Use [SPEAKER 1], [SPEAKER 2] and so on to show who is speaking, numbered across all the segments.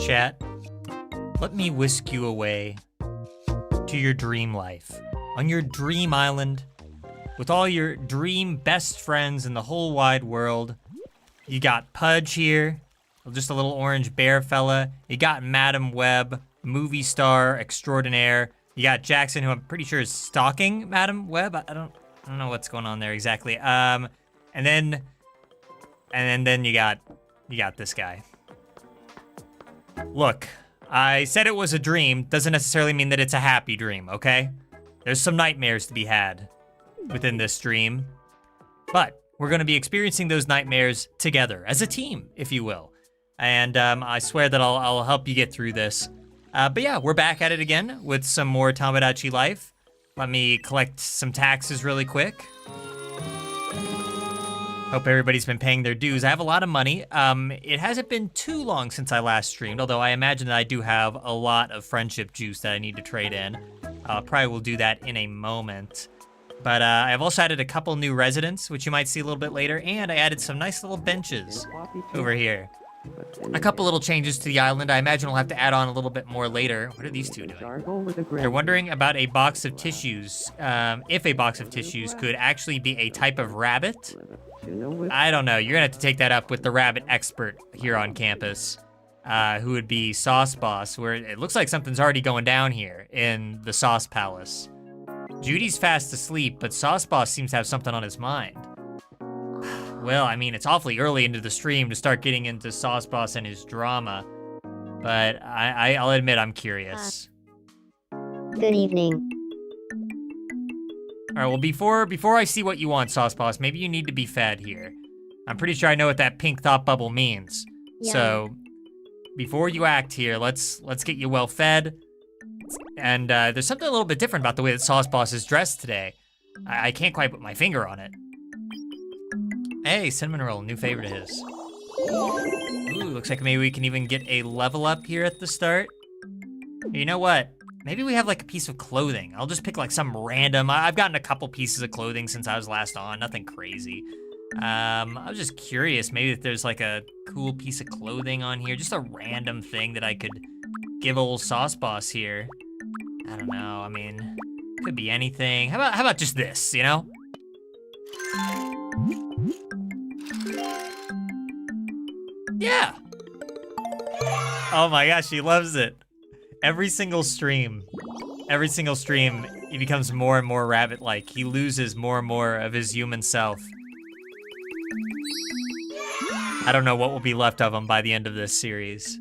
[SPEAKER 1] chat. Let me whisk you away to your dream life. On your dream island, with all your dream best friends in the whole wide world. You got Pudge here, just a little orange bear fella. You got Madam Web, movie star extraordinaire. You got Jackson, who I'm pretty sure is stalking Madam Web. I don't know what's going on there exactly. And then you got this guy. Look, I said it was a dream. Doesn't necessarily mean that it's a happy dream, okay? There's some nightmares to be had within this dream. But we're going to be experiencing those nightmares together, as a team, if you will. And I swear that I'll help you get through this. But yeah, we're back at it again with some more Tomodachi Life. Let me collect some taxes really quick. Hope everybody's been paying their dues. I have a lot of money. It hasn't been too long since I last streamed, although I imagine that I do have a lot of friendship juice that I need to trade in. Probably will do that in a moment. But I've also added a couple new residents, which you might see a little bit later, and I added some nice little benches over here. A couple little changes to the island. I imagine we'll have to add on a little bit more later. What are these two doing? They're wondering about a box of tissues. If a box of tissues could actually be a type of rabbit. I don't know. You're gonna have to take that up with the rabbit expert here on campus, who would be Sauce Boss, where it looks like something's already going down here in the Sauce Palace. Judy's fast asleep, but Sauce Boss seems to have something on his mind. Well, I mean, it's awfully early into the stream to start getting into Sauce Boss and his drama, but I'll admit I'm curious.
[SPEAKER 2] Good evening.
[SPEAKER 1] All right, well, before I see what you want, Sauce Boss, maybe you need to be fed here. I'm pretty sure I know what that pink thought bubble means.
[SPEAKER 2] Yeah.
[SPEAKER 1] So, before you act here, let's get you well fed. And there's something a little bit different about the way that Sauce Boss is dressed today. I can't quite put my finger on it. Hey, Cinnamon Roll, new favorite of his. Ooh, looks like maybe we can even get a level up here at the start. You know what? Maybe we have like a piece of clothing. I'll just pick like some random, I've gotten a couple pieces of clothing since I was last on, nothing crazy. I was just curious, maybe if there's like a cool piece of clothing on here, just a random thing that I could give old Sauce Boss here. I don't know, I mean, could be anything. How about just this, you know? Yeah. Oh my gosh, he loves it. Every single stream, he becomes more and more rabbit-like. He loses more and more of his human self. I don't know what will be left of him by the end of this series.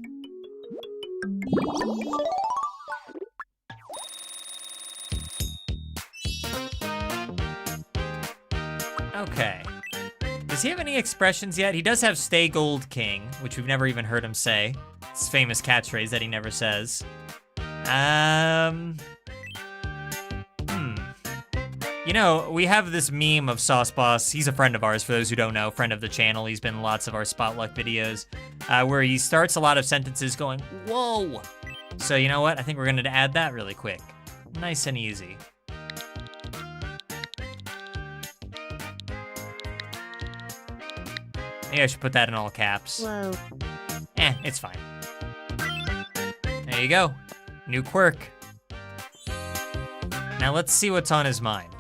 [SPEAKER 1] Okay. Does he have any expressions yet? He does have "Stay Gold King," which we've never even heard him say. It's his famous catchphrase that he never says. You know, we have this meme of Sauce Boss. He's a friend of ours, for those who don't know, friend of the channel. He's been in lots of our Spotluck videos, where he starts a lot of sentences going, "Whoa!" So you know what? I think we're gonna add that really quick. Nice and easy. Maybe I should put that in all caps.
[SPEAKER 2] Whoa.
[SPEAKER 1] It's fine. There you go. New quirk. Now let's see what's on his mind.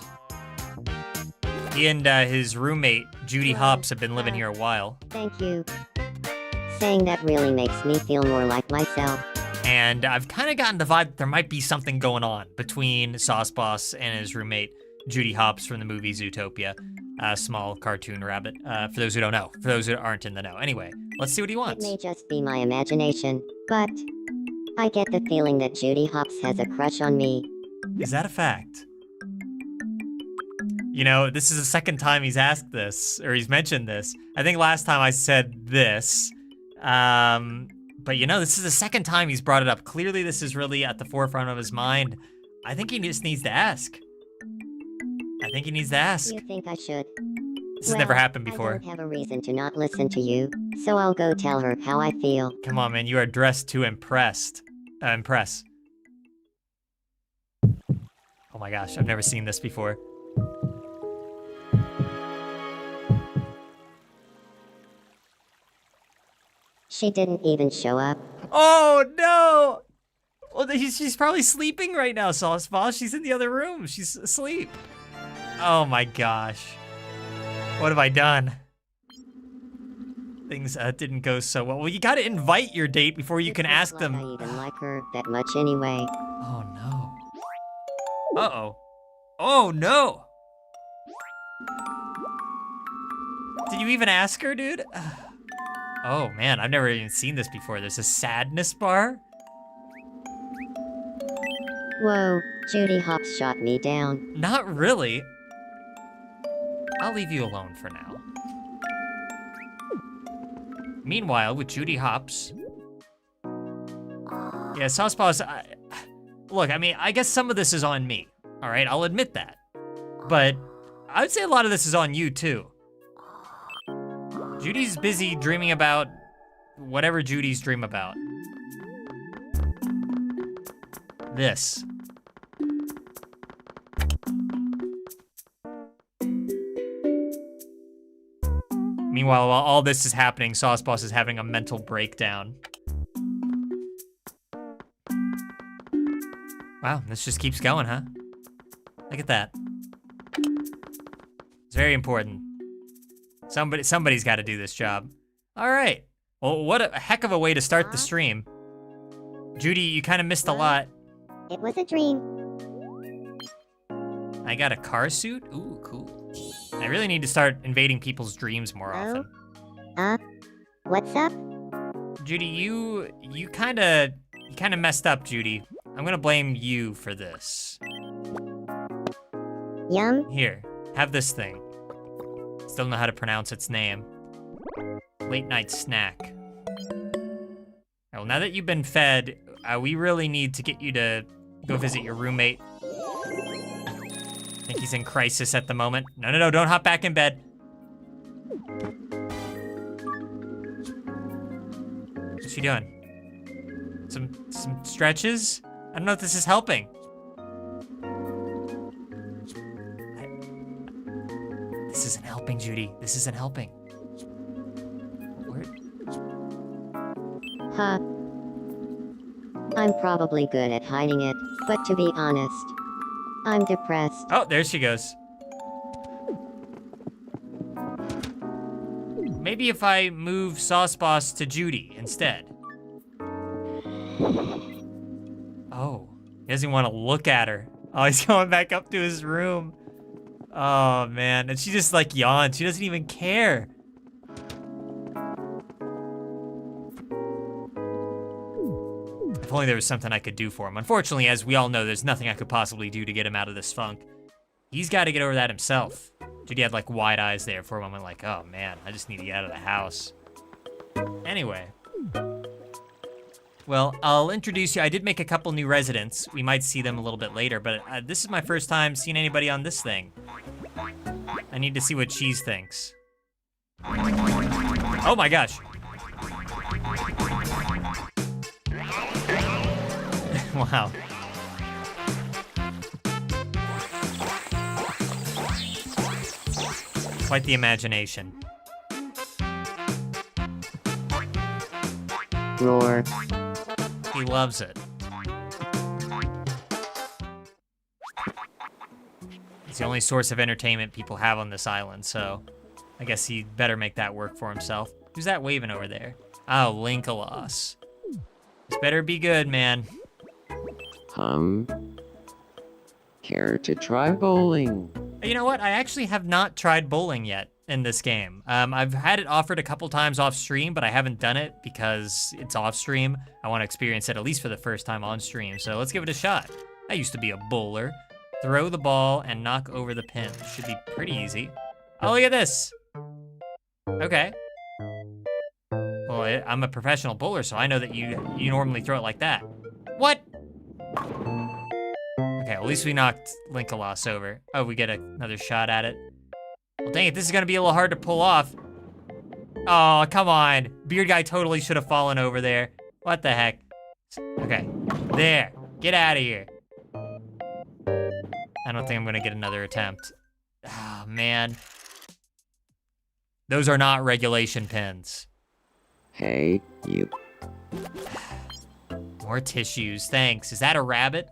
[SPEAKER 1] He and his roommate, Judy Hopps, have been living here a while.
[SPEAKER 2] Thank you. Saying that really makes me feel more like myself.
[SPEAKER 1] And I've kind of gotten the vibe that there might be something going on between Sauce Boss and his roommate, Judy Hopps from the movie Zootopia. A small cartoon rabbit, for those who don't know, for those who aren't in the know. Anyway, let's see what he
[SPEAKER 2] It
[SPEAKER 1] wants.
[SPEAKER 2] may just be my imagination, but I get the feeling that Judy Hopps has a crush on me.
[SPEAKER 1] Is that a fact? You know, this is the second time he's asked this, or he's mentioned this. I think last time I said this, but you know, this is the second time he's brought it up. Clearly this is really at the forefront of his mind. I think he just needs to ask.
[SPEAKER 2] You think I should?
[SPEAKER 1] This has never happened before.
[SPEAKER 2] I don't have a reason to not listen to you, so I'll go tell her how I feel.
[SPEAKER 1] Come on, man, you are dressed to impress. Oh my gosh, I've never seen this before.
[SPEAKER 2] She didn't even show up.
[SPEAKER 1] Oh, no! Well, she's probably sleeping right now, Sauce Boss. She's in the other room. She's asleep. Oh my gosh. What have I done? Things didn't go so well. Well, you gotta invite your date before you can ask them.
[SPEAKER 2] I even like her that much anyway.
[SPEAKER 1] Oh no. Uh-oh. Oh no! Did you even ask her, dude? Oh man, I've never even seen this before. There's a sadness bar?
[SPEAKER 2] Whoa, Judy Hopps shot me down.
[SPEAKER 1] Not really. I'll leave you alone for now. Meanwhile, with Judy Hopps. Yeah, Sauce Boss, look, I mean, I guess some of this is on me, all right? I'll admit that. But I would say a lot of this is on you, too. Judy's busy dreaming about whatever Judy's dream about. This. Meanwhile, while all this is happening, Sauce Boss is having a mental breakdown. Wow, this just keeps going, huh? Look at that. It's very important. Somebody's got to do this job. All right. Well, what a heck of a way to start the stream. Judy, you kind of missed a lot.
[SPEAKER 2] It was a dream.
[SPEAKER 1] I got a car suit? Ooh, cool. I really need to start invading people's dreams more often.
[SPEAKER 2] What's up?
[SPEAKER 1] Judy, you kind of messed up, Judy. I'm gonna blame you for this.
[SPEAKER 2] Yum.
[SPEAKER 1] Here, have this thing. Still don't know how to pronounce its name. Late night snack. Well, now that you've been fed, we really need to get you to go visit your roommate. I think he's in crisis at the moment. No, don't hop back in bed. What's she doing? Some stretches? I don't know if this is helping. This isn't helping, Judy. This isn't helping. Where?
[SPEAKER 2] Huh. I'm probably good at hiding it, but to be honest, I'm depressed.
[SPEAKER 1] Oh, there she goes. Maybe if I move Sauce Boss to Judy instead. Oh, he doesn't want to look at her. Oh, he's going back up to his room. Oh, man. And she just like yawned. She doesn't even care. If only there was something I could do for him. Unfortunately, as we all know, there's nothing I could possibly do to get him out of this funk. He's got to get over that himself. Judy had like wide eyes there for a moment, like, oh man, I just need to get out of the house. Anyway. Well, I'll introduce you. I did make a couple new residents. We might see them a little bit later, but this is my first time seeing anybody on this thing. I need to see what Cheese thinks. Oh my gosh. Wow. Quite the imagination.
[SPEAKER 2] Roar.
[SPEAKER 1] He loves it. It's the only source of entertainment people have on this island, so I guess he better make that work for himself. Who's that waving over there? Oh, Linkalos. This better be good, man.
[SPEAKER 3] Care to try bowling?
[SPEAKER 1] You know what? I actually have not tried bowling yet in this game. I've had it offered a couple times off stream, but I haven't done it because it's off stream. I want to experience it at least for the first time on stream, so let's give it a shot. I used to be a bowler. Throw the ball and knock over the pin. Should be pretty easy. Oh, look at this. Okay. Well, I'm a professional bowler, so I know that you normally throw it like that. What? Okay, well, at least we knocked Linkalos over. Oh, we get another shot at it. Well, dang it, this is gonna be a little hard to pull off. Oh, come on. Beard guy totally should have fallen over there. What the heck? Okay, there. Get out of here. I don't think I'm gonna get another attempt. Oh, man. Those are not regulation pins.
[SPEAKER 3] Hey, you.
[SPEAKER 1] More tissues, thanks. Is that a rabbit?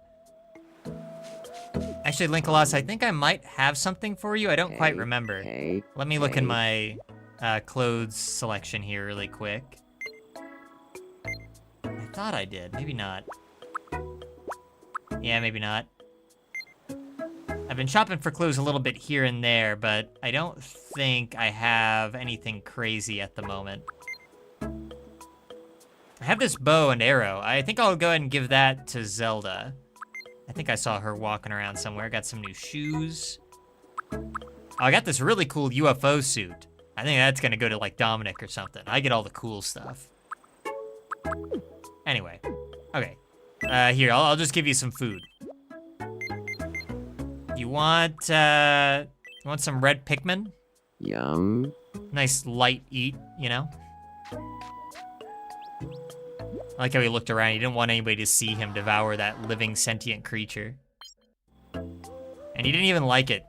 [SPEAKER 1] Actually, Linkolas, I think I might have something for you. I don't quite remember.
[SPEAKER 3] Hey,
[SPEAKER 1] Let me look in my clothes selection here really quick. I thought I did, maybe not. Yeah, maybe not. I've been shopping for clothes a little bit here and there, but I don't think I have anything crazy at the moment. I have this bow and arrow. I think I'll go ahead and give that to Zelda. I think I saw her walking around somewhere. Got some new shoes. Oh, I got this really cool UFO suit. I think that's gonna go to like Dominic or something. I get all the cool stuff. Anyway, okay. Here, I'll just give you some food. You want some red Pikmin?
[SPEAKER 3] Yum.
[SPEAKER 1] Nice light eat, you know? I like how he looked around. He didn't want anybody to see him devour that living sentient creature. And he didn't even like it.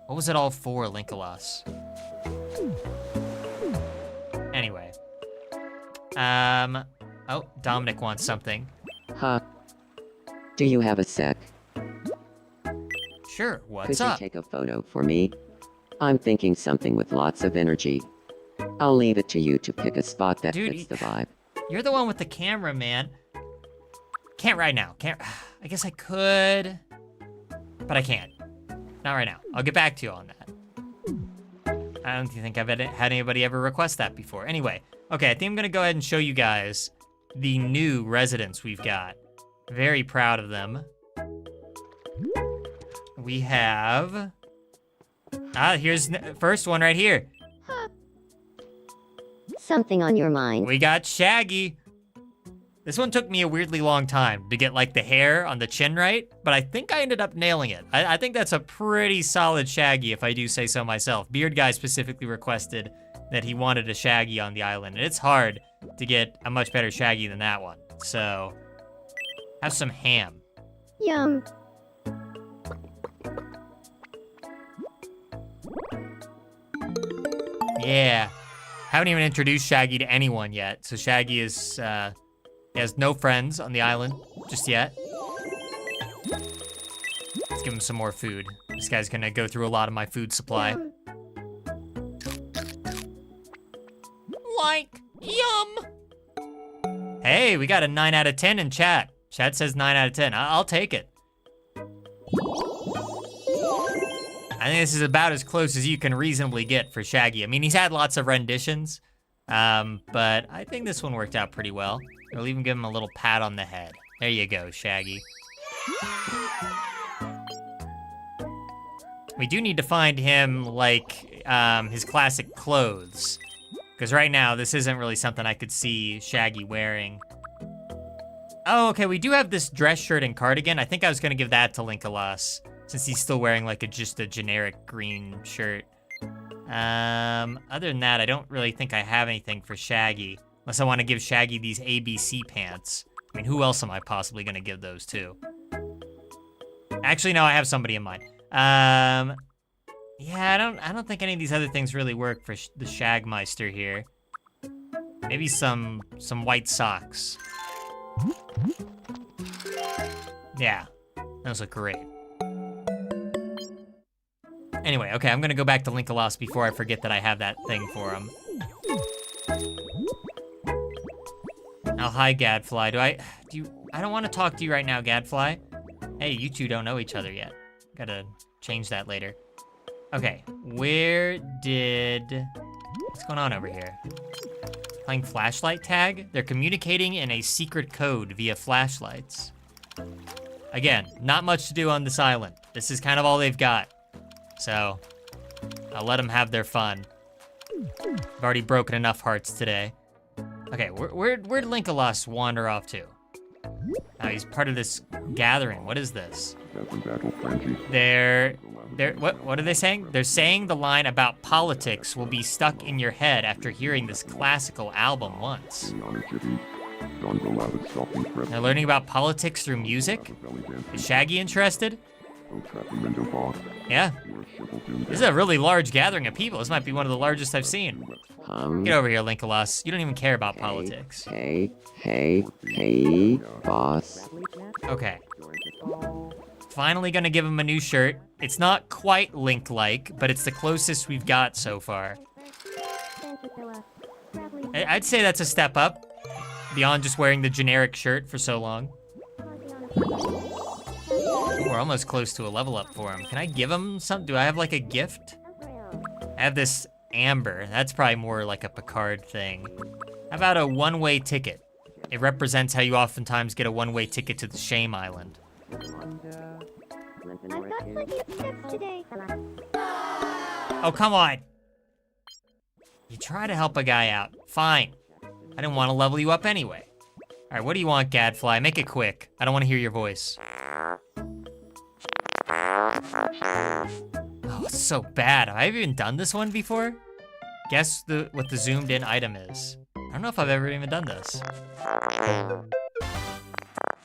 [SPEAKER 1] What was it all for, Linkolas? Anyway. Oh, Dominic wants something.
[SPEAKER 3] Huh. Do you have a sec?
[SPEAKER 1] Sure, what's
[SPEAKER 3] Could you
[SPEAKER 1] up?
[SPEAKER 3] take a photo for me? I'm thinking something with lots of energy. I'll leave it to you to pick a spot that
[SPEAKER 1] Dude,
[SPEAKER 3] fits the vibe.
[SPEAKER 1] You're the one with the camera, man. Can't right now. Can't. I guess I could, but I can't. Not right now. I'll get back to you on that. I don't think I've had anybody ever request that before. Anyway, okay, I think I'm gonna go ahead and show you guys the new residents we've got. Very proud of them. We have... here's the first one right here.
[SPEAKER 2] Something on your mind.
[SPEAKER 1] We got Shaggy. This one took me a weirdly long time to get like the hair on the chin right, but I think I ended up nailing it. I think that's a pretty solid Shaggy if I do say so myself. Beard Guy specifically requested that he wanted a Shaggy on the island, and it's hard to get a much better Shaggy than that one. So, have some ham.
[SPEAKER 2] Yum.
[SPEAKER 1] Yeah. Haven't even introduced Shaggy to anyone yet, so Shaggy is, he has no friends on the island just yet. Let's give him some more food. This guy's gonna go through a lot of my food supply. Like, yum! Hey, we got a 9 out of 10 in chat. Chat says 9 out of 10. I'll take it. I think this is about as close as you can reasonably get for Shaggy. I mean, he's had lots of renditions, but I think this one worked out pretty well. We'll even give him a little pat on the head. There you go, Shaggy. We do need to find him, like, his classic clothes. Because right now, this isn't really something I could see Shaggy wearing. Oh, okay, we do have this dress shirt and cardigan. I think I was gonna give that to Linkolas, since he's still wearing like just a generic green shirt. Other than that, I don't really think I have anything for Shaggy, unless I want to give Shaggy these ABC pants. I mean, who else am I possibly gonna give those to? Actually, no, I have somebody in mind. Yeah, I don't think any of these other things really work for the Shagmeister here. Maybe some white socks. Yeah, those look great. Anyway, okay, I'm gonna go back to Linkolas before I forget that I have that thing for him. Oh, hi, Gadfly. I don't want to talk to you right now, Gadfly. Hey, you two don't know each other yet. Gotta change that later. Okay, what's going on over here? Playing flashlight tag? They're communicating in a secret code via flashlights. Again, not much to do on this island. This is kind of all they've got. So, I'll let them have their fun. I've already broken enough hearts today. Okay, where'd Linkolas wander off to? Oh, he's part of this gathering. What is this? What are they saying? They're saying the line about politics will be stuck in your head after hearing this classical album once. They're learning about politics through music? Is Shaggy interested? Yeah. This is a really large gathering of people. This might be one of the largest I've seen. Get over here, Linkolas. You don't even care about politics.
[SPEAKER 3] Hey, boss.
[SPEAKER 1] Okay. Finally gonna give him a new shirt. It's not quite Link-like, but it's the closest we've got so far. I'd say that's a step up, beyond just wearing the generic shirt for so long. Ooh, we're almost close to a level up for him. Can I give him some? Do I have like a gift? I have this amber. That's probably more like a Picard thing. How about a one-way ticket? It represents how you oftentimes get a one-way ticket to the Shame Island.
[SPEAKER 2] I've got plenty of tips today.
[SPEAKER 1] Oh, come on. You try to help a guy out. Fine. I didn't want to level you up anyway. All right, what do you want, Gadfly? Make it quick. I don't want to hear your voice. Oh, it's so bad. Have I even done this one before? Guess what the zoomed in item is. I don't know if I've ever even done this.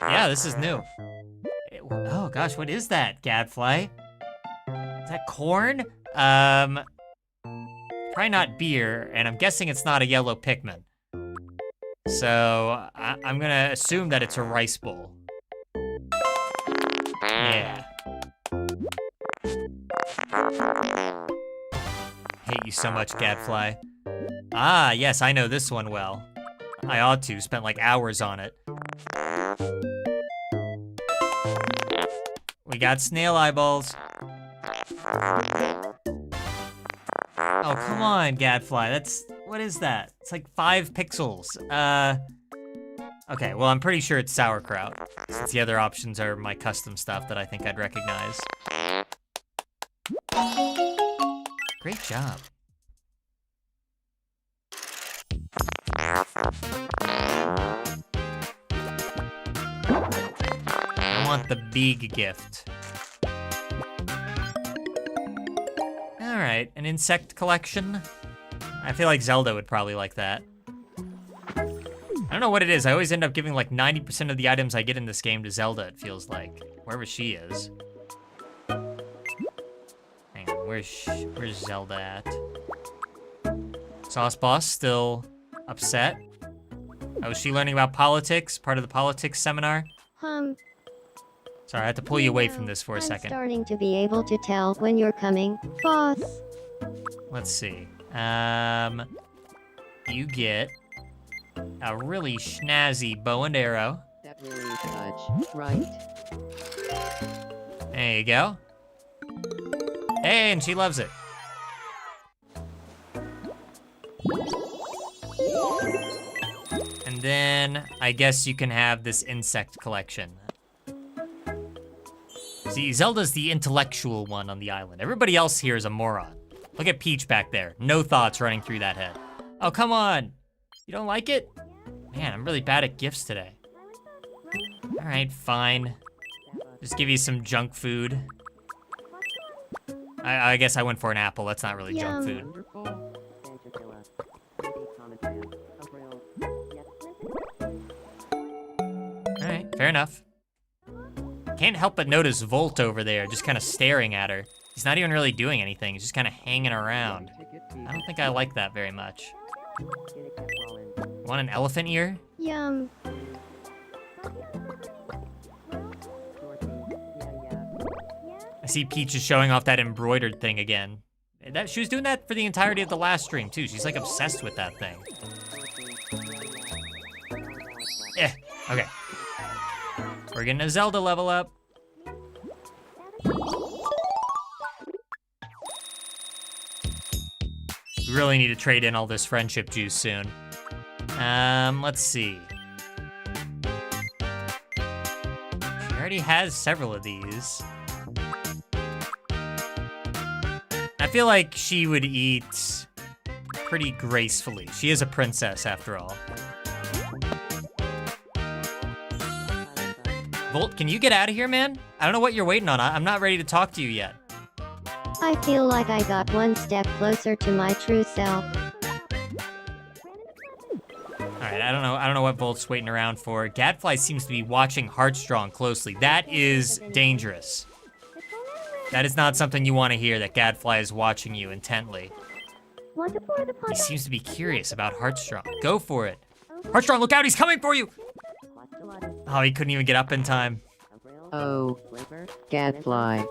[SPEAKER 1] Yeah, this is new. Oh gosh, what is that, Gadfly? Is that corn? Probably not beer, and I'm guessing it's not a yellow Pikmin. So I'm gonna assume that it's a rice bowl. Yeah. Hate you so much, Gadfly. Ah, yes, I know this one well. I ought to, spent like hours on it. We got snail eyeballs. Oh, come on, Gadfly. What is that? It's like 5 pixels. Okay, well, I'm pretty sure it's sauerkraut, since the other options are my custom stuff that I think I'd recognize. Great job. I want the big gift. All right, an insect collection. I feel like Zelda would probably like that. I don't know what it is. I always end up giving like 90% of the items I get in this game to Zelda, it feels like. Wherever she is. Hang on, where's Zelda at? Sauce Boss still upset. Oh, is she learning about politics? Part of the politics seminar? Sorry, I had to pull you away from this for a second.
[SPEAKER 2] I'm starting to be able to tell when you're coming, boss.
[SPEAKER 1] Let's see. You get a really snazzy bow and arrow.
[SPEAKER 3] That really touch, right?
[SPEAKER 1] There you go. Hey, and she loves it. And then I guess you can have this insect collection. See, Zelda's the intellectual one on the island. Everybody else here is a moron. Look at Peach back there. No thoughts running through that head. Oh, come on. You don't like it? Man, I'm really bad at gifts today. All right, fine. Just give you some junk food. I guess I went for an apple. That's not really junk food. All right, fair enough. Can't help but notice Volt over there, just kind of staring at her. He's not even really doing anything. He's just kind of hanging around. I don't think I like that very much. Want an elephant ear?
[SPEAKER 2] Yum.
[SPEAKER 1] I see Peach is showing off that embroidered thing again. She was doing that for the entirety of the last stream, too. She's like obsessed with that thing. Okay. We're getting a Zelda level up. We really need to trade in all this friendship juice soon. Let's see. She already has several of these. I feel like she would eat pretty gracefully. She is a princess, after all. Volt, can you get out of here, man? I don't know what you're waiting on. I'm not ready to talk to you yet.
[SPEAKER 2] I feel like I got one step closer to my true self.
[SPEAKER 1] All right, I don't know what Volt's waiting around for. Gadfly seems to be watching Heartstrong closely. That is dangerous. That is not something you want to hear, that Gadfly is watching you intently. He seems to be curious about Heartstrong. Go for it. Heartstrong, look out, he's coming for you! Oh, he couldn't even get up in time.
[SPEAKER 3] Oh, Gadfly.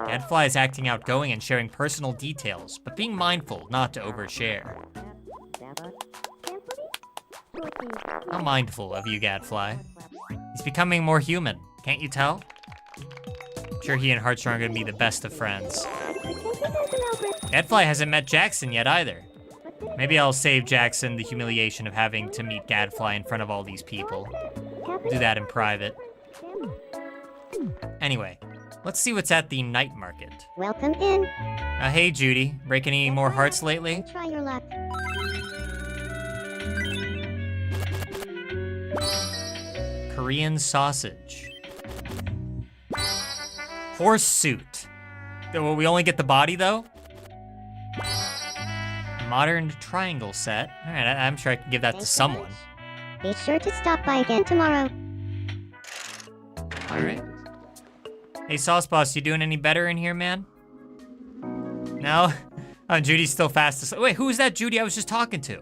[SPEAKER 1] Gadfly is acting outgoing and sharing personal details, but being mindful not to overshare. How mindful of you, Gadfly. He's becoming more human, can't you tell? I'm sure he and Heartstrong are gonna be the best of friends. Gadfly hasn't met Jackson yet either. Maybe I'll save Jackson the humiliation of having to meet Gadfly in front of all these people. Do that in private. Anyway, let's see what's at the night market.
[SPEAKER 2] Welcome in.
[SPEAKER 1] Hey Judy, break any more hearts lately?
[SPEAKER 2] Try your luck.
[SPEAKER 1] Korean sausage. Horse suit. Will we only get the body though? Modern triangle set. All right, I'm sure I can give that to someone.
[SPEAKER 2] Be sure to stop by again tomorrow.
[SPEAKER 1] All right. Hey, Sauce Boss, you doing any better in here, man? No? Oh, Judy's still fast asleep. Wait, who is that Judy I was just talking to?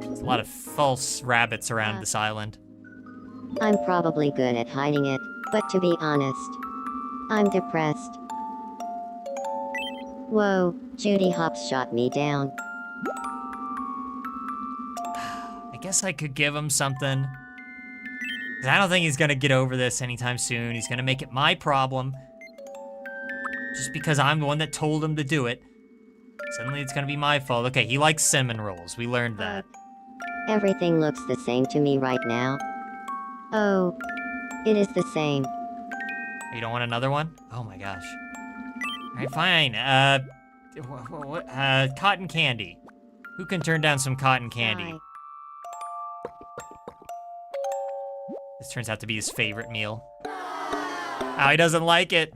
[SPEAKER 1] There's a lot of false rabbits around this island.
[SPEAKER 2] I'm probably good at hiding it, but to be honest, I'm depressed. Whoa, Judy Hops shot me down.
[SPEAKER 1] I guess I could give him something. 'Cause I don't think he's gonna get over this anytime soon. He's gonna make it my problem. Just because I'm the one that told him to do it. Suddenly it's gonna be my fault. Okay, he likes cinnamon rolls. We learned that.
[SPEAKER 2] Everything looks the same to me right now. Oh, it is the same.
[SPEAKER 1] You don't want another one? Oh my gosh. All right, fine. Cotton candy. Who can turn down some cotton candy?
[SPEAKER 2] Bye.
[SPEAKER 1] This turns out to be his favorite meal. Oh, he doesn't like it.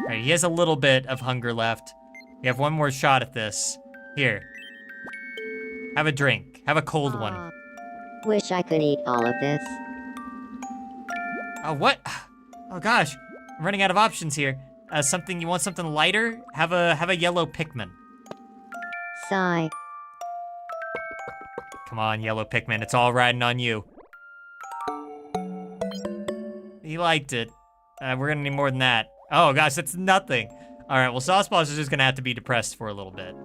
[SPEAKER 1] All right, he has a little bit of hunger left. We have one more shot at this. Here. Have a drink. Have a cold one.
[SPEAKER 2] Wish I could eat all of this.
[SPEAKER 1] Oh, what? Oh gosh, I'm running out of options here. You want something lighter? Have a yellow Pikmin.
[SPEAKER 2] Sigh.
[SPEAKER 1] Come on, yellow Pikmin, it's all riding on you. He liked it. We're gonna need more than that. Oh gosh, that's nothing. All right, well, Sauce Boss is just gonna have to be depressed for a little bit.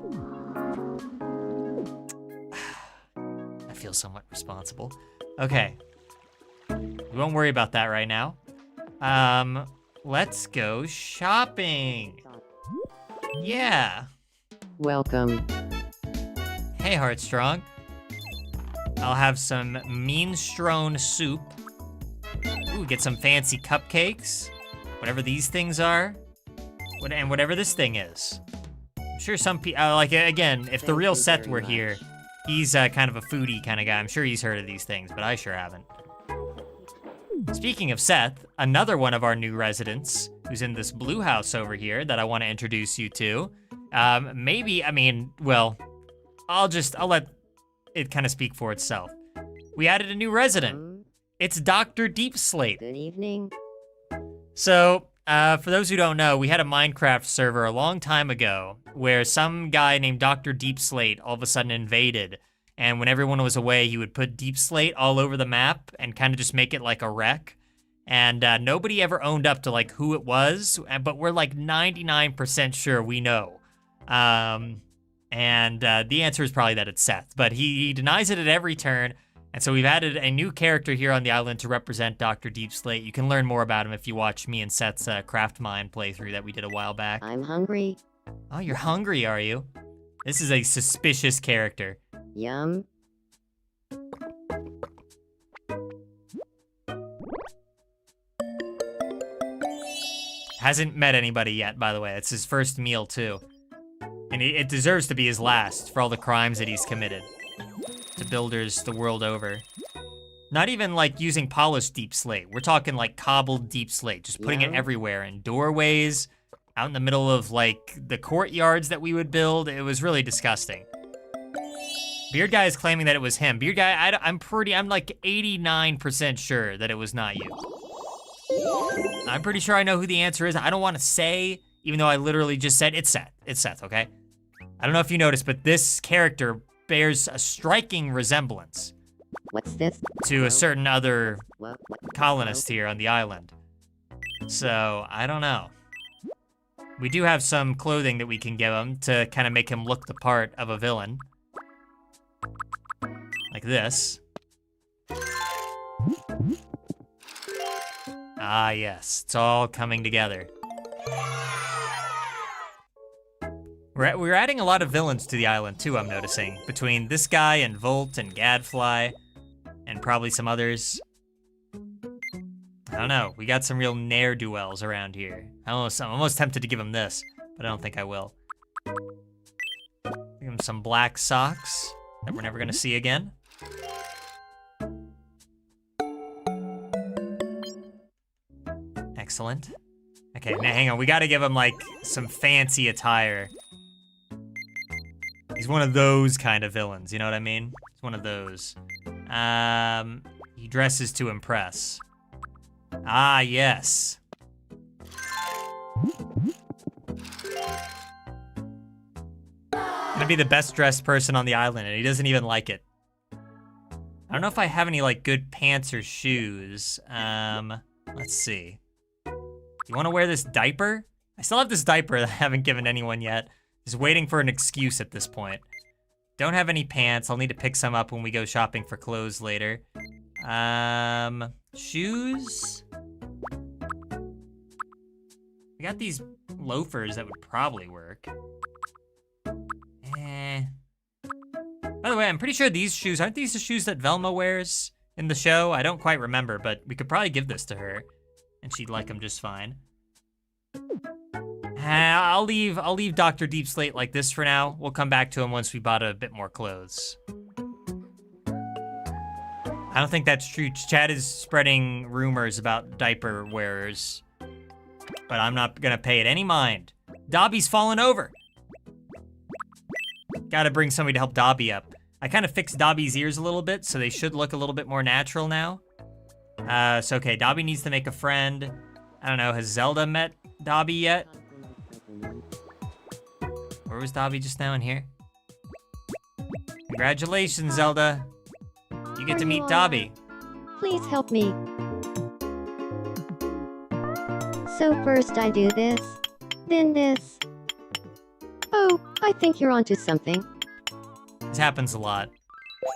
[SPEAKER 1] I feel somewhat responsible. Okay. We won't worry about that right now. Let's go shopping. Yeah.
[SPEAKER 3] Welcome.
[SPEAKER 1] Hey, Heartstrong. I'll have some minestrone soup. Ooh, get some fancy cupcakes. Whatever these things are. And whatever this thing is. I'm sure some people, like, again, if the real Seth were here, he's kind of a foodie kind of guy. I'm sure he's heard of these things, but I sure haven't. Speaking of Seth, another one of our new residents who's in this blue house over here that I want to introduce you to. I'll let it kind of speak for itself. We added a new resident. It's Dr. Deep Slate.
[SPEAKER 2] Good evening.
[SPEAKER 1] So, for those who don't know, we had a Minecraft server a long time ago where some guy named Dr. Deep Slate all of a sudden invaded. And when everyone was away, he would put Deep Slate all over the map and kind of just make it like a wreck. And nobody ever owned up to like who it was, but we're like 99% sure we know. The answer is probably that it's Seth, but he denies it at every turn. And so we've added a new character here on the island to represent Dr. Deep Slate. You can learn more about him if you watch me and Seth's Craft Mine playthrough that we did a while back.
[SPEAKER 2] I'm hungry.
[SPEAKER 1] Oh, you're hungry, are you? This is a suspicious character.
[SPEAKER 2] Yum.
[SPEAKER 1] Hasn't met anybody yet, by the way. It's his first meal, too. And it deserves to be his last for all the crimes that he's committed to builders the world over. Not even like using polished deep slate. We're talking like cobbled deep slate, just putting it everywhere in doorways, out in the middle of like the courtyards that we would build. It was really disgusting. Beard Guy is claiming that it was him. Beard Guy, I'm like 89% sure that it was not you. I'm pretty sure I know who the answer is. I don't want to say, even though I literally just said it's Seth. It's Seth, okay? I don't know if you noticed, but this character bears a striking resemblance
[SPEAKER 2] What's this?
[SPEAKER 1] to a certain other
[SPEAKER 2] What?
[SPEAKER 1] colonist here on the island. So, I don't know. We do have some clothing that we can give him to kind of make him look the part of a villain. Like this. Ah, yes. It's all coming together. We're adding a lot of villains to the island, too, I'm noticing. Between this guy and Volt and Gadfly, and probably some others. I don't know. We got some real ne'er-do-wells around here. I'm almost tempted to give him this, but I don't think I will. Give him some black socks that we're never gonna see again. Excellent. Okay, now hang on. We gotta give him, like, some fancy attire. He's one of those kind of villains, you know what I mean? He's one of those. He dresses to impress. Ah, yes. Gonna be the best dressed person on the island, and he doesn't even like it. I don't know if I have any, like, good pants or shoes. Let's see. Do you want to wear this diaper? I still have this diaper that I haven't given anyone yet. Just waiting for an excuse at this point. Don't have any pants. I'll need to pick some up when we go shopping for clothes later. Shoes? We got these loafers that would probably work. By the way, I'm pretty sure these shoes, aren't these the shoes that Velma wears in the show? I don't quite remember, but we could probably give this to her, and she'd like them just fine. I'll leave Dr. Deep Slate like this for now. We'll come back to him once we bought a bit more clothes. I don't think that's true. Chad is spreading rumors about diaper wearers, but I'm not gonna pay it any mind. Dobby's fallen over. Gotta bring somebody to help Dobby up. I kind of fixed Dobby's ears a little bit, so they should look a little bit more natural now. So okay, Dobby needs to make a friend. I don't know, has Zelda met Dobby yet? Where was Dobby just now in here? Congratulations, Zelda. You get to meet Dobby.
[SPEAKER 2] Please help me. So first I do this, then this. Oh, I think you're onto something.
[SPEAKER 1] This happens a lot.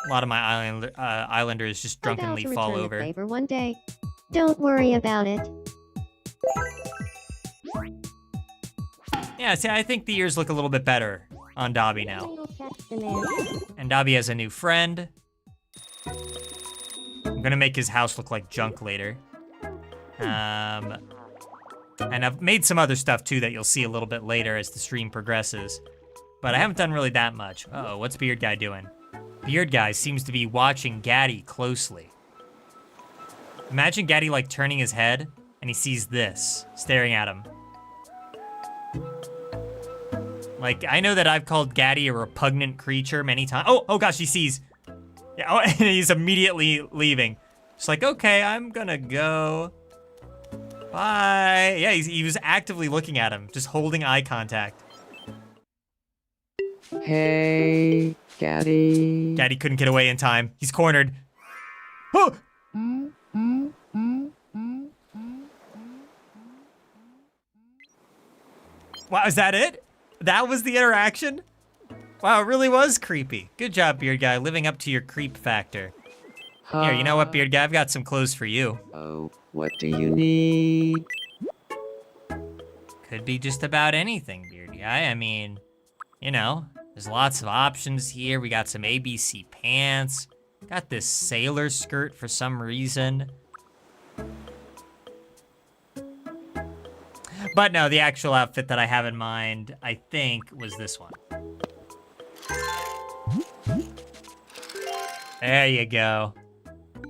[SPEAKER 1] A lot of my islanders just drunkenly fall over.
[SPEAKER 2] The favor one day. Don't worry about it.
[SPEAKER 1] Yeah, see, I think the ears look a little bit better on Dobby now. And Dobby has a new friend. I'm gonna make his house look like junk later. And I've made some other stuff too that you'll see a little bit later as the stream progresses. But I haven't done really that much. Uh-oh, what's Beard Guy doing? Beard Guy seems to be watching Gaddy closely. Imagine Gaddy like turning his head and he sees this staring at him. Like, I know that I've called Gaddy a repugnant creature many times. Oh gosh, he sees. Yeah, oh, and he's immediately leaving. Just like, okay, I'm gonna go. Bye. Yeah, he was actively looking at him, just holding eye contact.
[SPEAKER 3] Hey, Gaddy.
[SPEAKER 1] Gaddy couldn't get away in time. He's cornered. Oh! Wow, is that it? That was the interaction? Wow, it really was creepy. Good job, Beard Guy, living up to your creep factor. Here, you know what, Beard Guy? I've got some clothes for you.
[SPEAKER 3] Oh, what do you need?
[SPEAKER 1] Could be just about anything, Beard Guy. I mean, you know, there's lots of options here. We got some ABC pants. Got this sailor skirt for some reason. But no, the actual outfit that I have in mind, I think, was this one. There you go.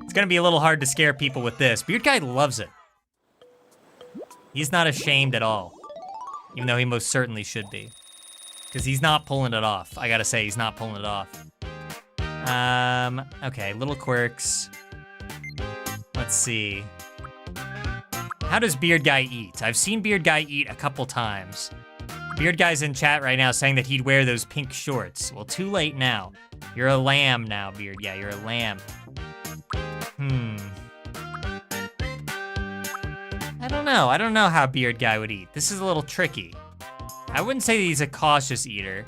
[SPEAKER 1] It's gonna be a little hard to scare people with this. Beard Guy loves it. He's not ashamed at all. Even though he most certainly should be. Because he's not pulling it off. I gotta say, he's not pulling it off. Okay, little quirks. Let's see. How does Beard Guy eat? I've seen Beard Guy eat a couple times. Beard Guy's in chat right now saying that he'd wear those pink shorts. Well, too late now. You're a lamb now, Beard Guy. You're a lamb. I don't know. I don't know how Beard Guy would eat. This is a little tricky. I wouldn't say he's a cautious eater.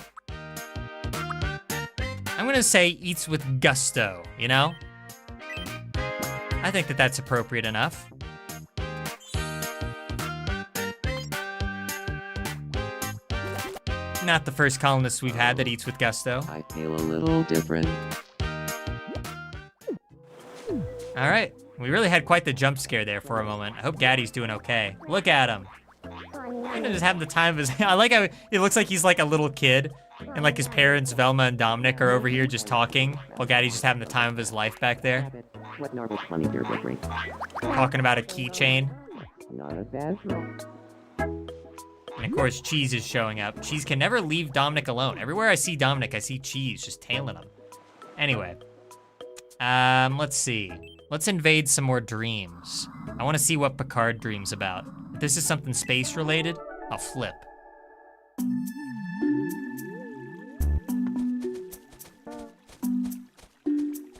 [SPEAKER 1] I'm gonna say eats with gusto, you know? I think that that's appropriate enough. Not the first colonist we've had that eats with gusto.
[SPEAKER 3] I feel a little different.
[SPEAKER 1] All right, we really had quite the jump scare there for a moment. I hope Gaddy's doing okay. Look at him. Kind of just having the time of his. I like how it looks like he's like a little kid, and like his parents, Velma and Dominic, are over here just talking, while Gaddy's just having the time of his life back there.
[SPEAKER 3] What normal 20 beer would drink?
[SPEAKER 1] Talking about a keychain.
[SPEAKER 3] Not a bad roll.
[SPEAKER 1] And of course, Cheese is showing up. Cheese can never leave Dominic alone. Everywhere I see Dominic, I see Cheese just tailing him. Anyway, let's see. Let's invade some more dreams. I want to see what Picard dreams about. If this is something space related, I'll flip.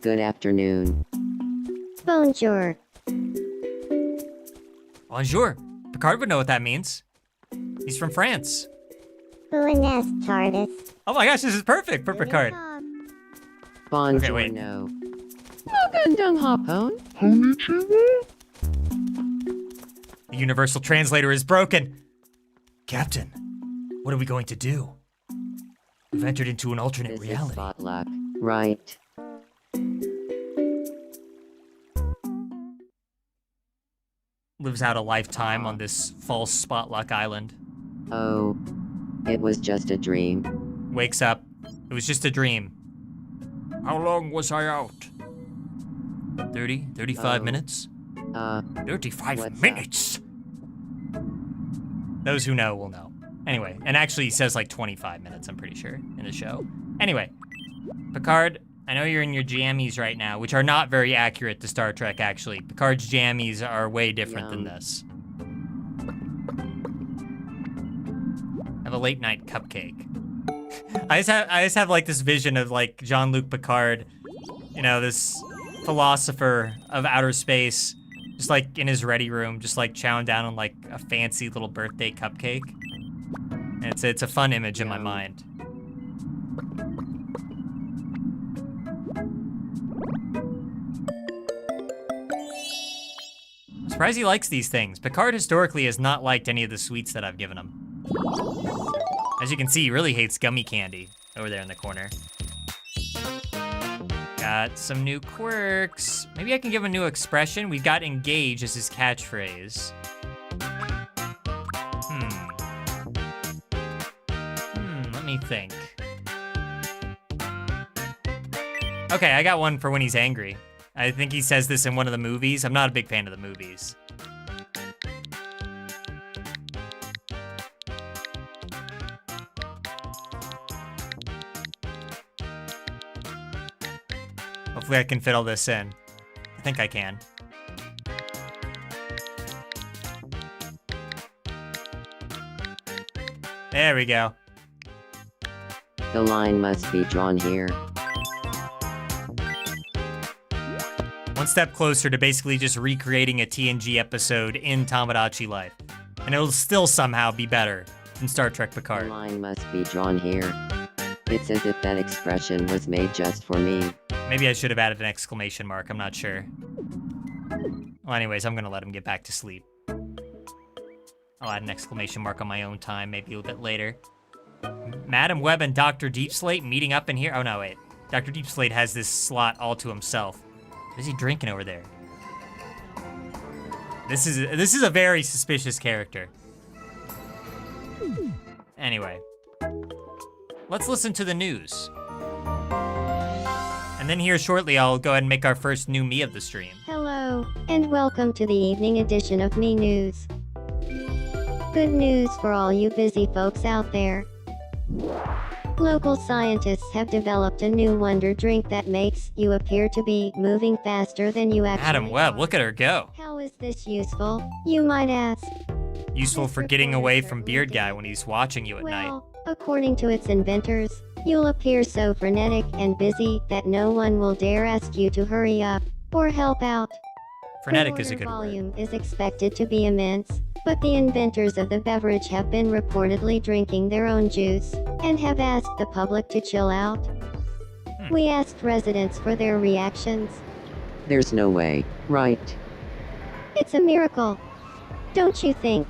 [SPEAKER 3] Good afternoon.
[SPEAKER 2] Bonjour.
[SPEAKER 1] Bonjour. Picard would know what that means. He's from France.
[SPEAKER 2] Buenas tardes.
[SPEAKER 1] Oh my gosh, this is perfect for Picard.
[SPEAKER 3] Bonjour.
[SPEAKER 1] Okay, wait.
[SPEAKER 3] No. Magandang hapon.
[SPEAKER 1] The universal translator is broken. Captain, what are we going to do? We've entered into an alternate
[SPEAKER 3] This is
[SPEAKER 1] reality.
[SPEAKER 3] spot luck, right?
[SPEAKER 1] Lives out a lifetime on this false Spotluck island.
[SPEAKER 3] Oh, it was just a dream.
[SPEAKER 1] Wakes up. It was just a dream. How long was I out? 30, 35
[SPEAKER 3] Oh.
[SPEAKER 1] minutes? 35
[SPEAKER 3] what's
[SPEAKER 1] minutes! Those who know will know. Anyway, and actually he says like 25 minutes, I'm pretty sure, in the show. Anyway, Picard, I know you're in your jammies right now, which are not very accurate to Star Trek, actually. Picard's jammies are way different than this. Have a late night cupcake. I just have like this vision of like Jean-Luc Picard, you know, this philosopher of outer space, just like in his ready room, just like chowing down on like a fancy little birthday cupcake. And it's a fun image in my mind. I'm surprised he likes these things. Picard historically has not liked any of the sweets that I've given him. As you can see, he really hates gummy candy over there in the corner. Got some new quirks. Maybe I can give him a new expression. We've got engage as his catchphrase. Let me think. Okay, I got one for when he's angry. I think he says this in one of the movies. I'm not a big fan of the movies. Hopefully I can fit all this in. I think I can. There we go.
[SPEAKER 3] The line must be drawn here.
[SPEAKER 1] One step closer to basically just recreating a TNG episode in Tomodachi life. And it'll still somehow be better than Star Trek
[SPEAKER 3] The
[SPEAKER 1] Picard.
[SPEAKER 3] line must be drawn here. It's as if that expression was made just for me.
[SPEAKER 1] Maybe I should have added an exclamation mark, I'm not sure. Well, anyways, I'm gonna let him get back to sleep. I'll add an exclamation mark on my own time, maybe a little bit later. Madam Webb and Dr. Deepslate meeting up in here? Oh no, wait. Dr. Deepslate has this slot all to himself. What is he drinking over there? This is a very suspicious character. Anyway. Let's listen to the news. And then here shortly, I'll go ahead and make our first new me of the stream.
[SPEAKER 2] Hello, and welcome to the evening edition of Me News. Good news for all you busy folks out there. Local scientists have developed a new wonder drink that makes you appear to be moving faster than you actually
[SPEAKER 1] Madam Web,
[SPEAKER 2] are.
[SPEAKER 1] look at her go.
[SPEAKER 2] How is this useful, you might ask?
[SPEAKER 1] Useful for getting away from Beard Guy when he's watching you at night.
[SPEAKER 2] Well, according to its inventors, you'll appear so frenetic and busy that no one will dare ask you to hurry up or help out.
[SPEAKER 1] Frenetic
[SPEAKER 2] The
[SPEAKER 1] is a
[SPEAKER 2] order
[SPEAKER 1] good word.
[SPEAKER 2] volume is expected to be immense, but the inventors of the beverage have been reportedly drinking their own juice and have asked the public to chill out. We asked residents for their reactions.
[SPEAKER 3] There's no way, right?
[SPEAKER 2] It's a miracle, don't you think?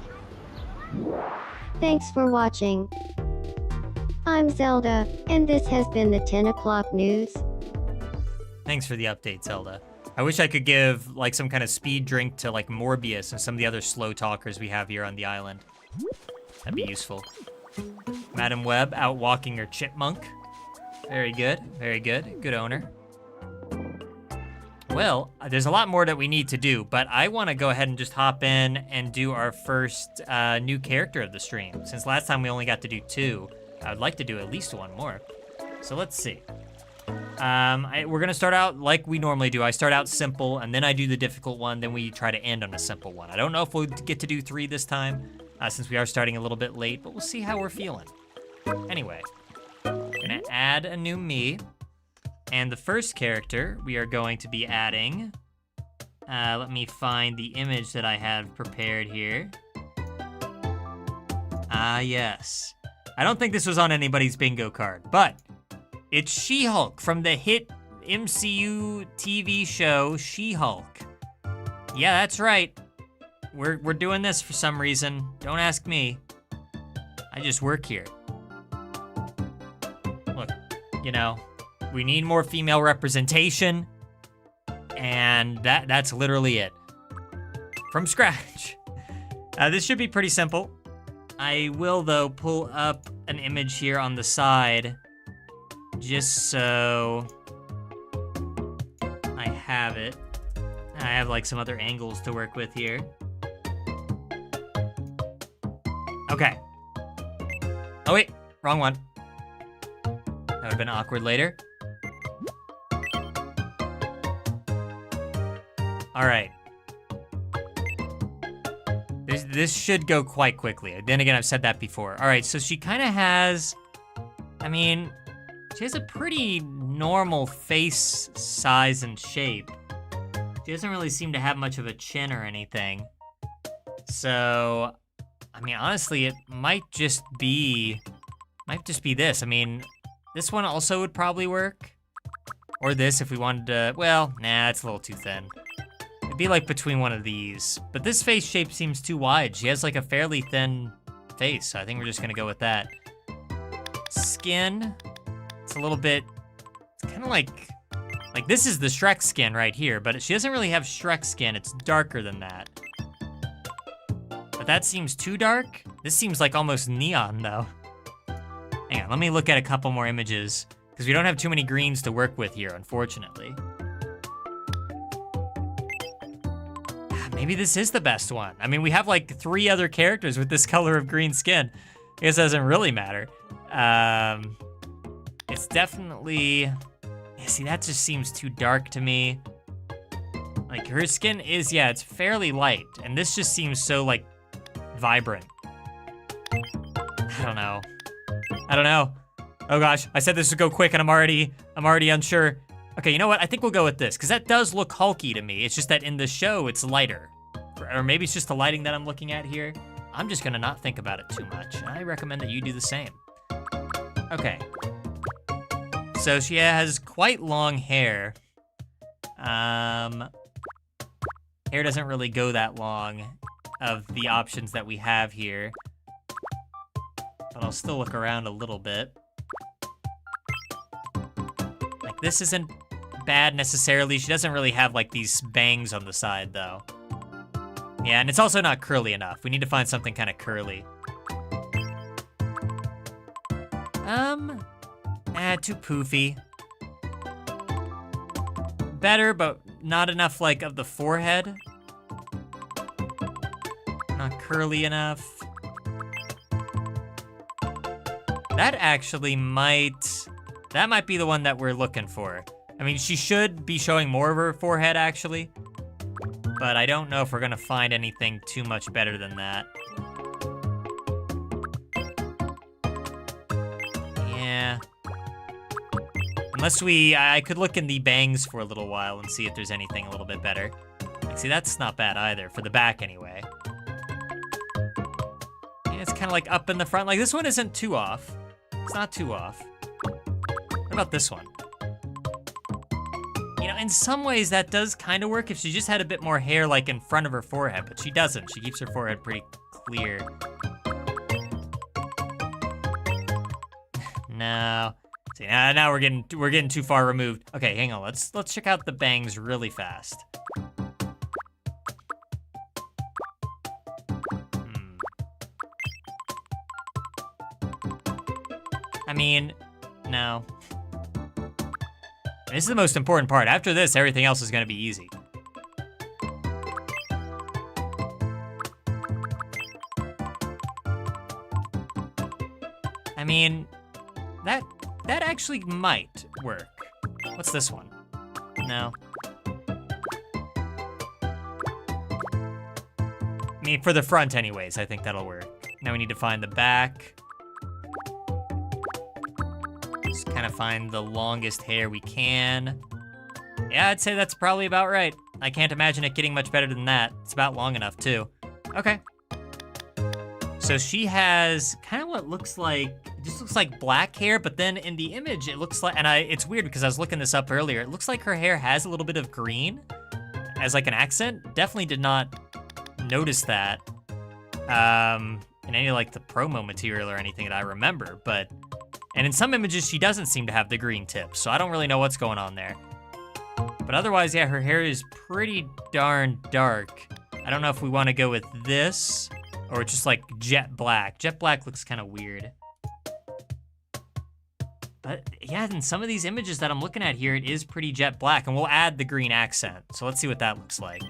[SPEAKER 2] Thanks for watching. I'm Zelda, and this has been the 10 o'clock news.
[SPEAKER 1] Thanks for the update, Zelda. I wish I could give like some kind of speed drink to like Morbius and some of the other slow talkers we have here on the island. That'd be useful. Madam Web out walking her chipmunk. Very good, very good. Good owner. Well, there's a lot more that we need to do, but I want to go ahead and just hop in and do our first new character of the stream. Since last time we only got to do 2, I would like to do at least 1 more. So let's see. We're gonna start out like we normally do. I start out simple, and then I do the difficult one, then we try to end on a simple one. I don't know if we'll get to do 3 this time, since we are starting a little bit late, but we'll see how we're feeling. Anyway, gonna add a new me. And the first character we are going to be adding, let me find the image that I have prepared here. Ah, yes. I don't think this was on anybody's bingo card, but it's She-Hulk from the hit MCU TV show She-Hulk. Yeah, that's right. We're doing this for some reason. Don't ask me. I just work here. Look, you know, we need more female representation, and that's literally it. From scratch. This should be pretty simple. I will, though, pull up an image here on the side, just so I have it. I have, like, some other angles to work with here. Okay. Oh, wait, wrong one. That would have been awkward later. All right. This should go quite quickly. Then again, I've said that before. All right, so she kind of has, I mean, she has a pretty normal face size and shape. She doesn't really seem to have much of a chin or anything. So, I mean, honestly, it might just be this. I mean, this one also would probably work. Or this if we wanted to, well, nah, it's a little too thin. It'd be like between one of these. But this face shape seems too wide. She has like a fairly thin face, so I think we're just gonna go with that. Skin, it's a little bit, it's kind of like this is the Shrek skin right here, but she doesn't really have Shrek skin. It's darker than that. But that seems too dark. This seems like almost neon though. Hang on, let me look at a couple more images, because we don't have too many greens to work with here, unfortunately. Maybe this is the best one. I mean, we have like 3 other characters with this color of green skin. I guess it doesn't really matter. It's definitely, yeah, see, that just seems too dark to me. Like her skin is, yeah, it's fairly light. And this just seems so like vibrant. I don't know. Oh gosh, I said this would go quick and I'm already unsure. Okay, you know what? I think we'll go with this, because that does look hulky to me. It's just that in the show, it's lighter. Or maybe it's just the lighting that I'm looking at here. I'm just gonna not think about it too much. I recommend that you do the same. Okay. So she has quite long hair. Hair doesn't really go that long of the options that we have here. But I'll still look around a little bit. Like this isn't bad necessarily. She doesn't really have like these bangs on the side though. Yeah, and it's also not curly enough. We need to find something kind of curly. Too poofy. Better, but not enough like of the forehead. Not curly enough. That actually that might be the one that we're looking for. I mean, she should be showing more of her forehead, actually. But I don't know if we're gonna find anything too much better than that. Yeah. Unless I could look in the bangs for a little while and see if there's anything a little bit better. Like, see, that's not bad either, for the back anyway. Yeah, it's kind of like up in the front. Like, this one isn't too off. It's not too off. What about this one? You know, in some ways that does kind of work if she just had a bit more hair like in front of her forehead, but she doesn't. She keeps her forehead pretty clear. No. See, now we're getting too far removed. Okay, hang on. Let's check out the bangs really fast. I mean, no. This is the most important part. After this, everything else is gonna be easy. I mean, that actually might work. What's this one? No. I mean, for the front anyways, I think that'll work. Now we need to find the back. Just kind of find the longest hair we can. Yeah, I'd say that's probably about right. I can't imagine it getting much better than that. It's about long enough, too. Okay. So she has kind of what looks like, it just looks like black hair, but then in the image, it looks like, and it's weird because I was looking this up earlier, it looks like her hair has a little bit of green as like an accent. Definitely did not notice that in any like the promo material or anything that I remember, and in some images, she doesn't seem to have the green tips, so I don't really know what's going on there. But otherwise, yeah, her hair is pretty darn dark. I don't know if we want to go with this or just like jet black. Jet black looks kind of weird. But yeah, in some of these images that I'm looking at here, it is pretty jet black, and we'll add the green accent. So let's see what that looks like.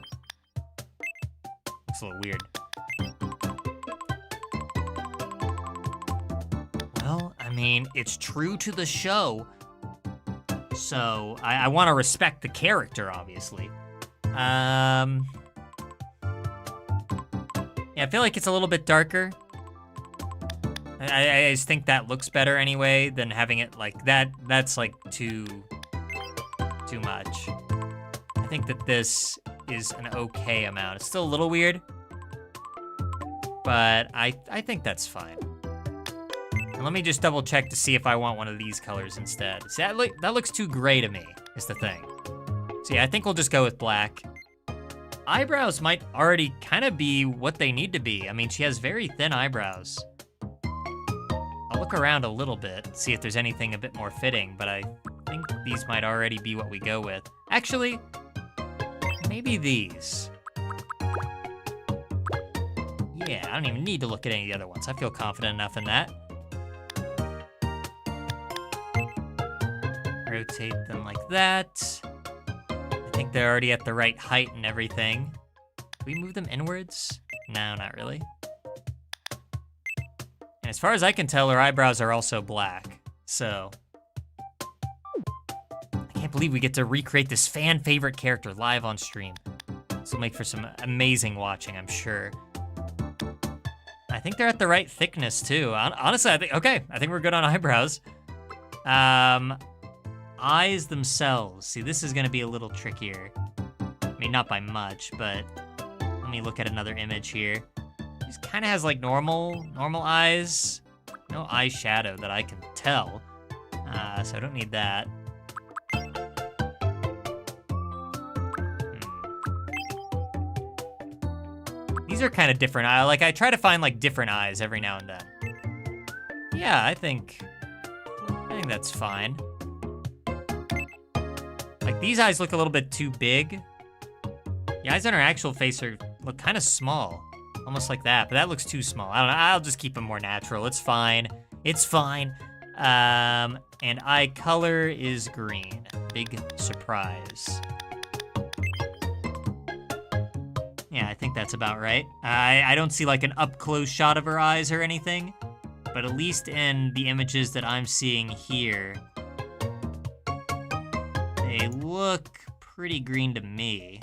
[SPEAKER 1] Looks a little weird. Well, I mean, it's true to the show. So I want to respect the character, obviously. Yeah, I feel like it's a little bit darker. I just think that looks better anyway than having it like that. That's like too much. I think that this is an okay amount. It's still a little weird, but I think that's fine. And let me just double check to see if I want one of these colors instead. See, that looks too gray to me, is the thing. So yeah, I think we'll just go with black. Eyebrows might already kind of be what they need to be. I mean, she has very thin eyebrows. I'll look around a little bit, see if there's anything a bit more fitting, but I think these might already be what we go with. Actually, maybe these. Yeah, I don't even need to look at any of the other ones. I feel confident enough in that. Rotate them like that. I think they're already at the right height and everything. Do we move them inwards? No, not really. And as far as I can tell, her eyebrows are also black. So, I can't believe we get to recreate this fan favorite character live on stream. This will make for some amazing watching, I'm sure. I think they're at the right thickness too. Honestly, I think we're good on eyebrows. Eyes themselves. See, this is gonna be a little trickier. I mean, not by much, but let me look at another image here. Just kind of has like normal eyes. No eyeshadow that I can tell. So I don't need that. These are kind of different. I try to find like different eyes every now and then. Yeah, I think that's fine. Like these eyes look a little bit too big. The eyes on her actual face look kind of small, almost like that, but that looks too small. I don't know, I'll just keep them more natural. It's fine, it's fine. And eye color is green, big surprise. Yeah, I think that's about right. I don't see like an up close shot of her eyes or anything. but at least in the images that I'm seeing here, they look pretty green to me.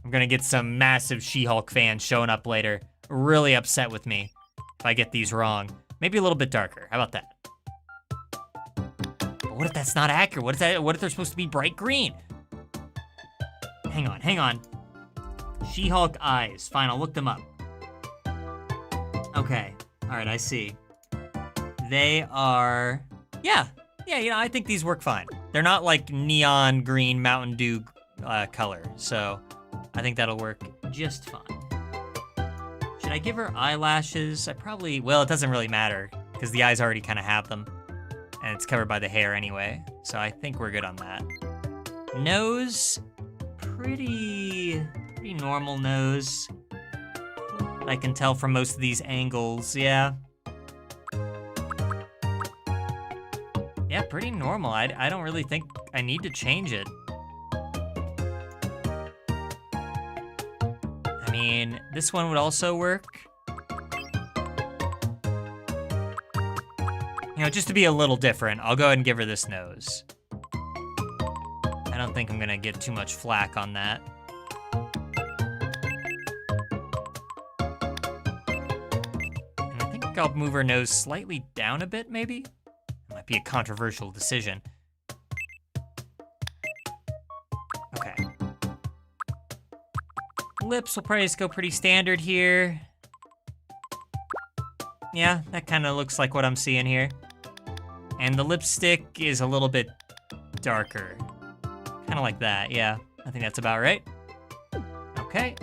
[SPEAKER 1] I'm gonna get some massive She-Hulk fans showing up later, really upset with me if I get these wrong. Maybe a little bit darker. How about that? But what if that's not accurate? What if they're supposed to be bright green? Hang on. She-Hulk eyes. Fine, I'll look them up. Okay. All right, I see. They are... Yeah, I think these work fine. They're not like neon green Mountain Dew color, so I think that'll work just fine. Should I give her eyelashes? Well, it doesn't really matter because the eyes already kind of have them and it's covered by the hair anyway, so I think we're good on that. Nose, pretty normal nose. I can tell from most of these angles, yeah. Yeah, pretty normal. I don't really think I need to change it. I mean, this one would also work. You know, just to be a little different, I'll go ahead and give her this nose. I don't think I'm gonna get too much flack on that. And I think I'll move her nose slightly down a bit, maybe? Might be a controversial decision. Okay. Lips will probably just go pretty standard here. Yeah, that kind of looks like what I'm seeing here. And the lipstick is a little bit darker. Kind of like that, yeah. I think that's about right. Okay.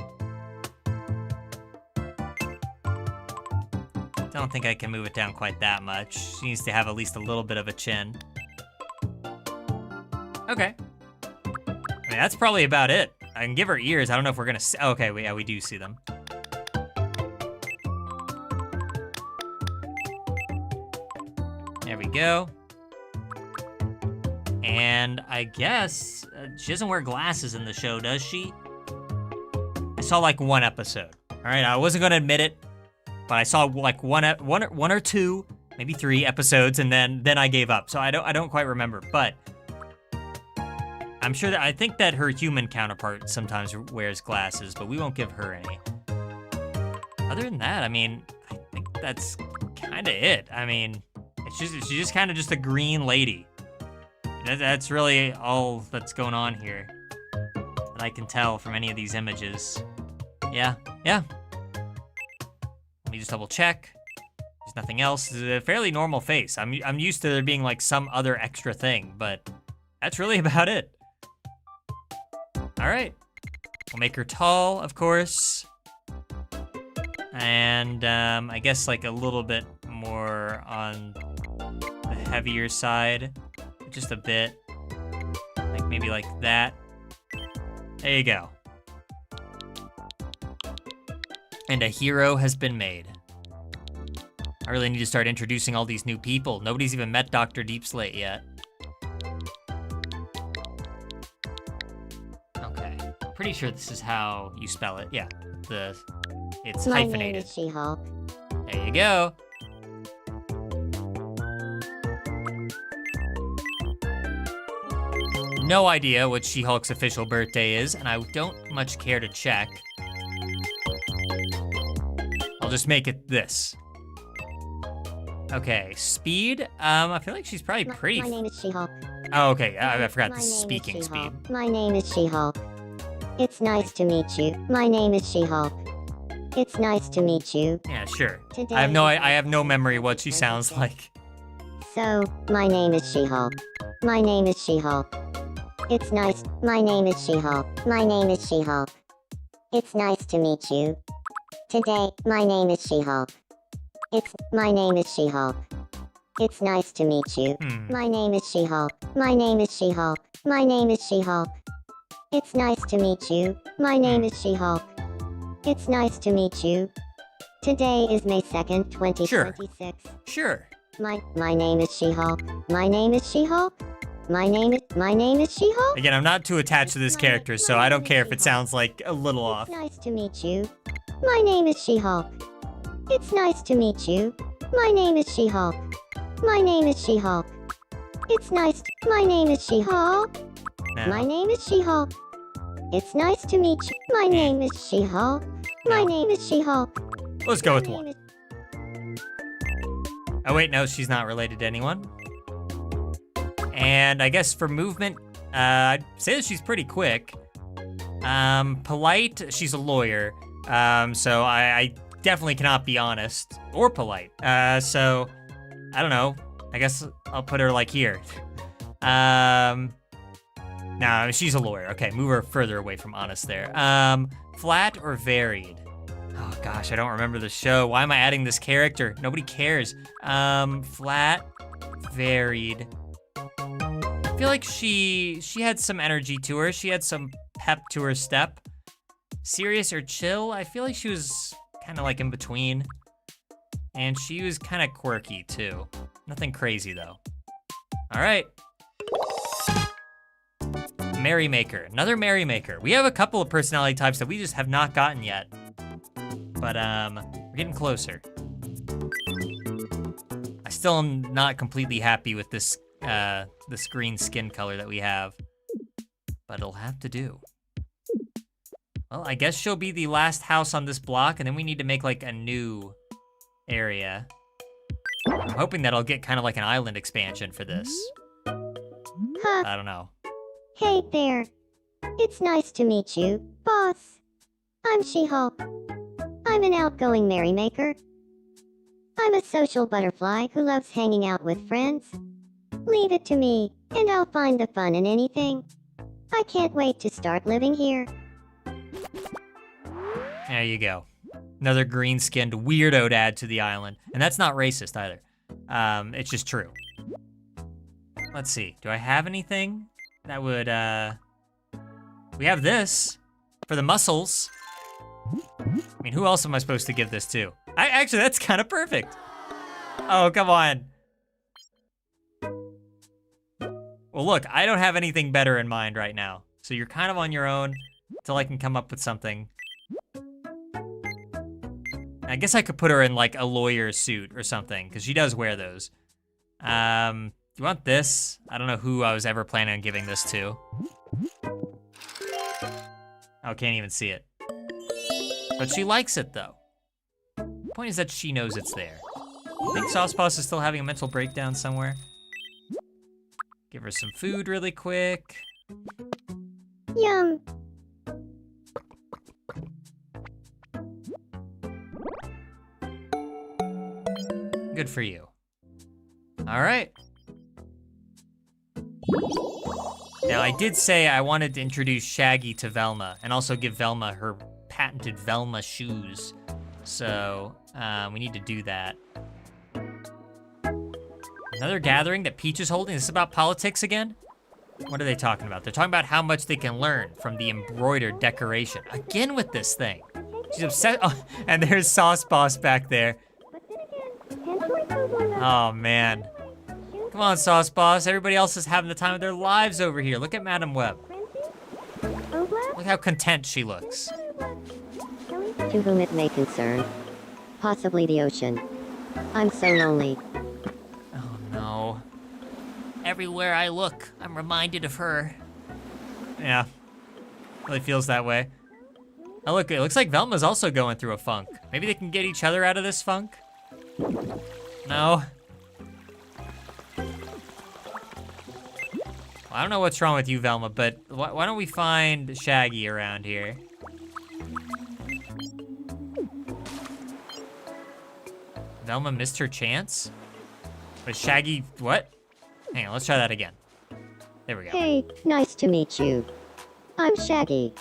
[SPEAKER 1] Don't think I can move it down quite that much. She needs to have at least a little bit of a chin. Okay. I mean, that's probably about it. I can give her ears. I don't know if we're gonna see. Okay, yeah, we do see them. There we go. And I guess she doesn't wear glasses in the show, does she? I saw like one episode. All right, I wasn't gonna admit it, but I saw like one or two, maybe 3 episodes, and then I gave up. So I don't quite remember, but I'm sure that I think that her human counterpart sometimes wears glasses, but we won't give her any. Other than that, I mean, I think that's kind of it. I mean, she's just kind of just a green lady. That's really all that's going on here that I can tell from any of these images. Yeah. Let me just double check. There's nothing else. It's a fairly normal face. I'm used to there being like some other extra thing, but that's really about it. All right. We'll make her tall, of course. And I guess like a little bit more on the heavier side. Just a bit. Like maybe like that. There you go. And a hero has been made. I really need to start introducing all these new people. Nobody's even met Dr. Deepslate yet. Okay. I'm pretty sure this is how you spell it. Yeah. It's
[SPEAKER 2] My
[SPEAKER 1] hyphenated.
[SPEAKER 2] name is She-Hulk.
[SPEAKER 1] There you go. No idea what She-Hulk's official birthday is, and I don't much care to check. I'll just make it this. Okay, speed. I feel like she's probably pretty.
[SPEAKER 2] My name is She-Hulk.
[SPEAKER 1] Oh, okay. I forgot
[SPEAKER 2] My
[SPEAKER 1] the
[SPEAKER 2] name is
[SPEAKER 1] speaking
[SPEAKER 2] She-Hulk.
[SPEAKER 1] speed.
[SPEAKER 2] My name is She-Hulk. It's nice to meet you. My name is She-Hulk. It's nice to meet you.
[SPEAKER 1] Yeah, sure.
[SPEAKER 2] Today
[SPEAKER 1] I have no memory what she sounds like.
[SPEAKER 2] So, my name is She-Hulk. My name is She-Hulk. It's nice. My name is She-Hulk. My name is She-Hulk. It's nice to meet you. Today, my name is She-Hulk. My name is She-Hulk. It's nice to meet you. My name is She-Hulk. My name is She-Hulk. My name is She-Hulk. It's nice to meet you. My name is She-Hulk. It's nice to meet you. Today is May 2nd, 2026.
[SPEAKER 1] Sure.
[SPEAKER 2] My name is She-Hulk. My name is She-Hulk. My name is She-Hulk.
[SPEAKER 1] Again, I'm not too attached to this character, so I don't care if it sounds like a little off.
[SPEAKER 2] It's nice to meet you. My name is She-Hulk. It's nice to meet you. My name is She-Hulk. My name is She-Hulk. It's nice. My name is She-Hulk.
[SPEAKER 1] No.
[SPEAKER 2] My name is She-Hulk. It's nice to meet you. My name is She-Hulk. My
[SPEAKER 1] No.
[SPEAKER 2] name is She-Hulk.
[SPEAKER 1] Let's go with
[SPEAKER 2] My
[SPEAKER 1] one.
[SPEAKER 2] name
[SPEAKER 1] Oh wait, no, she's not related to anyone. And I guess for movement, I'd say that she's pretty quick. Polite, she's a lawyer. So I definitely cannot be honest or polite. So I don't know. I guess I'll put her like here. No, she's a lawyer. Okay, move her further away from honest there. Flat or varied? Oh gosh, I don't remember the show. Why am I adding this character? Nobody cares. Flat, varied. I feel like she had some energy to her. She had some pep to her step. Serious or chill? I feel like she was kind of like in between. And she was kind of quirky too. Nothing crazy though. All right. Merrymaker, another Merrymaker. We have a couple of personality types that we just have not gotten yet. But we're getting closer. I still am not completely happy with this green skin color that we have. But it'll have to do. Well, I guess she'll be the last house on this block, and then we need to make like a new area. I'm hoping that I'll get kind of like an island expansion for this.
[SPEAKER 2] Huh.
[SPEAKER 1] I don't know.
[SPEAKER 2] Hey there. It's nice to meet you, boss. I'm She-Hulk. I'm an outgoing merrymaker. I'm a social butterfly who loves hanging out with friends. Leave it to me, and I'll find the fun in anything. I can't wait to start living here.
[SPEAKER 1] There you go. Another green-skinned weirdo to add to the island. And that's not racist either. It's just true. Let's see. Do I have anything that would, we have this for the muscles. I mean, who else am I supposed to give this to? Actually, that's kind of perfect. Oh, come on. Well, look, I don't have anything better in mind right now. So you're kind of on your own until I can come up with something. I guess I could put her in like a lawyer suit or something, because she does wear those. Do you want this? I don't know who I was ever planning on giving this to. Oh, can't even see it. But she likes it though. The point is that she knows it's there. I think Sauce Boss is still having a mental breakdown somewhere. Give her some food really quick.
[SPEAKER 2] Yum.
[SPEAKER 1] Good for you. All right. Now, I did say I wanted to introduce Shaggy to Velma and also give Velma her patented Velma shoes. So, we need to do that. Another gathering that Peach is holding. This is about politics again? What are they talking about? They're talking about how much they can learn from the embroidered decoration. Again with this thing. She's upset. Oh, and there's Sauce Boss back there. Oh, man. Come on, Sauce Boss. Everybody else is having the time of their lives over here. Look at Madam Web. Look how content she looks.
[SPEAKER 2] To whom it may concern. Possibly the ocean. I'm so lonely.
[SPEAKER 1] Oh, no. Everywhere I look, I'm reminded of her. Yeah. Really feels that way. Oh, look, it looks like Velma's also going through a funk. Maybe they can get each other out of this funk? No. I don't know what's wrong with you, Velma, but why don't we find Shaggy around here? Velma missed her chance? But Shaggy, what? Hang on, let's try that again. There we go.
[SPEAKER 2] Hey, nice to meet you. I'm Shaggy.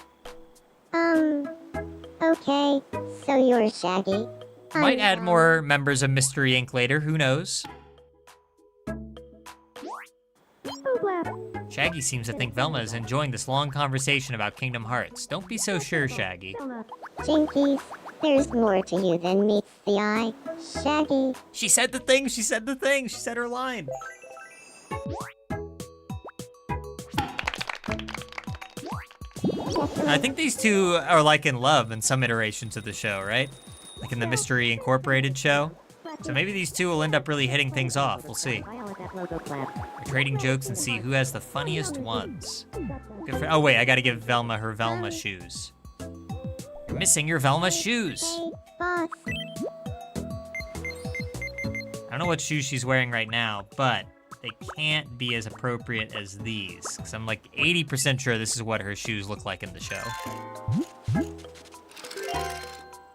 [SPEAKER 2] Okay, so you're Shaggy.
[SPEAKER 1] Might add more members of Mystery Inc. later, who knows? Shaggy seems to think Velma is enjoying this long conversation about Kingdom Hearts. Don't be so sure, Shaggy.
[SPEAKER 2] Jinkies, there's more to you than meets the eye. Shaggy.
[SPEAKER 1] She said the thing, she said the thing, she said her line. I think these two are like in love in some iterations of the show, right? like in the Mystery Incorporated show. So maybe these two will end up really hitting things off. We'll see. We're trading jokes and see who has the funniest ones. Good for, oh wait, I gotta give Velma her Velma shoes. You're missing your Velma shoes.
[SPEAKER 2] Boss.
[SPEAKER 1] I don't know what shoes she's wearing right now, but they can't be as appropriate as these, because I'm like 80% sure this is what her shoes look like in the show.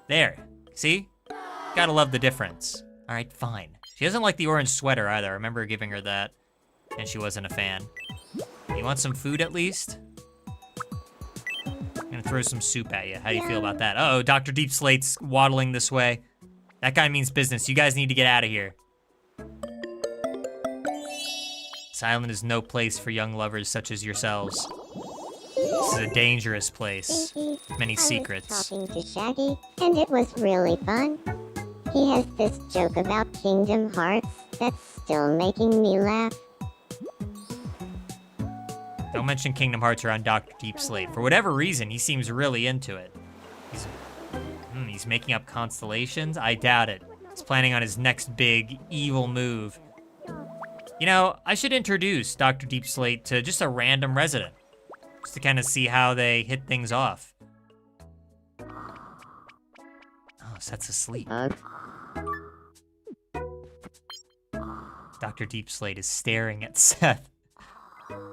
[SPEAKER 1] There, see? Gotta love the difference. All right, fine. She doesn't like the orange sweater either. I remember giving her that, and she wasn't a fan. You want some food at least? I'm gonna throw some soup at you. How do you feel about that? Uh-oh, Dr. Deep Slate's waddling this way. That guy means business. You guys need to get out of here. This island is no place for young lovers such as yourselves. This is a dangerous place. Many secrets.
[SPEAKER 4] I was talking to Shaggy, and it was really fun. He has this joke about Kingdom Hearts that's still making me laugh.
[SPEAKER 1] Don't mention Kingdom Hearts around Dr. Deep Slate. For whatever reason, he seems really into it. He's making up constellations? I doubt it. He's planning on his next big evil move. You know, I should introduce Dr. Deep Slate to just a random resident, just to kind of see how they hit things off. Oh, Seth's asleep. Dr. Deep Slate is staring at Seth.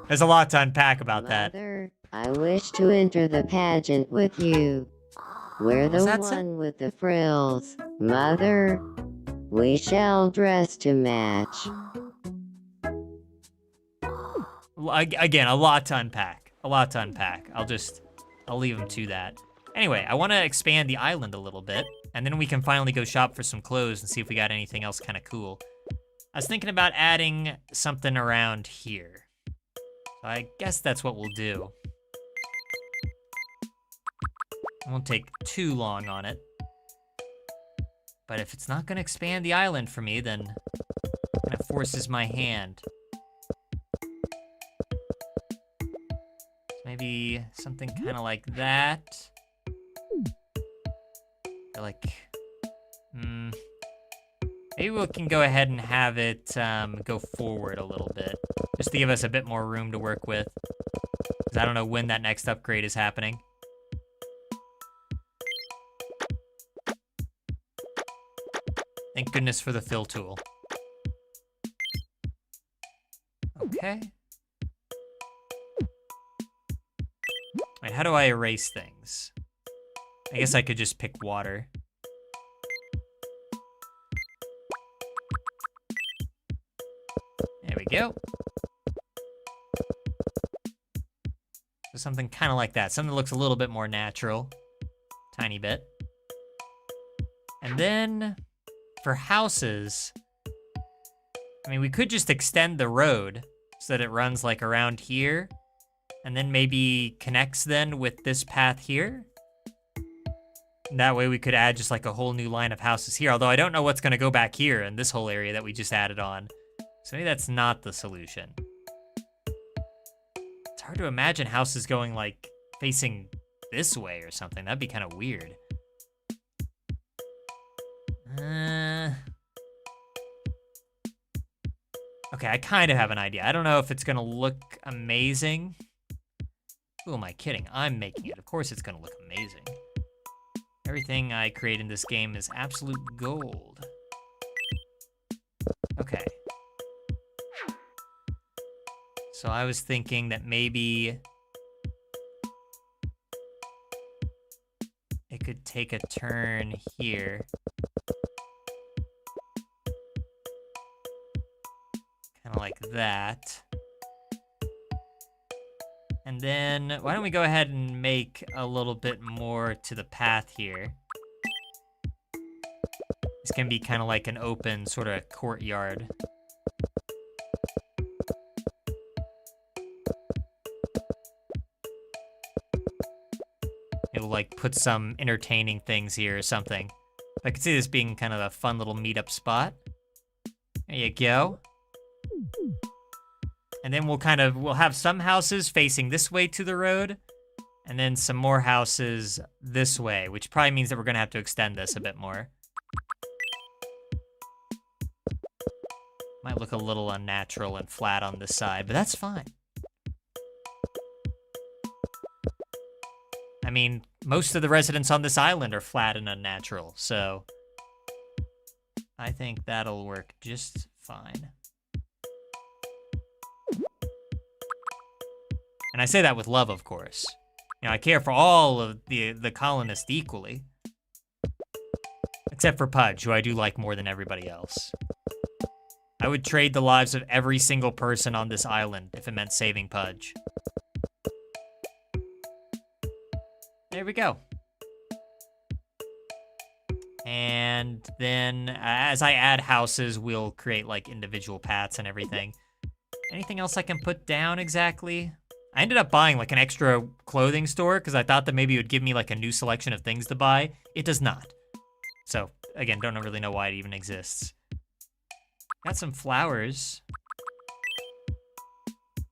[SPEAKER 1] There's a lot to unpack about that.
[SPEAKER 2] Mother, I wish to enter the pageant with you. We're the
[SPEAKER 1] that,
[SPEAKER 2] one with the frills. Mother, we shall dress to match.
[SPEAKER 1] Again, a lot to unpack. A lot to unpack. I'll leave him to that. Anyway, I want to expand the island a little bit, and then we can finally go shop for some clothes and see if we got anything else kind of cool. I was thinking about adding something around here. So I guess that's what we'll do. It won't take too long on it. But if it's not going to expand the island for me, then it kind of forces my hand. Maybe something kind of like that. Or like, maybe we can go ahead and have it go forward a little bit, just to give us a bit more room to work with. Because I don't know when that next upgrade is happening. Thank goodness for the fill tool. Okay. Wait, how do I erase things? I guess I could just pick water. There we go. So something kind of like that. Something that looks a little bit more natural. Tiny bit. And then for houses, I mean, we could just extend the road so that it runs like around here. And then maybe connects then with this path here. And that way we could add just like a whole new line of houses here. Although I don't know what's gonna go back here in this whole area that we just added on. So maybe that's not the solution. It's hard to imagine houses going like facing this way or something. That'd be kind of weird. Okay, I kind of have an idea. I don't know if it's gonna look amazing. Who am I kidding? I'm making it. Of course it's gonna look amazing. Everything I create in this game is absolute gold. Okay. So I was thinking that maybe it could take a turn here. Kind of like that. And then, why don't we go ahead and make a little bit more to the path here. This can be kind of like an open sort of courtyard. It'll like put some entertaining things here or something. I could see this being kind of a fun little meetup spot. There you go. And then we'll have some houses facing this way to the road, And then some more houses this way, which probably means that we're gonna have to extend this a bit more. Might look a little unnatural and flat on this side, but that's fine. I mean, most of the residents on this island are flat and unnatural, so I think that'll work just fine. And I say that with love, of course. You know, I care for all of the colonists equally. Except for Pudge, who I do like more than everybody else. I would trade the lives of every single person on this island if it meant saving Pudge. There we go. And then as I add houses, we'll create like individual paths and everything. Anything else I can put down exactly? I ended up buying like an extra clothing store because I thought that maybe it would give me like a new selection of things to buy. It does not. So again, don't really know why it even exists. Got some flowers.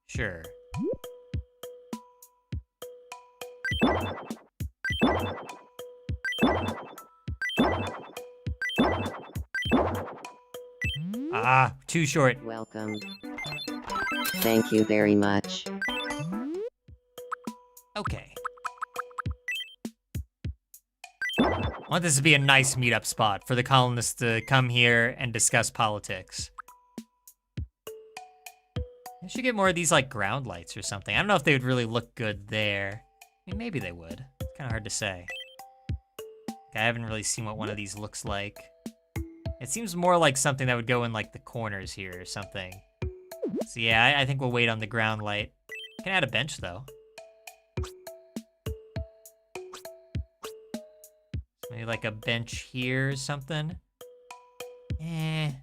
[SPEAKER 1] Sure. Ah, too short.
[SPEAKER 3] Welcome. Thank you very much.
[SPEAKER 1] Okay. I want this to be a nice meetup spot for the colonists to come here and discuss politics. I should get more of these like ground lights or something. I don't know if they would really look good there. I mean, maybe they would. It's kind of hard to say. I haven't really seen what one of these looks like. It seems more like something that would go in like the corners here or something. So yeah, I think we'll wait on the ground light. Can add a bench though. Maybe like a bench here or something. Maybe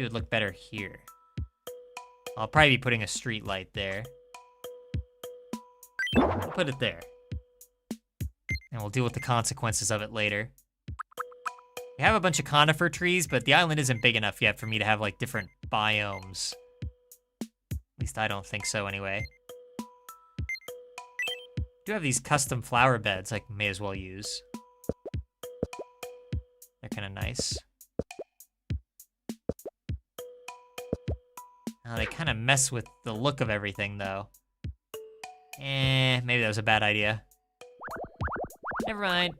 [SPEAKER 1] it would look better here. I'll probably be putting a street light there. I'll put it there. And we'll deal with the consequences of it later. We have a bunch of conifer trees, but the island isn't big enough yet for me to have like different biomes. At least I don't think so anyway. I do have these custom flower beds I may as well use. They're kind of nice. Oh, they kind of mess with the look of everything though. Maybe that was a bad idea. Never mind.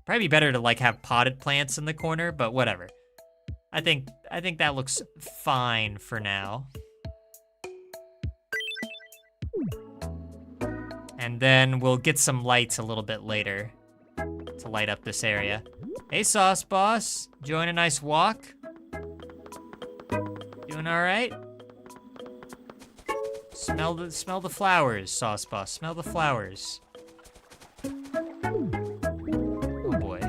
[SPEAKER 1] Probably be better to like have potted plants in the corner, but whatever. I think that looks fine for now. And then we'll get some lights a little bit later to light up this area. Hey, Sauce Boss, enjoying a nice walk? Doing all right? Smell the flowers, Sauce Boss. Smell the flowers. Oh boy.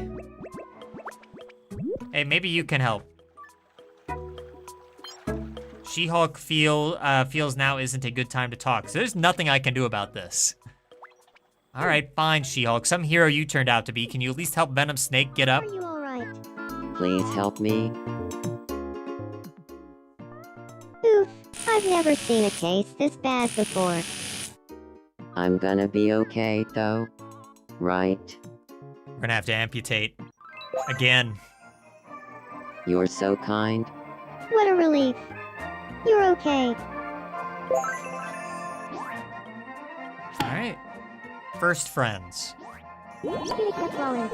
[SPEAKER 1] Hey, maybe you can help. She-Hulk feels now isn't a good time to talk, so there's nothing I can do about this. All right, fine, She-Hulk. Some hero you turned out to be. Can you at least help Venom Snake get up?
[SPEAKER 4] Are you alright?
[SPEAKER 3] Please help me.
[SPEAKER 4] Oof, I've never seen a case this bad before.
[SPEAKER 3] I'm gonna be okay, though. Right?
[SPEAKER 1] We're gonna have to amputate. Again.
[SPEAKER 3] You're so kind.
[SPEAKER 4] What a relief. You're okay.
[SPEAKER 1] All right. First friends.
[SPEAKER 4] Keep going.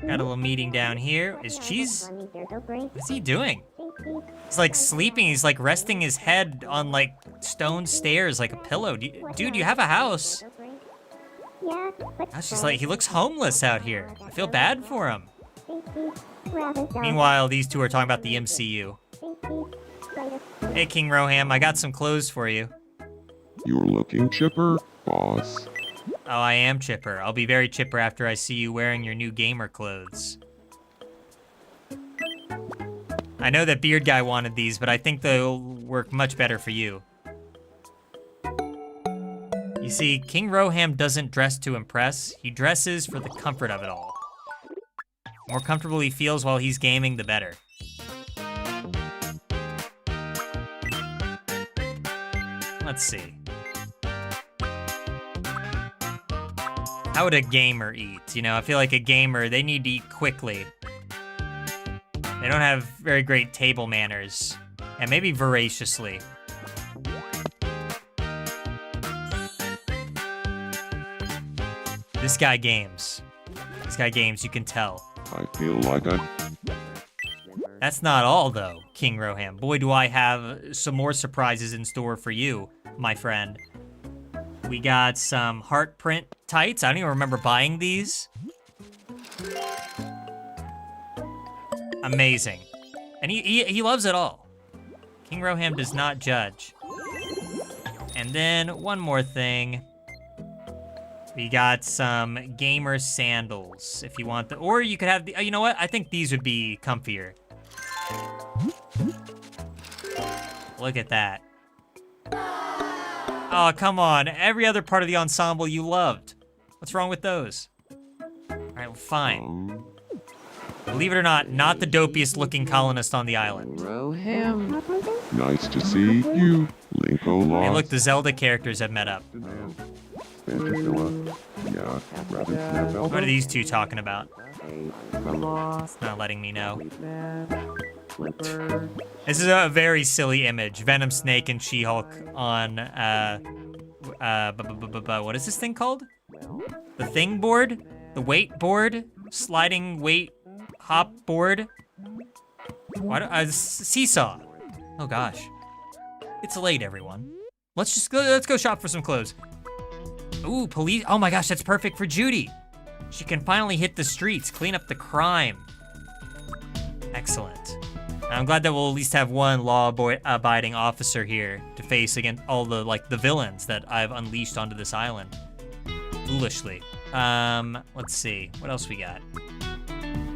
[SPEAKER 1] Got a little meeting down here. Is Cheese? What's he doing? He's like sleeping. He's like resting his head on like stone stairs like a pillow. Dude, you have a house.
[SPEAKER 4] Yeah, but
[SPEAKER 1] Now she's like, he looks homeless out here. I feel bad for him.
[SPEAKER 4] rather
[SPEAKER 1] Meanwhile, these two are talking about the MCU. Hey, King Roham, I got some clothes for you.
[SPEAKER 5] You're looking chipper, boss.
[SPEAKER 1] Oh, I am chipper. I'll be very chipper after I see you wearing your new gamer clothes. I know that Beard Guy wanted these, but I think they'll work much better for you. You see, King Roham doesn't dress to impress. He dresses for the comfort of it all. The more comfortable he feels while he's gaming, the better. Let's see. How would a gamer eat? You know, I feel like a gamer, they need to eat quickly. They don't have very great table manners. And maybe voraciously. This guy games. This guy games, you can tell.
[SPEAKER 5] I feel like
[SPEAKER 1] That's not all, though, King Roham. Boy, do I have some more surprises in store for you, my friend. We got some heart print tights. I don't even remember buying these. Amazing. And he loves it all. King Roham does not judge. And then one more thing. We got some gamer sandals, if you want the, or you could have the, you know what? I think these would be comfier. Look at that. Oh, come on. Every other part of the ensemble you loved. What's wrong with those? All right, well, fine. Believe it or not the dopiest looking colonist on the island.
[SPEAKER 3] Roham.
[SPEAKER 5] nice to see you, Linko Lost.
[SPEAKER 1] Hey, look, the Zelda characters have met up.
[SPEAKER 5] Fantasilla. Yeah, Rabbit Snap Elbow.
[SPEAKER 1] What are these two talking about?
[SPEAKER 3] Lost.
[SPEAKER 1] It's not letting me know.
[SPEAKER 3] Flipper.
[SPEAKER 1] This is a very silly image. Venom Snake and She-Hulk on, what is this thing called? The thing board? The weight board? Sliding weight hop board? What? Seesaw. Oh gosh. It's late, everyone. Let's go shop for some clothes. Ooh, police. Oh my gosh, that's perfect for Judy. She can finally hit the streets, clean up the crime. Excellent. I'm glad that we'll at least have one law-abiding officer here to face against all the, like, the villains that I've unleashed onto this island. Foolishly. Let's see. What else we got?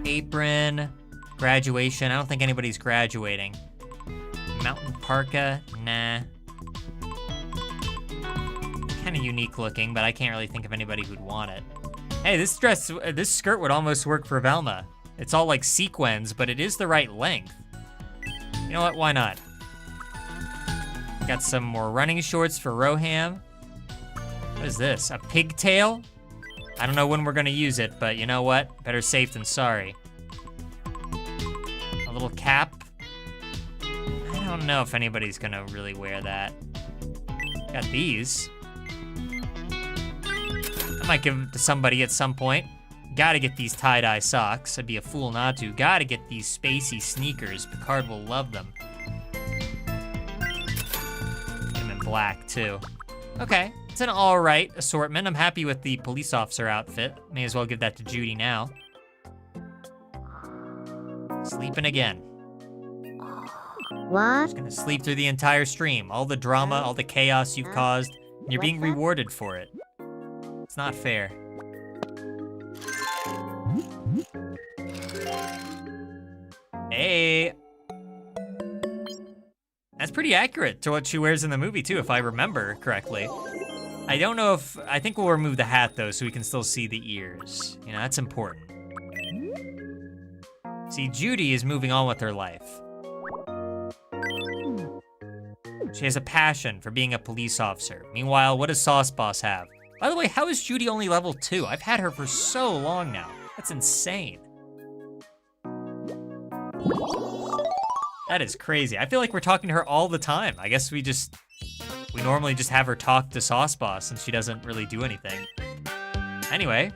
[SPEAKER 1] Apron. Graduation. I don't think anybody's graduating. Mountain parka. Nah. Kind of unique looking, but I can't really think of anybody who'd want it. Hey, this skirt would almost work for Velma. It's all like sequins, but it is the right length. You know what, why not? Got some more running shorts for Roham. What is this, a pigtail? I don't know when we're gonna use it, but you know what? Better safe than sorry. A little cap. I don't know if anybody's gonna really wear that. Got these. I might give them to somebody at some point. Gotta get these tie-dye socks. I'd be a fool not to. Gotta get these spacey sneakers. Picard will love them. Get them in black, too. Okay, it's an all-right assortment. I'm happy with the police officer outfit. May as well give that to Judy now. Sleeping again.
[SPEAKER 4] What?
[SPEAKER 1] Just gonna sleep through the entire stream. All the drama, all the chaos you've caused, and you're being rewarded for it. It's not fair. Hey. That's pretty accurate to what she wears in the movie too, if I remember correctly. I don't know if, I think we'll remove the hat though so we can still see the ears. You know, that's important. See, Judy is moving on with her life. She has a passion for being a police officer. Meanwhile, what does Sauce Boss have? By the way, how is Judy only level 2? I've had her for so long now. That's insane. That is crazy. I feel like we're talking to her all the time. I guess we normally just have her talk to Sauce Boss since she doesn't really do anything. Anyway,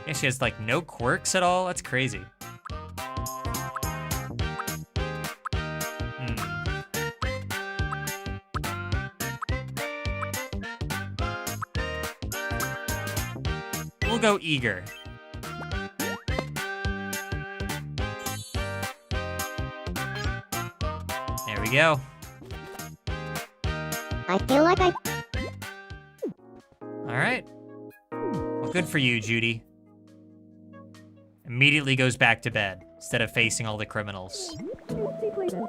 [SPEAKER 1] yeah, she has like no quirks at all. That's crazy. We'll go eager. There we go.
[SPEAKER 4] I feel like I...
[SPEAKER 1] All right. Well, good for you, Judy. Immediately goes back to bed instead of facing all the criminals.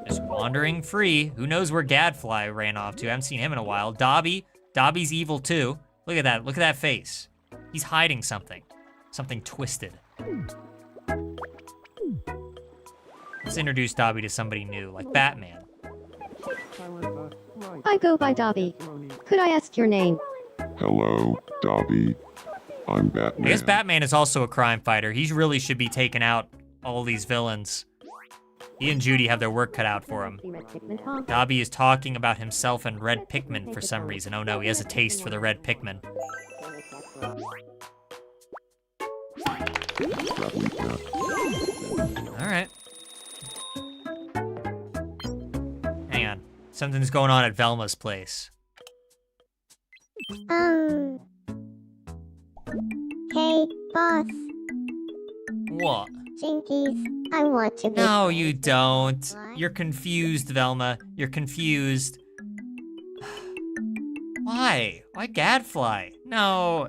[SPEAKER 1] Just wandering free. Who knows where Gadfly ran off to? I haven't seen him in a while. Dobby's evil too. Look at that. Look at that face. He's hiding something. Something twisted. Let's introduce Dobby to somebody new, like Batman.
[SPEAKER 2] I go by Dobby. Could I ask your name?
[SPEAKER 5] Hello, Dobby. I'm Batman.
[SPEAKER 1] I guess Batman is also a crime fighter. He really should be taking out all these villains. He and Judy have their work cut out for him. Dobby is talking about himself and red Pikmin for some reason. Oh no, he has a taste for the red Pikmin.
[SPEAKER 5] Probably not.
[SPEAKER 1] Alright. Hang on. Something's going on at Velma's place.
[SPEAKER 4] Hey, boss.
[SPEAKER 1] What?
[SPEAKER 4] Jinkies, I want to be
[SPEAKER 1] No,
[SPEAKER 4] friends
[SPEAKER 1] you
[SPEAKER 4] with
[SPEAKER 1] don't.
[SPEAKER 4] Gadfly.
[SPEAKER 1] You're confused, Velma. You're confused. Why? Why Gadfly? No,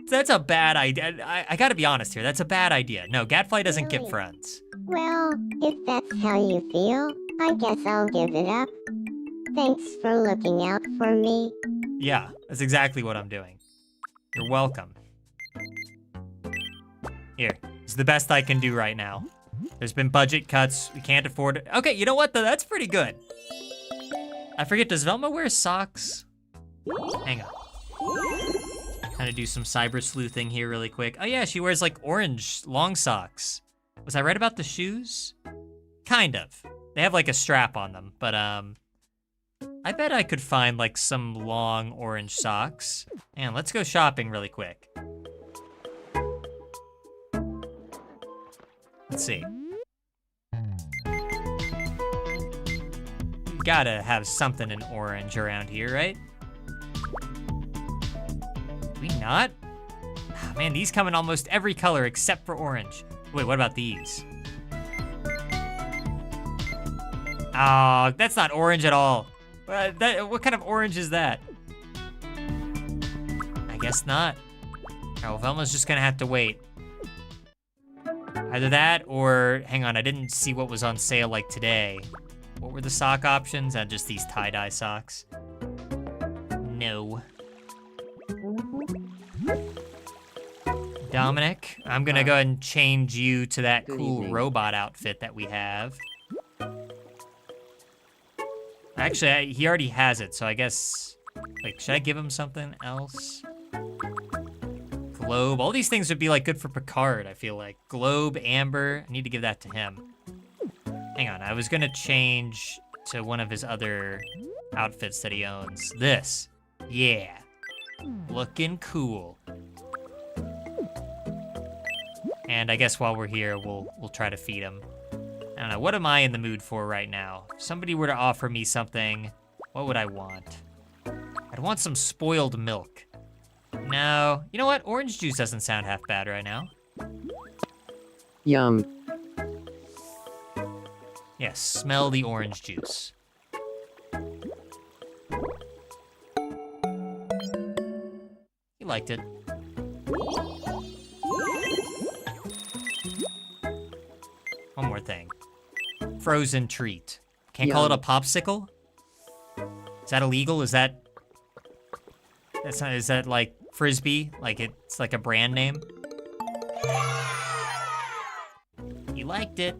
[SPEAKER 1] that's a bad idea. I gotta be honest here. That's a bad idea. No, Gadfly doesn't get
[SPEAKER 4] Really?
[SPEAKER 1] friends.
[SPEAKER 4] Well, if that's how you feel, I guess I'll give it up. Thanks for looking out for me.
[SPEAKER 1] Yeah, that's exactly what I'm doing. You're welcome. Here, it's the best I can do right now. There's been budget cuts. We can't afford it. Okay, you know what, though? That's pretty good. I forget, does Velma wear socks? Hang on. Kind of do some cyber sleuthing here really quick. Oh yeah, she wears like orange long socks. Was I right about the shoes? Kind of. They have like a strap on them, but I bet I could find like some long orange socks. And let's go shopping really quick. Let's see. You gotta have something in orange around here, right? Do we not? Ah, man, these come in almost every color except for orange. Wait, what about these? Oh, that's not orange at all. What kind of orange is that? I guess not. Oh, Velma's just gonna have to wait. Either that or, hang on, I didn't see what was on sale like today. What were the sock options? Just these tie-dye socks. No. Dominic, I'm gonna go ahead and change you to that
[SPEAKER 3] Good
[SPEAKER 1] cool
[SPEAKER 3] evening.
[SPEAKER 1] robot outfit that we have. Actually, he already has it, so I guess, like, should I give him something else? Globe, all these things would be like good for Picard, I feel like. Globe, Amber, I need to give that to him. Hang on, I was gonna change to one of his other outfits that he owns. This, yeah, looking cool. And I guess while we're here, we'll try to feed him. I don't know, what am I in the mood for right now? If somebody were to offer me something, what would I want? I'd want some spoiled milk. No, you know what? Orange juice doesn't sound half bad right now.
[SPEAKER 3] Yum.
[SPEAKER 1] Yes, smell the orange juice. He liked it. One more thing. Frozen treat. Can't call it a
[SPEAKER 3] Yum.
[SPEAKER 1] popsicle? Is that illegal? Is that like Frisbee? Like it's like a brand name? He liked it.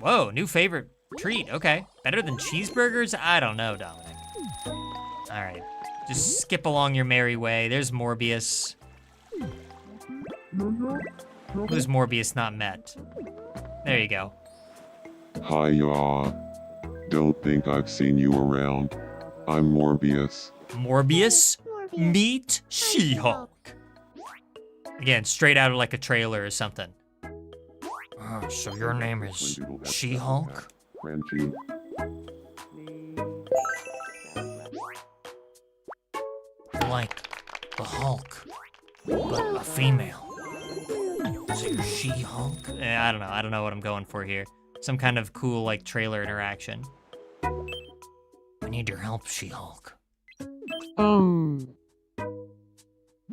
[SPEAKER 1] Whoa, new favorite treat. Okay. Better than cheeseburgers? I don't know, Dominic. All right. Just skip along your merry way. There's Morbius. Who's Morbius not met? There you go.
[SPEAKER 5] Hi, y'all. Don't think I've seen you around. I'm Morbius.
[SPEAKER 1] Morbius?
[SPEAKER 4] Morbius.
[SPEAKER 1] Meet She-Hulk. Again, straight out of like a trailer or something. Oh, so your name is She-Hulk?
[SPEAKER 5] Crunchy.
[SPEAKER 1] Like the Hulk, but a female. So you're She-Hulk? I don't know. I don't know what I'm going for here. Some kind of cool like trailer interaction. I need your help, She-Hulk.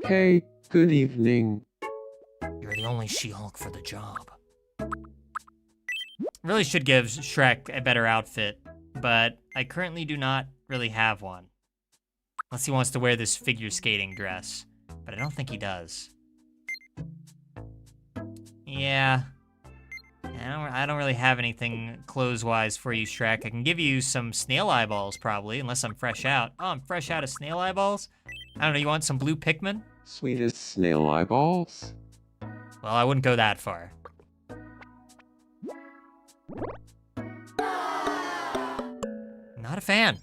[SPEAKER 6] Hey, good evening.
[SPEAKER 1] You're the only She-Hulk for the job. Really should give Shrek a better outfit, but I currently do not really have one. Unless he wants to wear this figure skating dress, but I don't think he does. Yeah, I don't really have anything clothes-wise for you, Shrek. I can give you some snail eyeballs, probably, unless I'm fresh out. Oh, I'm fresh out of snail eyeballs? I don't know, you want some blue Pikmin?
[SPEAKER 6] Sweet as snail eyeballs?
[SPEAKER 1] Well, I wouldn't go that far. Not a fan.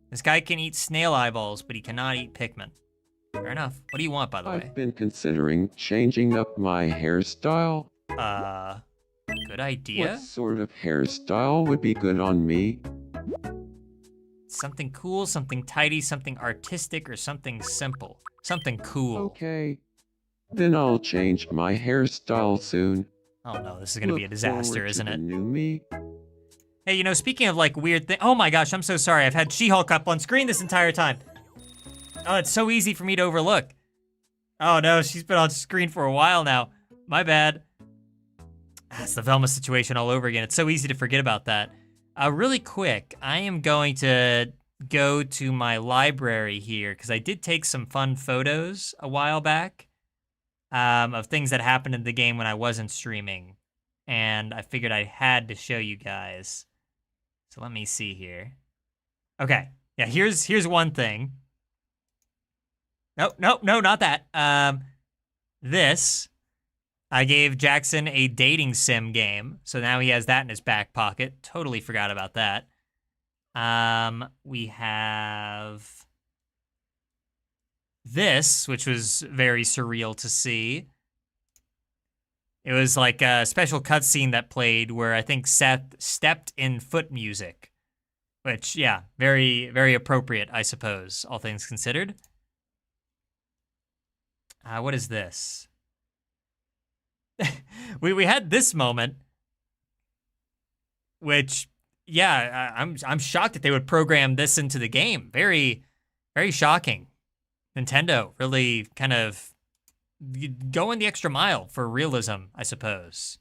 [SPEAKER 1] This guy can eat snail eyeballs, but he cannot eat Pikmin. Fair enough. What do you want, by the way?
[SPEAKER 6] I've been considering changing up my hairstyle.
[SPEAKER 1] Good idea.
[SPEAKER 6] What sort of hairstyle would be good on me?
[SPEAKER 1] Something cool, something tidy, something artistic, or something simple. Something cool.
[SPEAKER 6] Okay. Then I'll change my hairstyle soon.
[SPEAKER 1] Oh no, this is gonna be a disaster, isn't it?
[SPEAKER 6] New me.
[SPEAKER 1] Hey, you know, speaking of like weird things, oh my gosh, I'm so sorry. I've had She-Hulk up on screen this entire time. Oh, it's so easy for me to overlook. Oh no, she's been on screen for a while now. My bad. It's the Velma situation all over again. It's so easy to forget about that. Really quick, I am going to go to my library here because I did take some fun photos a while back of things that happened in the game when I wasn't streaming. And I figured I had to show you guys. So let me see here. Okay, yeah, here's one thing. No, not that. This, I gave Jackson a dating sim game, so now he has that in his back pocket. Totally forgot about that. We have this, which was very surreal to see. It was like a special cutscene that played where I think Seth stepped in foot music, which, yeah, very, very appropriate, I suppose, all things considered. What is this? we had this moment, which, yeah, I'm shocked that they would program this into the game. Very, very shocking. Nintendo really kind of going the extra mile for realism, I suppose.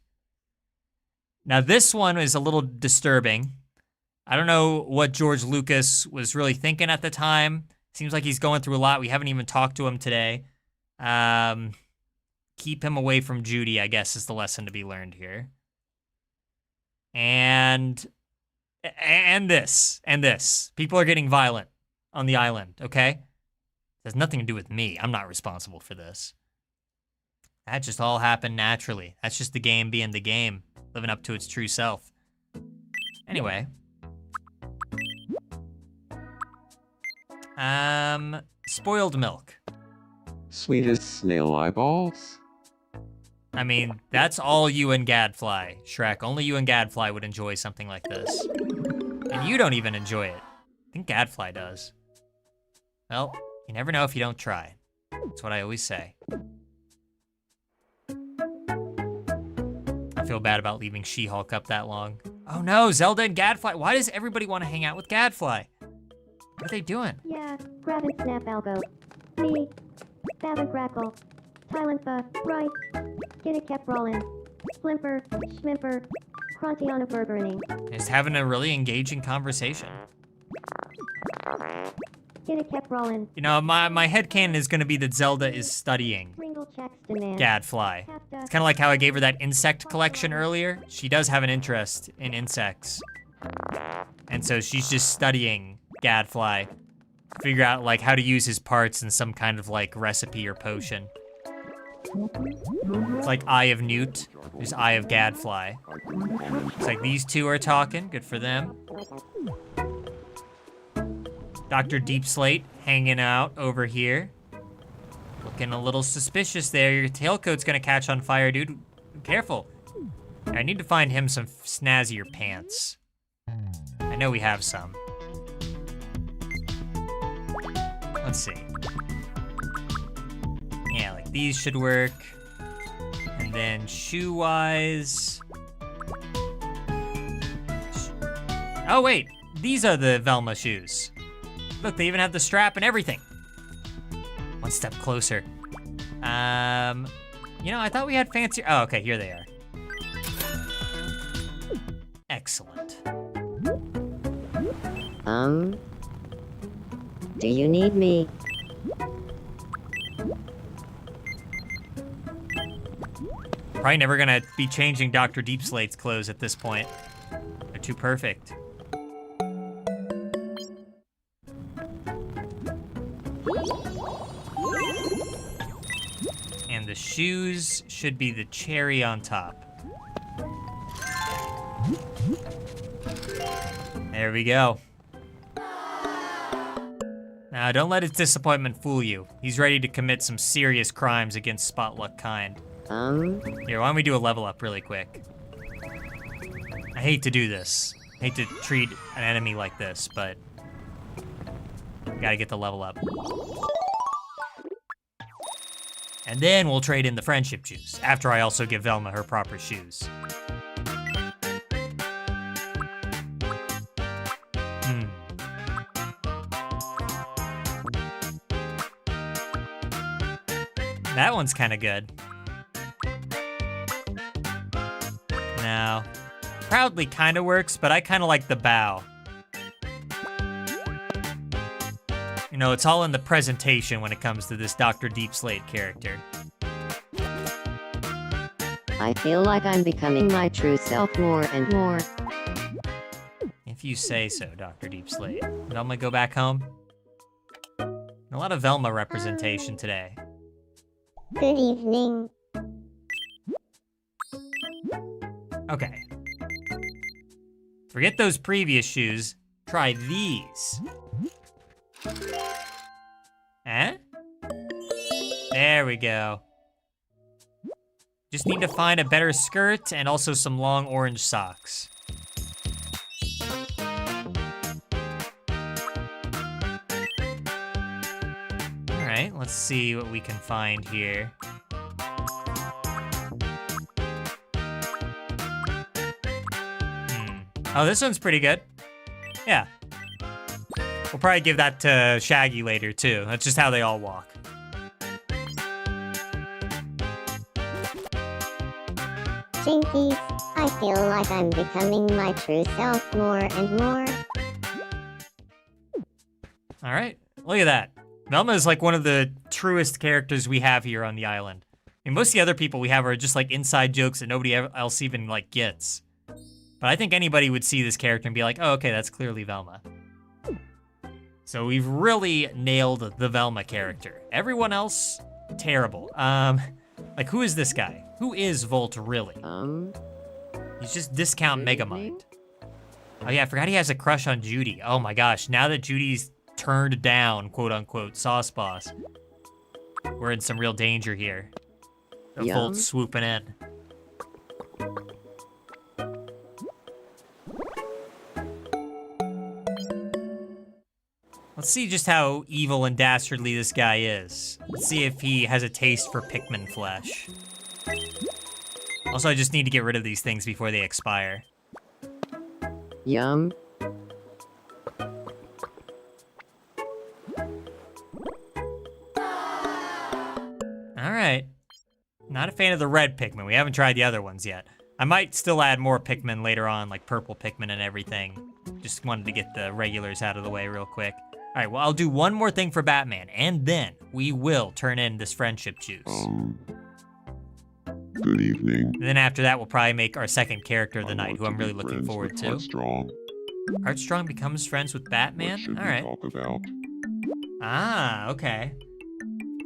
[SPEAKER 1] Now this one is a little disturbing. I don't know what George Lucas was really thinking at the time. Seems like he's going through a lot. We haven't even talked to him today. Keep him away from Judy, I guess, is the lesson to be learned here. And this. People are getting violent on the island, okay? It has nothing to do with me. I'm not responsible for this. That just all happened naturally. That's just the game being the game, living up to its true self. Anyway. Spoiled milk.
[SPEAKER 6] Sweet as snail eyeballs?
[SPEAKER 1] I mean, that's all you and Gadfly, Shrek. Only you and Gadfly would enjoy something like this. And you don't even enjoy it. I think Gadfly does. Well, you never know if you don't try. That's what I always say. I feel bad about leaving She-Hulk up that long. Oh no, Zelda and Gadfly. Why does everybody want to hang out with Gadfly? What are they doing?
[SPEAKER 2] Yeah, grab and snap algo. Me. Stab and crackle. Tylenfa, right. Get it kept rollin'. Flimper, schmimper. Crontiana burgering.
[SPEAKER 1] Just having a really engaging conversation.
[SPEAKER 2] Get it kept rollin'.
[SPEAKER 1] You know, my headcanon is going to be that Zelda is studying
[SPEAKER 2] Ringle checks demand.
[SPEAKER 1] Gadfly. It's kind of like how I gave her that insect collection earlier. She does have an interest in insects. And so she's just studying Gadfly. Figure out, like, how to use his parts in some kind of, like, recipe or potion. It's like Eye of Newt. There's Eye of Gadfly. It's like these two are talking. Good for them. Dr. Deep Slate hanging out over here. Looking a little suspicious there. Your tailcoat's gonna catch on fire, dude. Careful. I need to find him some snazzier pants. I know we have some. Let's see. Yeah, like these should work. And then shoe-wise... Oh wait, these are the Velma shoes. Look, they even have the strap and everything. One step closer. You know, I thought we had fancier... Oh, okay, here they are. Excellent.
[SPEAKER 3] Do you need me?
[SPEAKER 1] Probably never gonna be changing Dr. Deep Slate's clothes at this point. They're too perfect. And the shoes should be the cherry on top. There we go. Now, don't let his disappointment fool you. He's ready to commit some serious crimes against Spotluck kind. Here, why don't we do a level up really quick? I hate to do this. I hate to treat an enemy like this, but we gotta get the level up. And then we'll trade in the friendship juice, after I also give Velma her proper shoes. That one's kind of good. Now, proudly kind of works, but I kind of like the bow. You know, it's all in the presentation when it comes to this Dr. Deep Slate character.
[SPEAKER 2] I feel like I'm becoming my true self more and more.
[SPEAKER 1] If you say so, Dr. Deep Slate. Velma go back home? A lot of Velma representation today.
[SPEAKER 4] Good evening.
[SPEAKER 1] Okay. Forget those previous shoes. Try these. Eh? There we go. Just need to find a better skirt and also some long orange socks. Alright, let's see what we can find here. Oh, this one's pretty good. Yeah. We'll probably give that to Shaggy later, too. That's just how they all walk.
[SPEAKER 4] Jinkies, I feel like I'm becoming my true self more and more.
[SPEAKER 1] Alright, look at that. Velma is like one of the truest characters we have here on the island. I mean, most of the other people we have are just like inside jokes that nobody else even like gets. But I think anybody would see this character and be like, oh, okay, that's clearly Velma. So we've really nailed the Velma character. Everyone else, terrible. Like, who is this guy? Who is Volt really? He's just discount Megamind. Oh yeah, I forgot he has a crush on Judy. Oh my gosh, now that Judy's turned down, quote unquote, Sauce Boss, we're in some real danger here. The Volt swooping in. Let's see just how evil and dastardly this guy is. Let's see if he has a taste for Pikmin flesh. Also, I just need to get rid of these things before they expire.
[SPEAKER 3] Yum.
[SPEAKER 1] Alright. Not a fan of the red Pikmin. We haven't tried the other ones yet. I might still add more Pikmin later on, like purple Pikmin and everything. Just wanted to get the regulars out of the way real quick. Alright, well, I'll do one more thing for Batman, and then we will turn in this friendship juice.
[SPEAKER 5] Good evening.
[SPEAKER 1] And then after that, we'll probably make our second character of the night, who I'm really looking forward to.
[SPEAKER 5] Heartstrong.
[SPEAKER 1] Heartstrong becomes friends with Batman?
[SPEAKER 5] What should
[SPEAKER 1] Alright.
[SPEAKER 5] we talk about?
[SPEAKER 1] Ah, okay.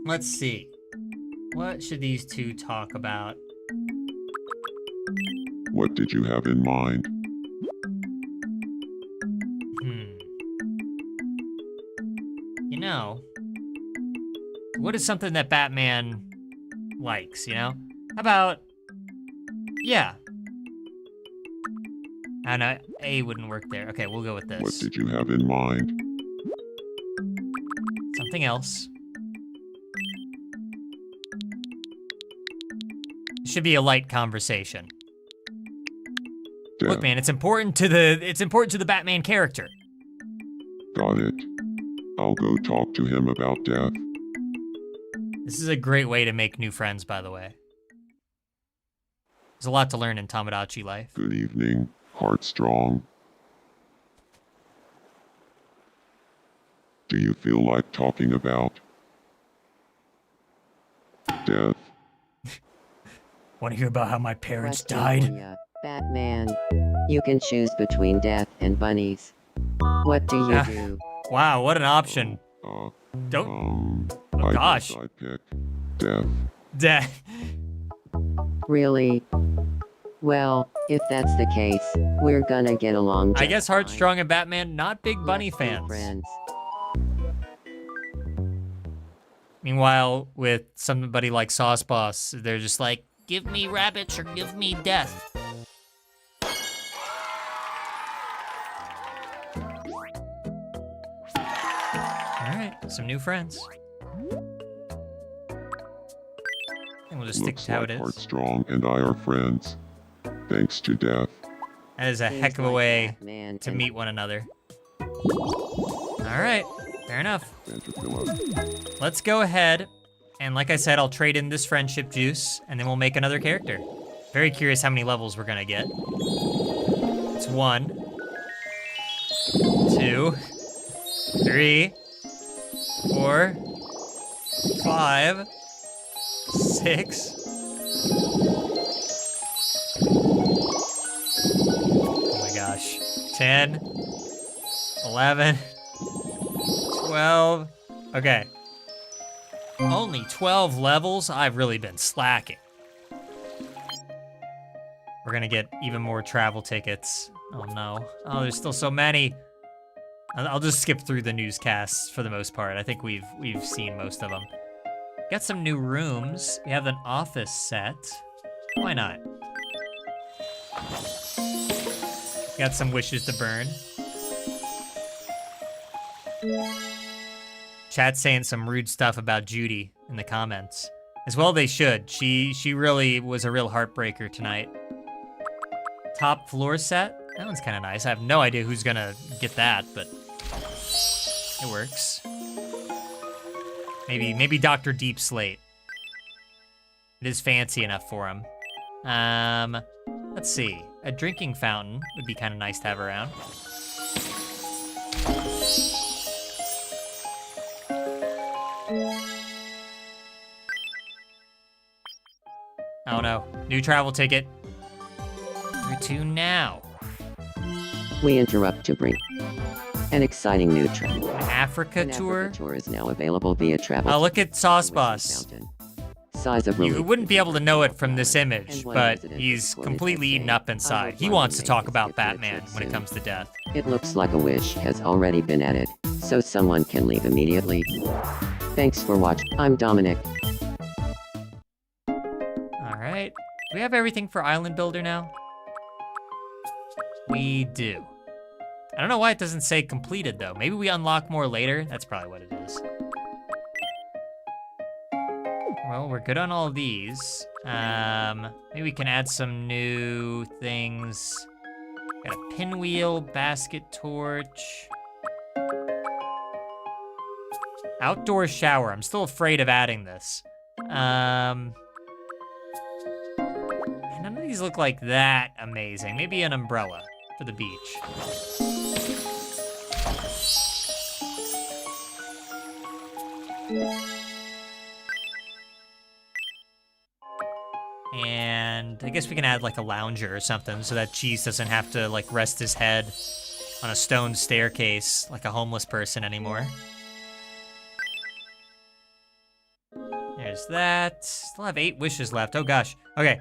[SPEAKER 1] Let's see. What should these two talk about?
[SPEAKER 5] What did you have in mind?
[SPEAKER 1] You know, what is something that Batman likes, you know? How about, yeah. I know, A wouldn't work there. Okay, we'll go with this.
[SPEAKER 5] What did you have in mind?
[SPEAKER 1] Something else. It should be a light conversation.
[SPEAKER 5] Death.
[SPEAKER 1] Look, man, it's important to the Batman character.
[SPEAKER 5] Got it. I'll go talk to him about death.
[SPEAKER 1] This is a great way to make new friends, by the way. There's a lot to learn in Tomodachi life.
[SPEAKER 5] Good evening, Heartstrong. Do you feel like talking about death?
[SPEAKER 1] Want to hear about how my parents
[SPEAKER 3] Question
[SPEAKER 1] died?
[SPEAKER 3] for ya, Batman. You can choose between death and bunnies. What do you
[SPEAKER 1] Ah.
[SPEAKER 3] do?
[SPEAKER 1] Wow, what an option.
[SPEAKER 5] Uh,
[SPEAKER 1] Don't.
[SPEAKER 5] I
[SPEAKER 1] Oh,
[SPEAKER 5] guess
[SPEAKER 1] gosh.
[SPEAKER 5] I pick death.
[SPEAKER 1] Death.
[SPEAKER 3] Really? Well, if that's the case, we're gonna get along
[SPEAKER 1] I
[SPEAKER 3] just
[SPEAKER 1] guess
[SPEAKER 3] fine.
[SPEAKER 1] Heartstrong and Batman, not big bunny
[SPEAKER 3] Let's be
[SPEAKER 1] fans.
[SPEAKER 3] friends.
[SPEAKER 1] Meanwhile, with somebody like Sauce Boss, they're just like, give me rabbits or give me death. All right, some new friends. And we'll just stick
[SPEAKER 5] Looks
[SPEAKER 1] to how
[SPEAKER 5] like
[SPEAKER 1] it is.
[SPEAKER 5] Heartstrong and I are friends. Thanks to death.
[SPEAKER 1] That is a
[SPEAKER 3] Seems
[SPEAKER 1] heck of a
[SPEAKER 3] like
[SPEAKER 1] way
[SPEAKER 3] Batman
[SPEAKER 1] to
[SPEAKER 3] and-
[SPEAKER 1] meet one another. All right, fair enough.
[SPEAKER 5] Vanderpilla.
[SPEAKER 1] Let's go ahead, and like I said, I'll trade in this friendship juice, and then we'll make another character. Very curious how many levels we're gonna get. It's 1, 2, 3, 4, 5, 6. Oh my gosh. 10, 11, 12. Okay. Only 12 levels? I've really been slacking. We're gonna get even more travel tickets. Oh no. Oh, there's still so many. I'll just skip through the newscasts for the most part. I think we've seen most of them. Got some new rooms. We have an office set. Why not? Got some wishes to burn. Chat's saying some rude stuff about Judy in the comments. As well they should. She really was a real heartbreaker tonight. Top floor set. That one's kind of nice. I have no idea who's gonna get that, but it works. Maybe Dr. Deep Slate. It is fancy enough for him. Let's see. A drinking fountain would be kind of nice to have around. Oh no, new travel ticket. Where to now?
[SPEAKER 3] We interrupt to bring an exciting new trip.
[SPEAKER 1] An Africa
[SPEAKER 3] An
[SPEAKER 1] tour?
[SPEAKER 3] Africa tour is now available via travel.
[SPEAKER 1] Oh, look at Sauce
[SPEAKER 3] to
[SPEAKER 1] Boss.
[SPEAKER 3] Mountain. Size of
[SPEAKER 1] You
[SPEAKER 3] relief
[SPEAKER 1] wouldn't be able to know it from this
[SPEAKER 3] and
[SPEAKER 1] image,
[SPEAKER 3] one
[SPEAKER 1] but
[SPEAKER 3] resident
[SPEAKER 1] he's
[SPEAKER 3] reported
[SPEAKER 1] completely
[SPEAKER 3] that
[SPEAKER 1] eaten
[SPEAKER 3] day,
[SPEAKER 1] up
[SPEAKER 3] "I
[SPEAKER 1] inside.
[SPEAKER 3] would
[SPEAKER 1] He
[SPEAKER 3] like
[SPEAKER 1] wants
[SPEAKER 3] to
[SPEAKER 1] to
[SPEAKER 3] make
[SPEAKER 1] talk
[SPEAKER 3] this
[SPEAKER 1] about
[SPEAKER 3] get to a
[SPEAKER 1] Batman
[SPEAKER 3] trip
[SPEAKER 1] when it
[SPEAKER 3] soon."
[SPEAKER 1] comes to death.
[SPEAKER 3] It looks like a wish has already been added, so someone can leave immediately. Thanks for watching. I'm Dominic.
[SPEAKER 1] All right. Do we have everything for Island Builder now? We do. I don't know why it doesn't say completed, though. Maybe we unlock more later? That's probably what it is. Well, we're good on all of these. Maybe we can add some new things. Got a pinwheel, basket torch. Outdoor shower. I'm still afraid of adding this. None of these look like that amazing. Maybe an umbrella for the beach. And I guess we can add like a lounger or something so that Cheese doesn't have to like rest his head on a stone staircase like a homeless person anymore. There's that. Still have 8 wishes left. Oh gosh. Okay.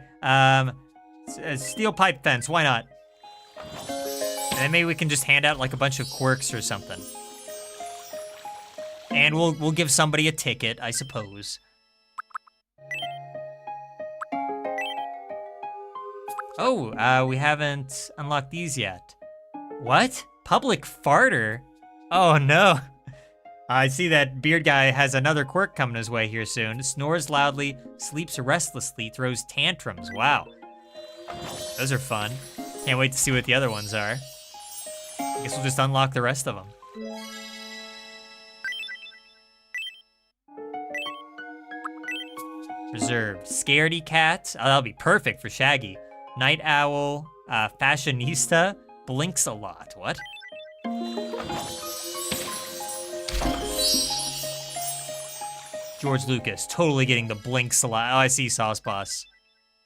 [SPEAKER 1] Steel pipe fence. Why not? And then maybe we can just hand out like a bunch of quirks or something. And we'll give somebody a ticket, I suppose. Oh, we haven't unlocked these yet. What? Public farter? Oh no. I see that beard guy has another quirk coming his way here soon. Snores loudly, sleeps restlessly, throws tantrums. Wow. Those are fun. Can't wait to see what the other ones are. I guess we'll just unlock the rest of them. Reserved. Scaredy cat. Oh, that'll be perfect for Shaggy. Night owl. Fashionista. Blinks a lot. What? George Lucas. Totally getting the blinks a lot. Oh, I see Sauce Boss.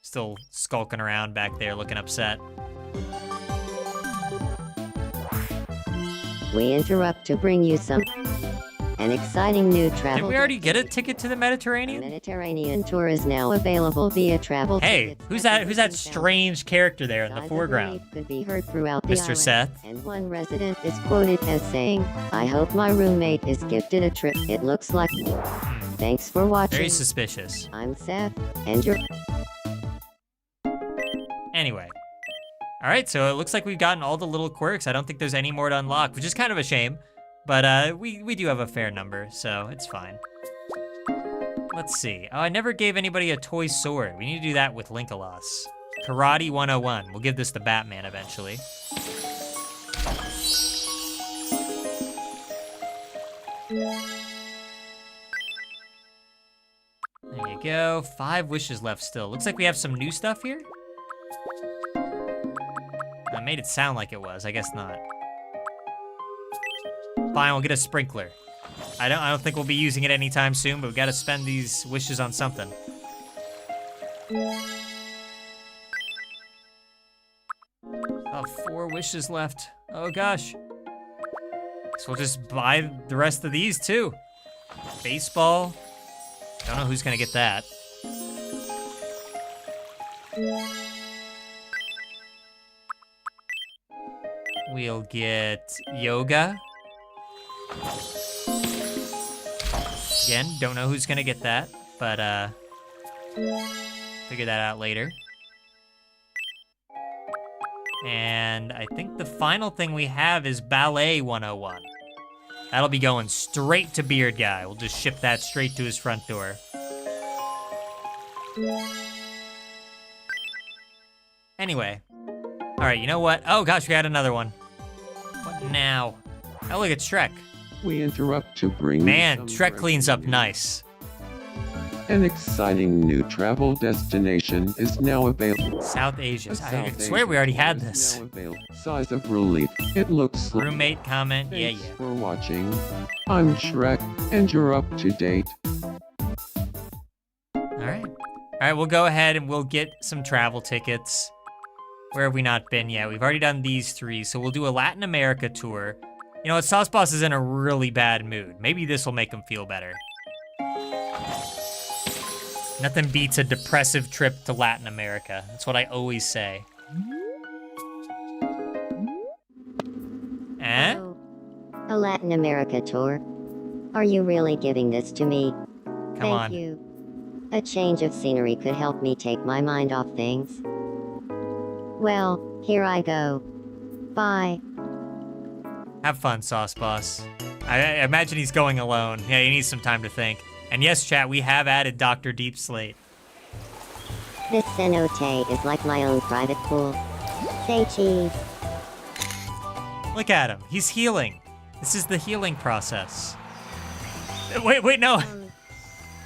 [SPEAKER 1] Still skulking around back there looking upset.
[SPEAKER 2] We interrupt to bring you an exciting new travel.
[SPEAKER 1] Did we already get a ticket to the
[SPEAKER 2] The
[SPEAKER 1] Mediterranean?
[SPEAKER 2] Mediterranean tour is now available via travel.
[SPEAKER 1] Hey,
[SPEAKER 2] tickets.
[SPEAKER 1] who's that strange character there in the
[SPEAKER 2] Sighs of
[SPEAKER 1] foreground?
[SPEAKER 2] relief could be heard throughout the
[SPEAKER 1] Mr.
[SPEAKER 2] island,
[SPEAKER 1] Seth?
[SPEAKER 2] and one resident is quoted as saying, "I hope my roommate is gifted a trip. It looks like." Thanks for watching.
[SPEAKER 1] Very suspicious.
[SPEAKER 2] I'm Seth, and you're.
[SPEAKER 1] Anyway. Alright, so it looks like we've gotten all the little quirks. I don't think there's any more to unlock, which is kind of a shame. But we do have a fair number, so it's fine. Let's see. Oh, I never gave anybody a toy sword. We need to do that with Linkalos. Karate 101. We'll give this to Batman eventually. There you go. 5 wishes left still. Looks like we have some new stuff here. That made it sound like it was. I guess not. Fine, we'll get a sprinkler. I don't think we'll be using it anytime soon, but we've got to spend these wishes on something. About 4 wishes left. Oh gosh. So we'll just buy the rest of these too. Baseball. Don't know who's gonna get that. We'll get yoga. Again, don't know who's gonna get that, but figure that out later. And I think the final thing we have is Ballet 101. That'll be going straight to Beard Guy. We'll just ship that straight to his front door. Anyway. Alright, you know what? Oh gosh, we had another one. What now? Oh, look, it's Shrek.
[SPEAKER 6] We interrupt to bring
[SPEAKER 1] Man,
[SPEAKER 6] you some
[SPEAKER 1] Shrek cleans up
[SPEAKER 6] breaking
[SPEAKER 1] nice.
[SPEAKER 6] news. An exciting new travel destination is now available.
[SPEAKER 1] South Asia.
[SPEAKER 6] A
[SPEAKER 1] I
[SPEAKER 6] South
[SPEAKER 1] swear we already had
[SPEAKER 6] Asian
[SPEAKER 1] this.
[SPEAKER 6] is now available. Size of relief. It looks like.
[SPEAKER 1] Roommate comment. Yeah,
[SPEAKER 6] Thanks
[SPEAKER 1] yeah.
[SPEAKER 6] for watching. I'm Shrek, and you're up to date.
[SPEAKER 1] Alright. Alright, we'll go ahead and we'll get some travel tickets. Where have we not been yet? We've already done these 3, so we'll do a Latin America tour. You know what, Sauce Boss is in a really bad mood. Maybe this will make him feel better. Nothing beats a depressive trip to Latin America. That's what I always say. Eh?
[SPEAKER 2] Oh, a Latin America tour. Are you really giving this to me?
[SPEAKER 1] Come
[SPEAKER 2] Thank
[SPEAKER 1] on.
[SPEAKER 2] you. A change of scenery could help me take my mind off things. Well, here I go. Bye.
[SPEAKER 1] Have fun, Sauce Boss. I imagine he's going alone. Yeah, he needs some time to think. And yes, chat, we have added Dr. Deep Slate.
[SPEAKER 2] This cenote is like my own private pool. Say cheese.
[SPEAKER 1] Look at him. He's healing. This is the healing process. Wait, no.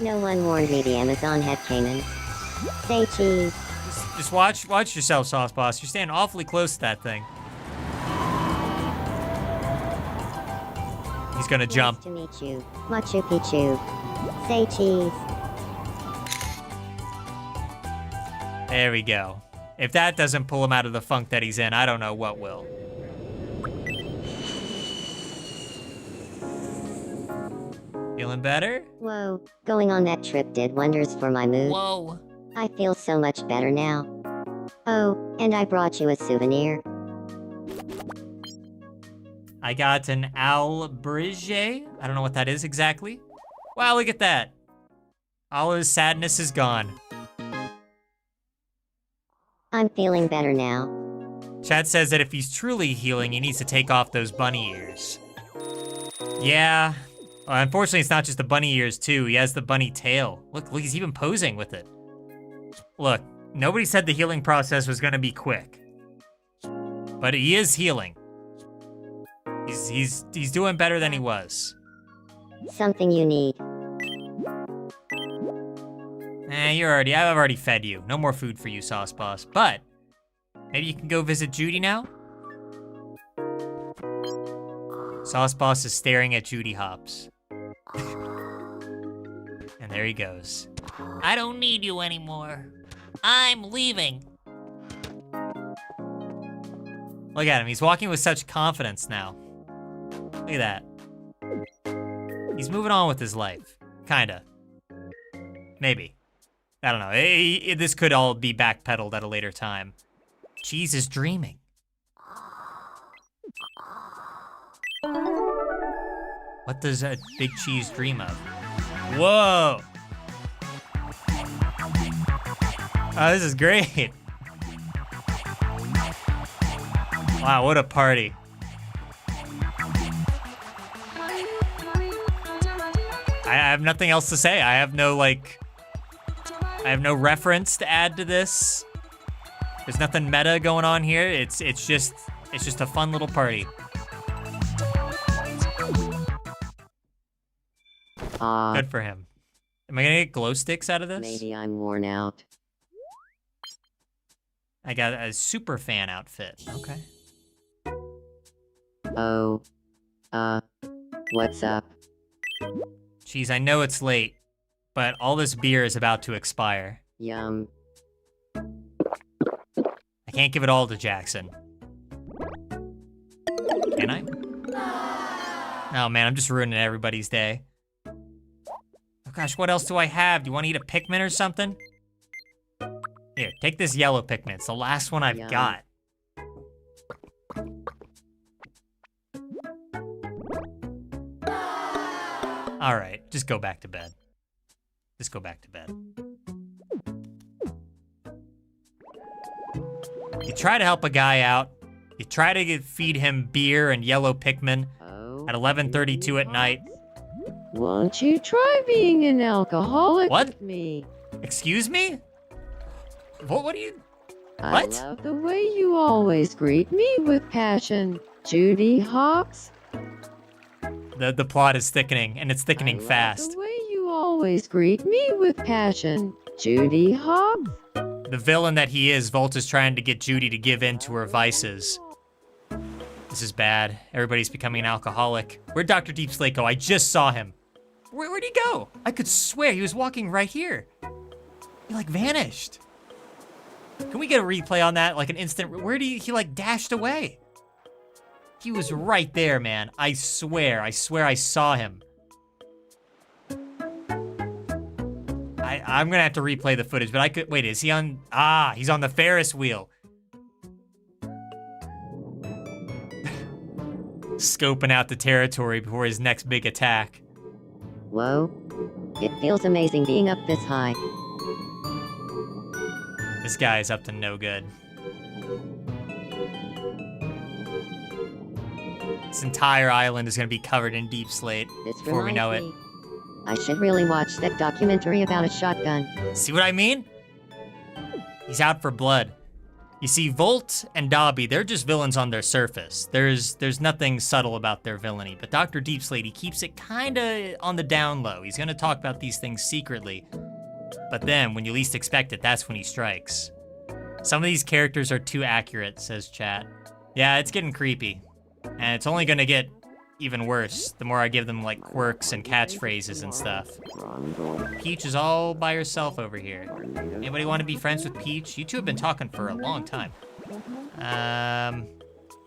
[SPEAKER 2] No one warned me the Amazon had caimans. Say cheese.
[SPEAKER 1] Just watch yourself, Sauce Boss. You're standing awfully close to that thing. He's gonna jump.
[SPEAKER 2] Nice to meet you, Machu Picchu. Say cheese.
[SPEAKER 1] There we go. If that doesn't pull him out of the funk that he's in, I don't know what will. Feeling better?
[SPEAKER 2] Whoa, going on that trip did wonders for my mood.
[SPEAKER 1] Whoa.
[SPEAKER 2] I feel so much better now. Oh, and I brought you a souvenir.
[SPEAKER 1] I got an albrige. I don't know what that is exactly. Wow, look at that. All his sadness is gone.
[SPEAKER 2] I'm feeling better now.
[SPEAKER 1] Chad says that if he's truly healing, he needs to take off those bunny ears. Yeah. Unfortunately, it's not just the bunny ears, too. He has the bunny tail. Look, he's even posing with it. Look, nobody said the healing process was gonna be quick. But he is healing. He's doing better than he was.
[SPEAKER 2] Something you need.
[SPEAKER 1] I've already fed you. No more food for you, Sauce Boss. But maybe you can go visit Judy now? Sauce Boss is staring at Judy Hops. And there he goes. I don't need you anymore. I'm leaving. Look at him. He's walking with such confidence now. Look at that. He's moving on with his life. Kinda. Maybe. I don't know. This could all be backpedaled at a later time. Cheese is dreaming. What does a big cheese dream of? Whoa! Oh, this is great. Wow, what a party. I have nothing else to say. I have no reference to add to this. There's nothing meta going on here. It's just a fun little party. Good for him. Am I gonna get glow sticks out of this?
[SPEAKER 3] Maybe I'm worn out.
[SPEAKER 1] I got a super fan outfit. Okay.
[SPEAKER 3] Oh. What's up?
[SPEAKER 1] Geez, I know it's late, but all this beer is about to expire.
[SPEAKER 3] Yum.
[SPEAKER 1] I can't give it all to Jackson. Can I? Oh man, I'm just ruining everybody's day. Oh gosh, what else do I have? Do you want to eat a Pikmin or something? Here, take this yellow Pikmin. It's the last one I've
[SPEAKER 3] Yum.
[SPEAKER 1] got. All right, just go back to bed. Just go back to bed. You try to help a guy out. You try to feed him beer and yellow Pikmin
[SPEAKER 3] Oh.
[SPEAKER 1] at 11:32 at night.
[SPEAKER 3] Won't you try being an alcoholic
[SPEAKER 1] What?
[SPEAKER 3] with me?
[SPEAKER 1] Excuse me? What do you...
[SPEAKER 3] I
[SPEAKER 1] What?
[SPEAKER 3] love the way you always greet me with passion, Judy Hawks.
[SPEAKER 1] The plot is thickening, and it's thickening
[SPEAKER 3] I love
[SPEAKER 1] fast.
[SPEAKER 3] the way you always greet me with passion, Judy Hawks.
[SPEAKER 1] The villain that he is, Volt is trying to get Judy to give in to her vices. This is bad. Everybody's becoming an alcoholic. Where'd Dr. Deep Slate go? I just saw him. Where'd he go? I could swear he was walking right here. He like vanished. Can we get a replay on that? Like an instant, where'd he like dashed away? He was right there, man. I swear I saw him. I'm gonna have to replay the footage, but I could, wait, is he on, he's on the Ferris wheel. Scoping out the territory before his next big attack.
[SPEAKER 2] Whoa. It feels amazing being up this high.
[SPEAKER 1] This guy is up to no good. This entire island is gonna be covered in deep slate
[SPEAKER 2] This
[SPEAKER 1] before we know it.
[SPEAKER 2] reminds me. I should really watch that documentary about a shotgun.
[SPEAKER 1] See what I mean? He's out for blood. You see, Volt and Dobby, they're just villains on their surface. There's nothing subtle about their villainy, but Dr. Deep Slate, he keeps it kinda on the down low. He's gonna talk about these things secretly. But then, when you least expect it, that's when he strikes. Some of these characters are too accurate, says chat. Yeah, it's getting creepy. And it's only gonna get even worse the more I give them like quirks and catchphrases and stuff. Peach is all by herself over here. Anybody want to be friends with Peach? You two have been talking for a long time.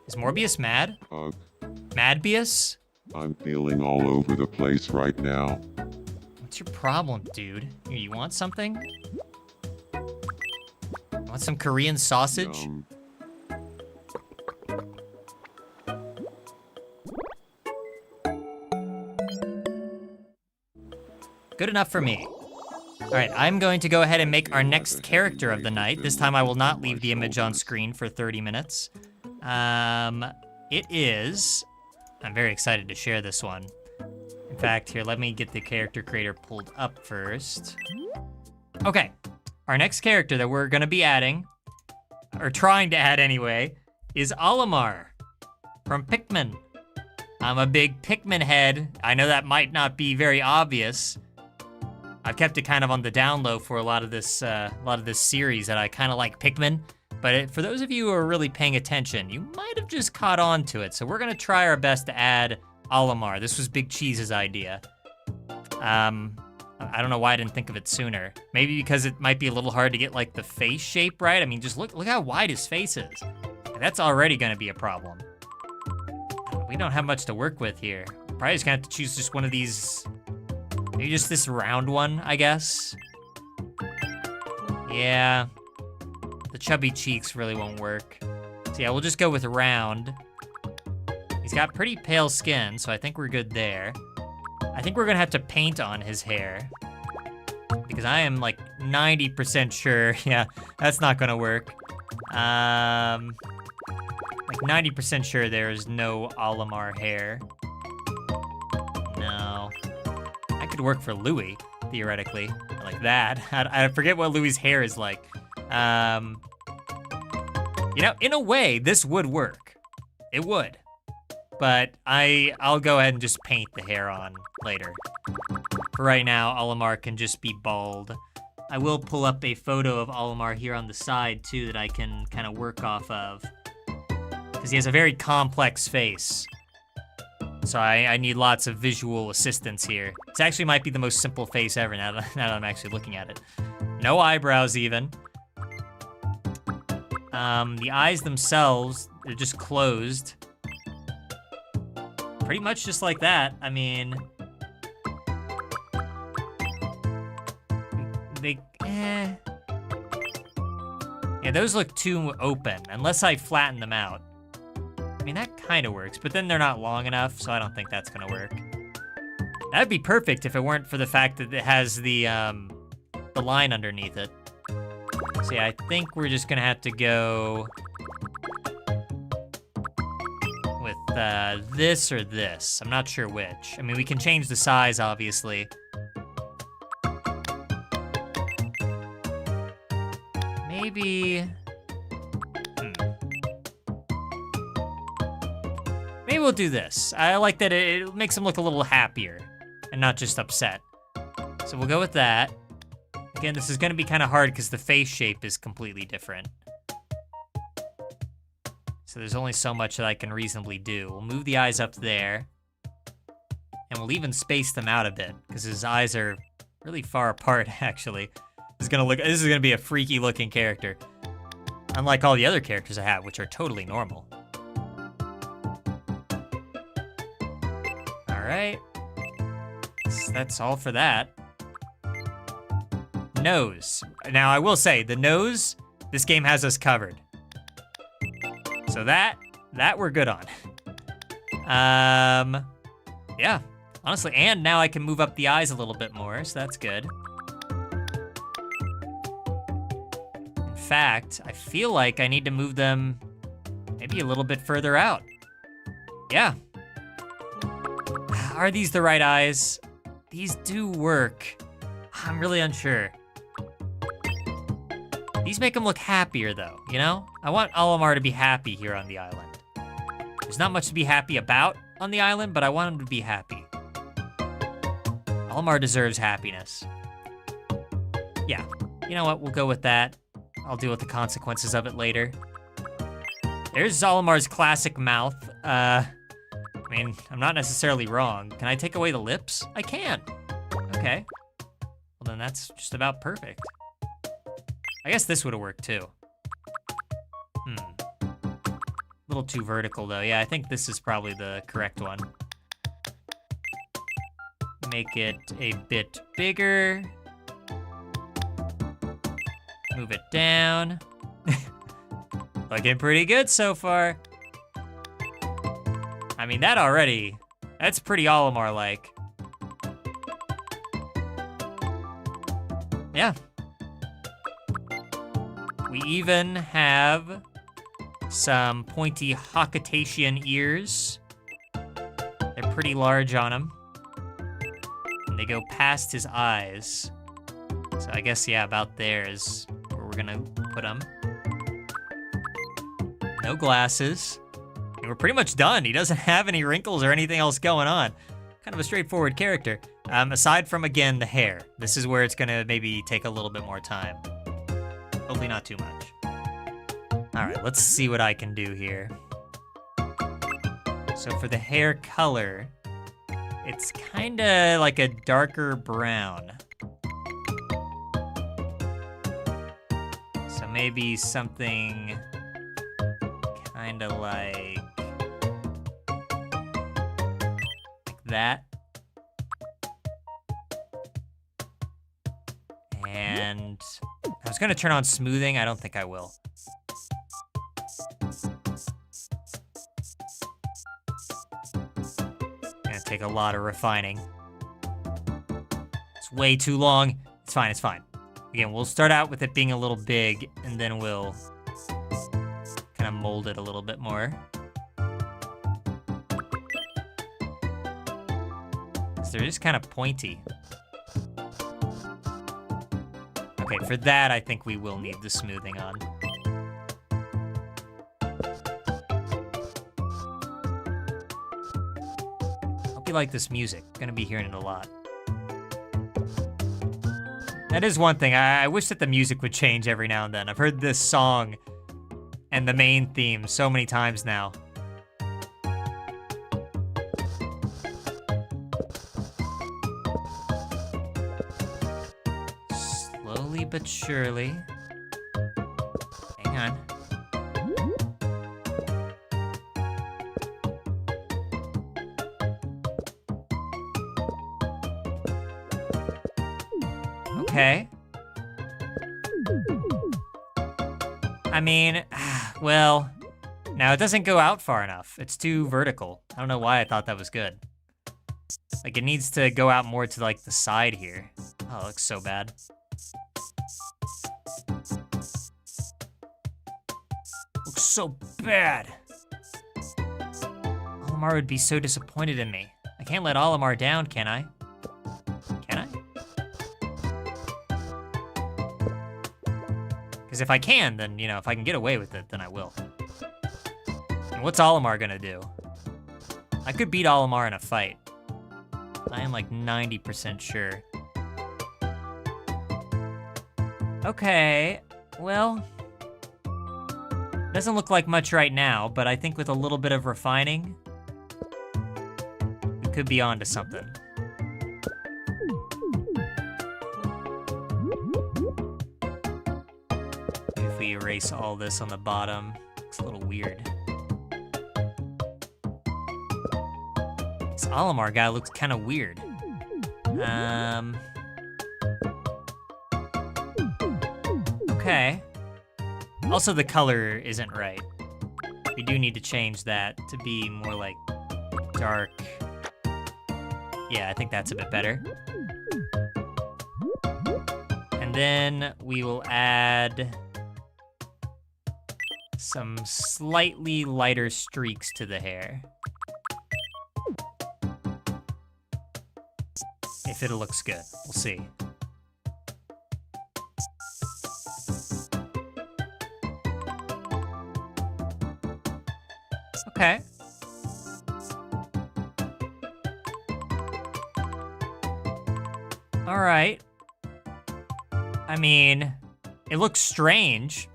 [SPEAKER 1] Is Morbius mad? Madbius?
[SPEAKER 5] I'm feeling all over the place right now.
[SPEAKER 1] What's your problem, dude? Here, you want something? Want some Korean sausage?
[SPEAKER 5] Yum.
[SPEAKER 1] Good enough for me. All right, I'm going to go ahead and make our next character of the night. This time I will not leave the image on screen for 30 minutes. It is, I'm very excited to share this one. In fact, here, let me get the character creator pulled up first. Okay, our next character that we're gonna be adding, or trying to add anyway, is Olimar from Pikmin. I'm a big Pikmin head. I know that might not be very obvious. I've kept it kind of on the down low for a lot of this series that I kind of like Pikmin. But for those of you who are really paying attention, you might have just caught on to it. So we're gonna try our best to add Olimar. This was Big Cheese's idea. I don't know why I didn't think of it sooner. Maybe because it might be a little hard to get like the face shape right. I mean, just look how wide his face is. That's already gonna be a problem. We don't have much to work with here. Probably just gonna have to choose just one of these, maybe just this round one, I guess. Yeah, the chubby cheeks really won't work. So yeah, we'll just go with round. He's got pretty pale skin, so I think we're good there. I think we're gonna have to paint on his hair because I am like 90% sure, yeah, that's not gonna work. Like 90% sure there is no Olimar hair. No. I could work for Louis, theoretically, like that. I forget what Louis's hair is like. You know, in a way, this would work. It would. But I'll go ahead and just paint the hair on later. For right now, Olimar can just be bald. I will pull up a photo of Olimar here on the side, too, that I can kind of work off of. Because he has a very complex face. So I need lots of visual assistance here. This actually might be the most simple face ever now that I'm actually looking at it. No eyebrows, even. The eyes themselves, they're just closed. Pretty much just like that. I mean, yeah, those look too open, unless I flatten them out. I mean, that kind of works, but then they're not long enough, so I don't think that's gonna work. That'd be perfect if it weren't for the fact that it has the line underneath it. So yeah, I think we're just gonna have to go with this or this. I'm not sure which. I mean, we can change the size, obviously. Maybe... Maybe we'll do this. I like that it makes him look a little happier and not just upset. So we'll go with that. Again, this is gonna be kind of hard because the face shape is completely different. So there's only so much that I can reasonably do. We'll move the eyes up there. And we'll even space them out a bit because his eyes are really far apart, actually. This is gonna be a freaky looking character. Unlike all the other characters I have, which are totally normal. All right. That's all for that. Nose. Now, I will say, the nose, this game has us covered. So that we're good on. Yeah, honestly, and now I can move up the eyes a little bit more, so that's good. In fact, I feel like I need to move them maybe a little bit further out. Yeah. Are these the right eyes? These do work. I'm really unsure. These make him look happier, though, you know? I want Olimar to be happy here on the island. There's not much to be happy about on the island, but I want him to be happy. Olimar deserves happiness. Yeah, you know what? We'll go with that. I'll deal with the consequences of it later. There's Olimar's classic mouth. I mean, I'm not necessarily wrong. Can I take away the lips? I can. Okay. Well, then that's just about perfect. I guess this would have worked too. A little too vertical though. Yeah, I think this is probably the correct one. Make it a bit bigger. Move it down. Looking pretty good so far. I mean, that's pretty Olimar-like. Yeah. We even have some pointy Hakatacean ears. They're pretty large on him. And they go past his eyes. So I guess, yeah, about there is where we're gonna put him. No glasses. And we're pretty much done. He doesn't have any wrinkles or anything else going on. Kind of a straightforward character. Aside from, again, the hair. This is where it's gonna maybe take a little bit more time. Hopefully not too much. All right, let's see what I can do here. So for the hair color, it's kind of like a darker brown. maybe something kind of like that. And I was gonna turn on smoothing. I don't think I will. Gonna take a lot of refining. It's way too long. It's fine, it's fine. Again, we'll start out with it being a little big, and then we'll kind of mold it a little bit more. So they're just kind of pointy. Okay, for that, I think we will need the smoothing on. Hope you like this music. Gonna be hearing it a lot. That is one thing. I wish that the music would change every now and then. I've heard this song and the main theme so many times now. Slowly but surely. Hang on. Okay. I mean, well, now it doesn't go out far enough. It's too vertical. I don't know why I thought that was good. Like, it needs to go out more to, like, the side here. Oh, it looks so bad. Looks so bad. Olimar would be so disappointed in me. I can't let Olimar down, can I? Can I? Because if I can, then, you know, if I can get away with it, then I will. And what's Olimar gonna do? I could beat Olimar in a fight. I am like 90% sure. Okay, well, doesn't look like much right now, but I think with a little bit of refining, we could be onto something. If we erase all this on the bottom, it's a little weird. This Olimar guy looks kind of weird. Okay. Also, the color isn't right. We do need to change that to be more like dark. Yeah, I think that's a bit better. And then we will add some slightly lighter streaks to the hair. If it looks good, we'll see. Okay. All right. I mean, it looks strange,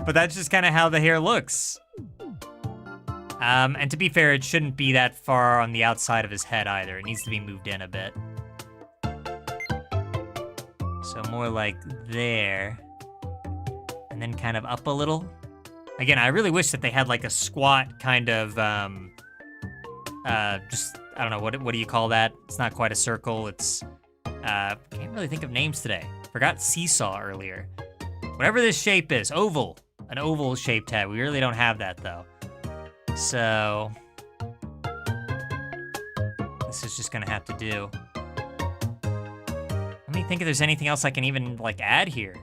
[SPEAKER 1] but that's just kind of how the hair looks. And to be fair, it shouldn't be that far on the outside of his head either. It needs to be moved in a bit. So more like there. And then kind of up a little. Again, I really wish that they had like a squat kind of, just, I don't know, what do you call that? It's not quite a circle. It's, can't really think of names today. Forgot seesaw earlier. Whatever this shape is, oval. An oval shaped head. We really don't have that though. So, this is just gonna have to do. Let me think if there's anything else I can even like add here.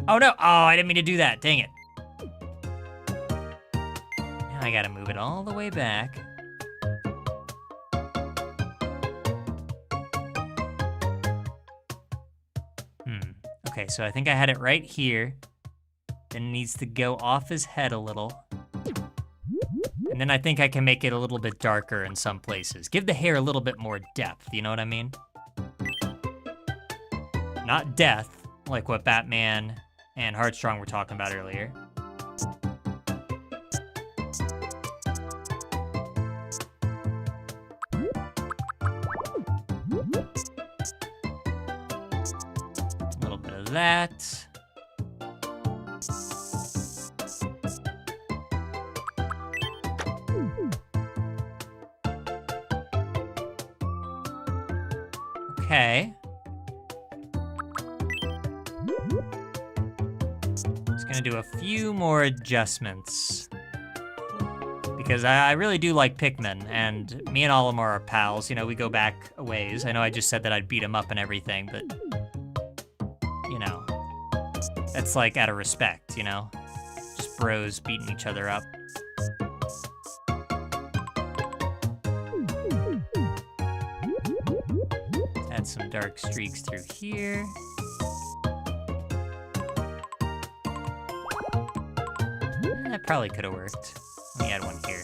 [SPEAKER 1] Oh no, oh, I didn't mean to do that, dang it. Now I gotta move it all the way back. Okay, so I think I had it right here. Then it needs to go off his head a little. And then I think I can make it a little bit darker in some places. Give the hair a little bit more depth, you know what I mean? Not death, like what Batman and Heartstrong were talking about earlier. A little bit of that. Okay. Just gonna do a few more adjustments. Because I really do like Pikmin, and me and Olimar are pals. You know, we go back a ways. I know I just said that I'd beat him up and everything, but, you know, that's like out of respect, you know? Just bros beating each other up. Let's add some dark streaks through here. That probably could have worked. Let me add one here.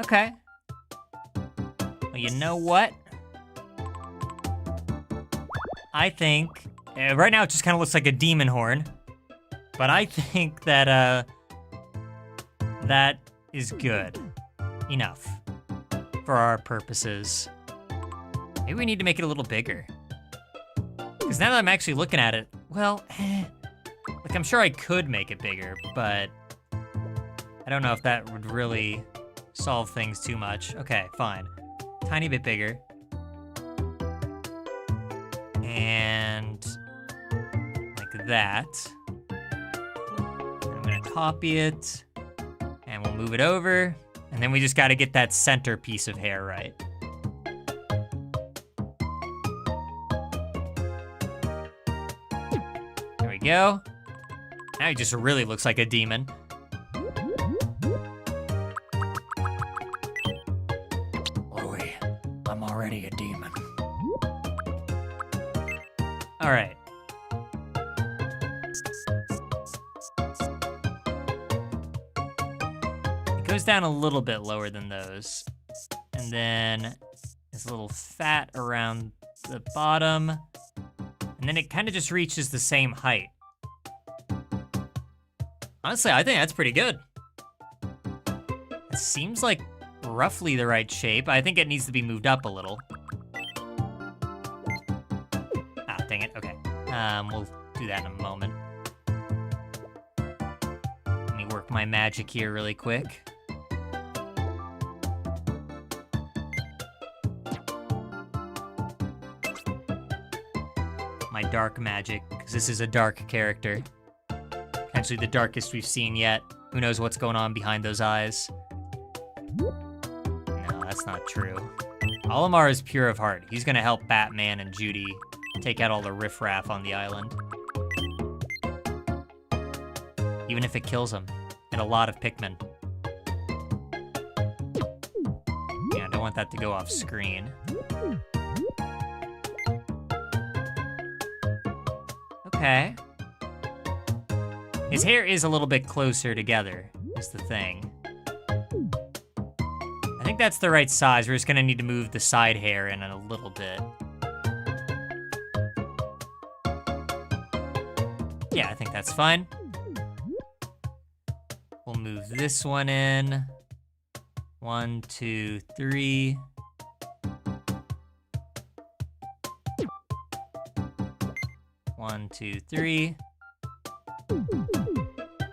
[SPEAKER 1] Okay. Well, you know what? I think, right now it just kind of looks like a demon horn, but I think that, that is good enough for our purposes. Maybe we need to make it a little bigger. Because now that I'm actually looking at it, well, like I'm sure I could make it bigger, but I don't know if that would really solve things too much. Okay, fine. Tiny bit bigger. And like that. I'm gonna copy it. And we'll move it over. And then we just gotta get that center piece of hair right. There we go. Now he just really looks like a demon. Louie, I'm already a demon. All right. Goes down a little bit lower than those. And then there's a little fat around the bottom. And then it kind of just reaches the same height. Honestly, I think that's pretty good. It seems like roughly the right shape. I think it needs to be moved up a little. Ah, dang it, okay. We'll do that in a moment. Let me work my magic here really quick. My dark magic, because this is a dark character. Potentially the darkest we've seen yet. Who knows what's going on behind those eyes? No, that's not true. Olimar is pure of heart. He's gonna help Batman and Judy take out all the riffraff on the island. Even if it kills him. And a lot of Pikmin. Yeah, I don't want that to go off screen. Okay. His hair is a little bit closer together, is the thing. I think that's the right size. We're just gonna need to move the side hair in a little bit. Yeah, I think that's fine. We'll move this one in. 1, 2, 3. One, 2, 3.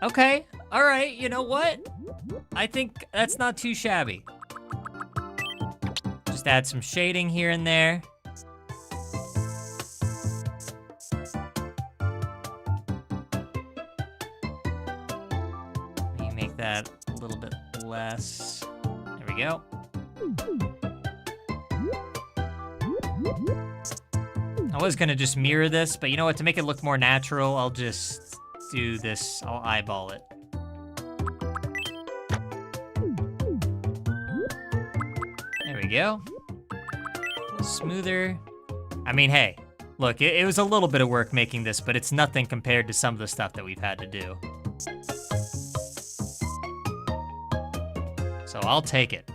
[SPEAKER 1] Okay, all right, you know what? I think that's not too shabby. Just add some shading here and there. Let me make that a little bit less. There we go. I was gonna just mirror this, but you know what? To make it look more natural, I'll just do this. I'll eyeball it. There we go. Smoother. I mean, hey, look, it was a little bit of work making this, but it's nothing compared to some of the stuff that we've had to do. So I'll take it.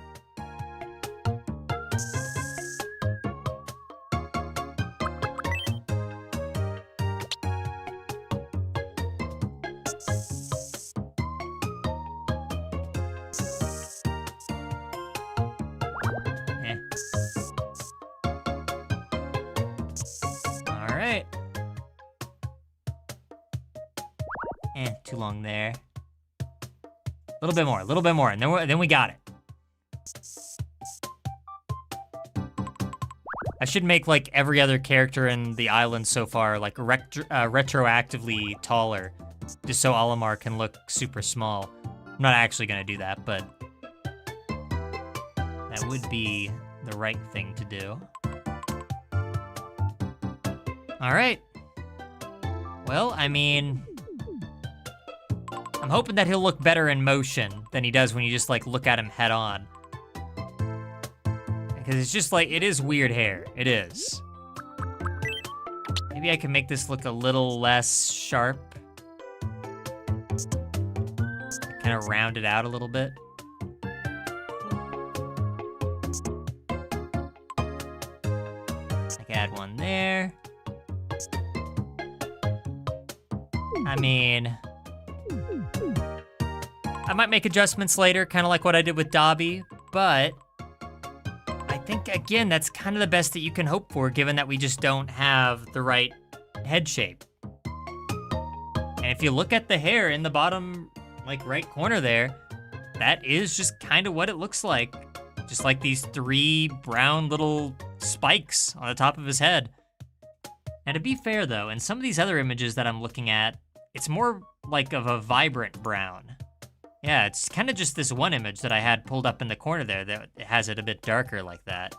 [SPEAKER 1] Too long there. A little bit more, and then we got it. I should make like every other character in the island so far like retroactively taller, just so Olimar can look super small. I'm not actually gonna do that, but that would be the right thing to do. All right. Well, I mean, I'm hoping that he'll look better in motion than he does when you just like look at him head on. Because it's just like, it is weird hair, it is. Maybe I can make this look a little less sharp. Kind of round it out a little bit. Like add one there. I mean, I might make adjustments later, kind of like what I did with Dobby, but I think, again, that's kind of the best that you can hope for, given that we just don't have the right head shape. And if you look at the hair in the bottom, like, right corner there, that is just kind of what it looks like. Just like these 3 brown little spikes on the top of his head. And to be fair, though, in some of these other images that I'm looking at, it's more like of a vibrant brown. Yeah, it's kind of just this one image that I had pulled up in the corner there that has it a bit darker like that.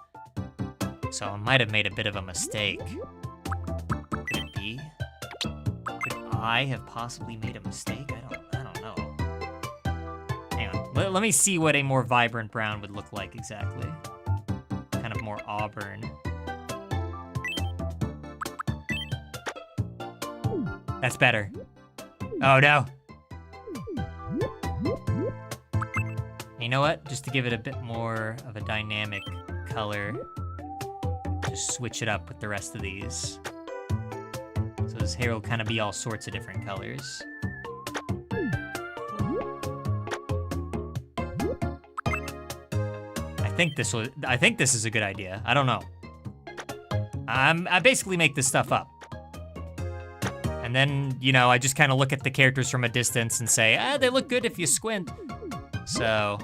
[SPEAKER 1] So I might have made a bit of a mistake. Could it be? Could I have possibly made a mistake? I don't know. Hang on, let me see what a more vibrant brown would look like exactly. Kind of more auburn. That's better. Oh no. You know what? Just to give it a bit more of a dynamic color, just switch it up with the rest of these. So his hair will kind of be all sorts of different colors. I think this is a good idea. I don't know. I basically make this stuff up. And then, you know, I just kind of look at the characters from a distance and say, they look good if you squint. So,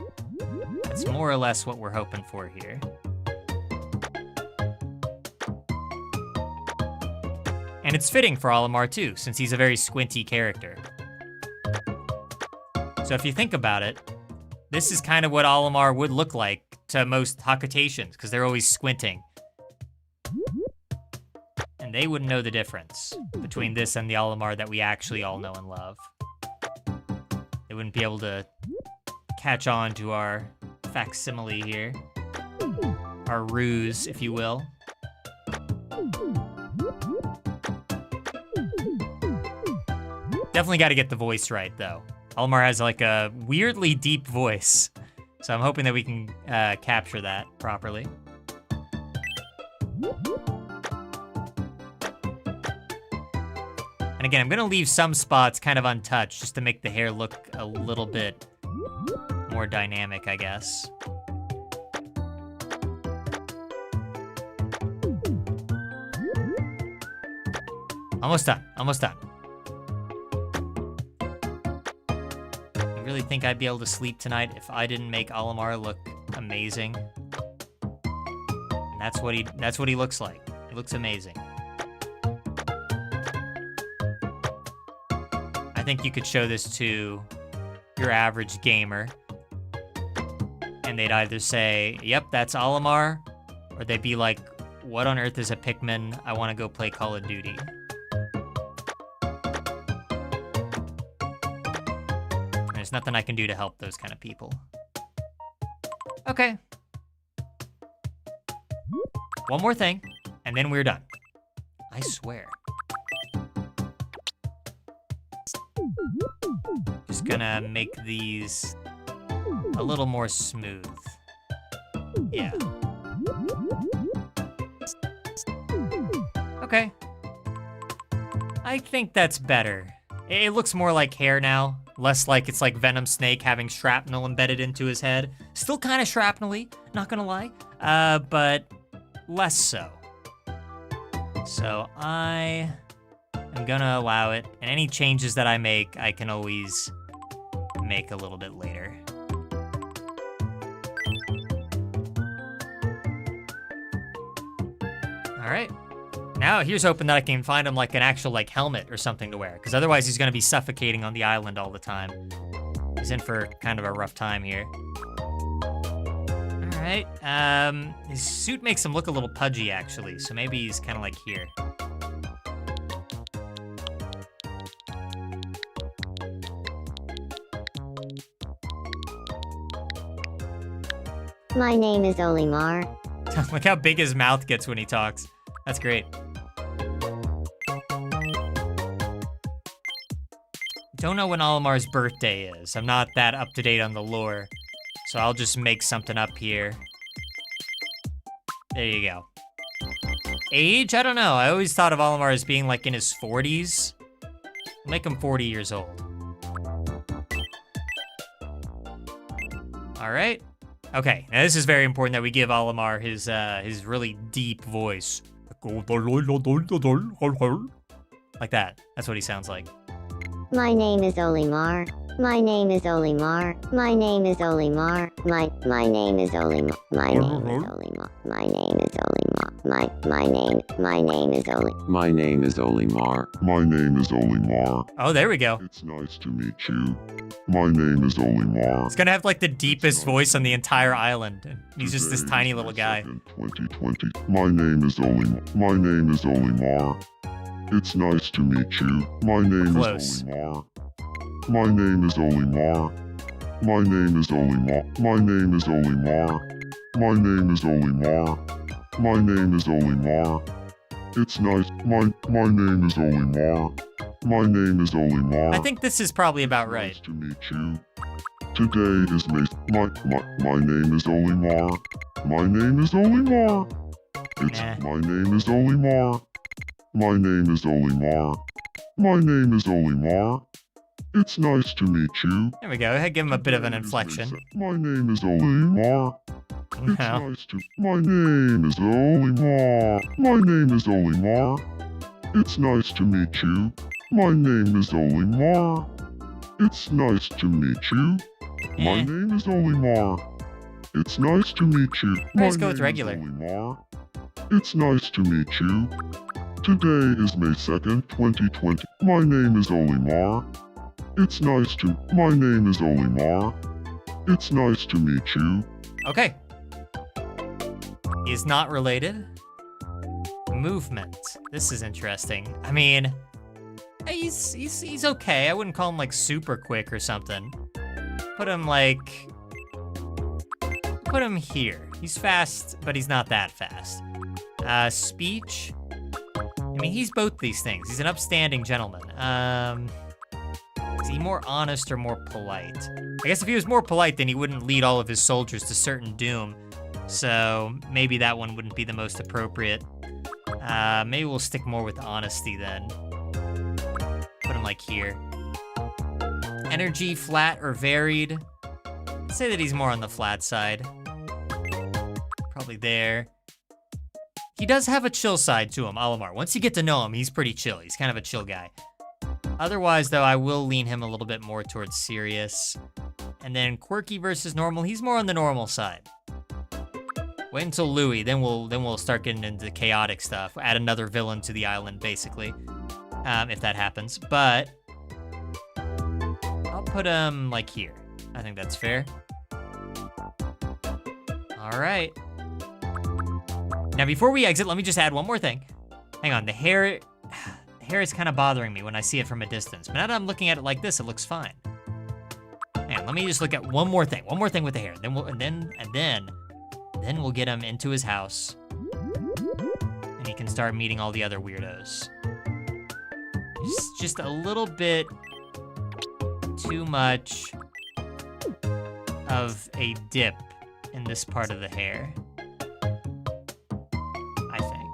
[SPEAKER 1] that's more or less what we're hoping for here. And it's fitting for Olimar too, since he's a very squinty character. So if you think about it, this is kind of what Olimar would look like to most Hakutations, because they're always squinting. And they wouldn't know the difference between this and the Olimar that we actually all know and love. They wouldn't be able to catch on to our facsimile here. Our ruse, if you will. Definitely got to get the voice right, though. Olimar has like a weirdly deep voice, so I'm hoping that we can capture that properly. And again, I'm gonna leave some spots kind of untouched just to make the hair look a little bit more dynamic, I guess. Almost done, almost done. You really think I'd be able to sleep tonight if I didn't make Olimar look amazing? And that's what he looks like. He looks amazing. I think you could show this to your average gamer, and they'd either say, yep, that's Olimar, or they'd be like, what on earth is a Pikmin? I want to go play Call of Duty. There's nothing I can do to help those kind of people. Okay. One more thing, and then we're done. I swear. Just gonna make these a little more smooth. Yeah. Okay. I think that's better. It looks more like hair now, less like it's like Venom Snake having shrapnel embedded into his head. Still kind of shrapnel-y, not gonna lie, but less so. So I I'm gonna allow it. And any changes that I make, I can always make a little bit later. All right. Now here's hoping that I can find him like an actual like helmet or something to wear, because otherwise he's gonna be suffocating on the island all the time. He's in for kind of a rough time here. All right. His suit makes him look a little pudgy actually, so maybe he's kind of like here.
[SPEAKER 4] My name is Olimar.
[SPEAKER 1] Look how big his mouth gets when he talks. That's great. Don't know when Olimar's birthday is. I'm not that up to date on the lore. So I'll just make something up here. There you go. Age? I don't know. I always thought of Olimar as being like in his 40s. Make him 40 years old. All right. Okay, now this is very important that we give Olimar his really deep voice. Like that. That's what he sounds like.
[SPEAKER 4] My name is Olimar. My name is Olimar. My name is Olimar. My name is Olimar. My name is Olimar. My name is Olimar. My name is Olimar.
[SPEAKER 6] My name is Olimar.
[SPEAKER 5] My name is Olimar.
[SPEAKER 1] Oh, there we go.
[SPEAKER 5] It's nice to meet you. My name is Olimar.
[SPEAKER 1] He's gonna have like the deepest voice on the entire island. And he's just this tiny little guy.
[SPEAKER 5] 2020. My name is Olimar. My name is Olimar. It's nice to meet you. My name
[SPEAKER 1] Close.
[SPEAKER 5] is Olimar. My name is Olimar. My name is Olimar. My name is Olimar. My name is Olimar. My name is Olimar. It's nice. My name is Olimar. My name is Olimar.
[SPEAKER 1] I think this is probably about
[SPEAKER 5] Nice
[SPEAKER 1] right.
[SPEAKER 5] to meet you. Today is May. My name is Olimar. My name is Olimar. It's
[SPEAKER 1] Nah.
[SPEAKER 5] my name is Olimar. My name is Olimar. My name is Olimar. It's nice to meet you.
[SPEAKER 1] There we go. Give him a bit of an inflection.
[SPEAKER 5] My name is Olimar. It's
[SPEAKER 1] No.
[SPEAKER 5] nice to. My name is Olimar. My name is Olimar. It's nice to meet you. My name is Olimar. It's nice to meet you. My
[SPEAKER 1] Eh.
[SPEAKER 5] name is Olimar. It's nice to meet you.
[SPEAKER 1] Let's
[SPEAKER 5] My
[SPEAKER 1] go with
[SPEAKER 5] name is
[SPEAKER 1] regular.
[SPEAKER 5] Olimar. It's nice to meet you. Today is May 2nd, 2020. My name is Olimar. It's nice to. My name is Olimar. It's nice to meet you.
[SPEAKER 1] Okay. He's not related. Movement. This is interesting. I mean, he's okay. I wouldn't call him like super quick or something. Put him here. He's fast, but he's not that fast. Speech. I mean, he's both these things. He's an upstanding gentleman. Is he more honest or more polite? I guess if he was more polite, then he wouldn't lead all of his soldiers to certain doom. So maybe that one wouldn't be the most appropriate. Maybe we'll stick more with honesty then. Put him like here. Energy, flat or varied? I'd say that he's more on the flat side. Probably there. He does have a chill side to him, Olimar. Once you get to know him, he's pretty chill. He's kind of a chill guy. Otherwise, though, I will lean him a little bit more towards serious. And then quirky versus normal, he's more on the normal side. Wait until Louis, then we'll start getting into chaotic stuff. Add another villain to the island, basically, if that happens. But I'll put him like here. I think that's fair. All right. Now, before we exit, let me just add one more thing. Hang on, the hair is kind of bothering me when I see it from a distance. But now that I'm looking at it like this, it looks fine. Hang on, let me just look at one more thing with the hair. Then we'll get him into his house, and he can start meeting all the other weirdos. Just a little bit too much of a dip in this part of the hair, I think.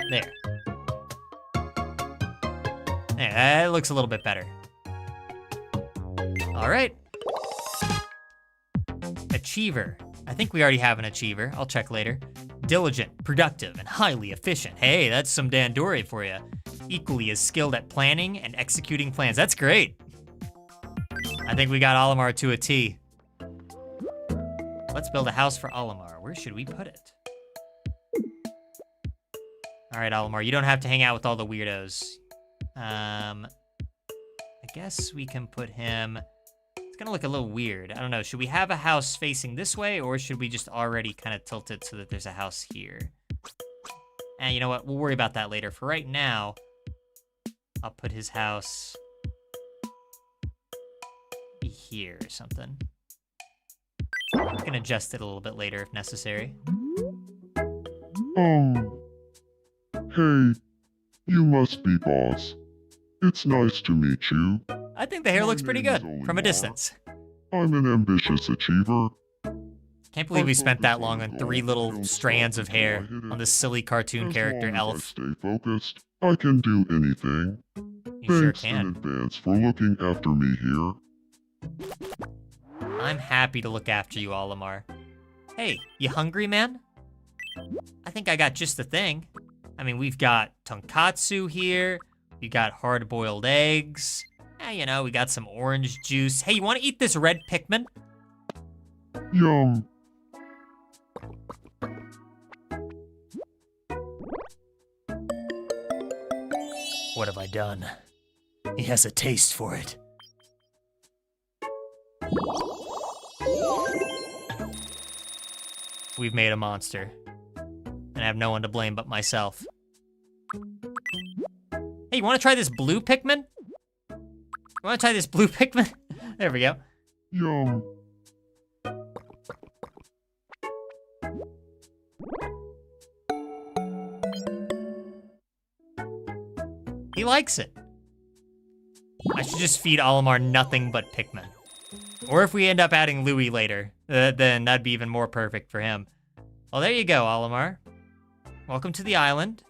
[SPEAKER 1] There. There, that looks a little bit better. All right. Achiever. I think we already have an achiever. I'll check later. Diligent, productive, and highly efficient. Hey, that's some Dandori for you. Equally as skilled at planning and executing plans. That's great. I think we got Olimar to a T. Let's build a house for Olimar. Where should we put it? All right, Olimar, you don't have to hang out with all the weirdos. I guess we can put him... It's gonna look a little weird. I don't know, should we have a house facing this way, or should we just already kind of tilt it so that there's a house here? And you know what, we'll worry about that later. For right now, I'll put his house be here or something. I can adjust it a little bit later if necessary.
[SPEAKER 5] Hey, you must be boss. It's nice to meet you.
[SPEAKER 1] I think the hair looks pretty good from a distance.
[SPEAKER 5] I'm an ambitious achiever.
[SPEAKER 1] Can't believe we spent that long on 3 little strands of hair on this silly cartoon character,
[SPEAKER 5] As long as I
[SPEAKER 1] Elf.
[SPEAKER 5] stay focused, I can do anything.
[SPEAKER 1] You sure
[SPEAKER 5] Thanks in
[SPEAKER 1] can.
[SPEAKER 5] advance for looking after me here.
[SPEAKER 1] I'm happy to look after you, Olimar. Hey, you hungry, man? I think I got just the thing. I mean, we've got tonkatsu here. We got hard-boiled eggs. You know, we got some orange juice. Hey, you want to eat this red Pikmin?
[SPEAKER 5] Yum.
[SPEAKER 1] What have I done? He has a taste for it. We've made a monster. And I have no one to blame but myself. Hey, you want to try this blue Pikmin? You want to try this blue Pikmin? There we go.
[SPEAKER 5] Yum.
[SPEAKER 1] He likes it. I should just feed Olimar nothing but Pikmin. Or if we end up adding Louie later, then that'd be even more perfect for him. Well, there you go, Olimar. Welcome to the island.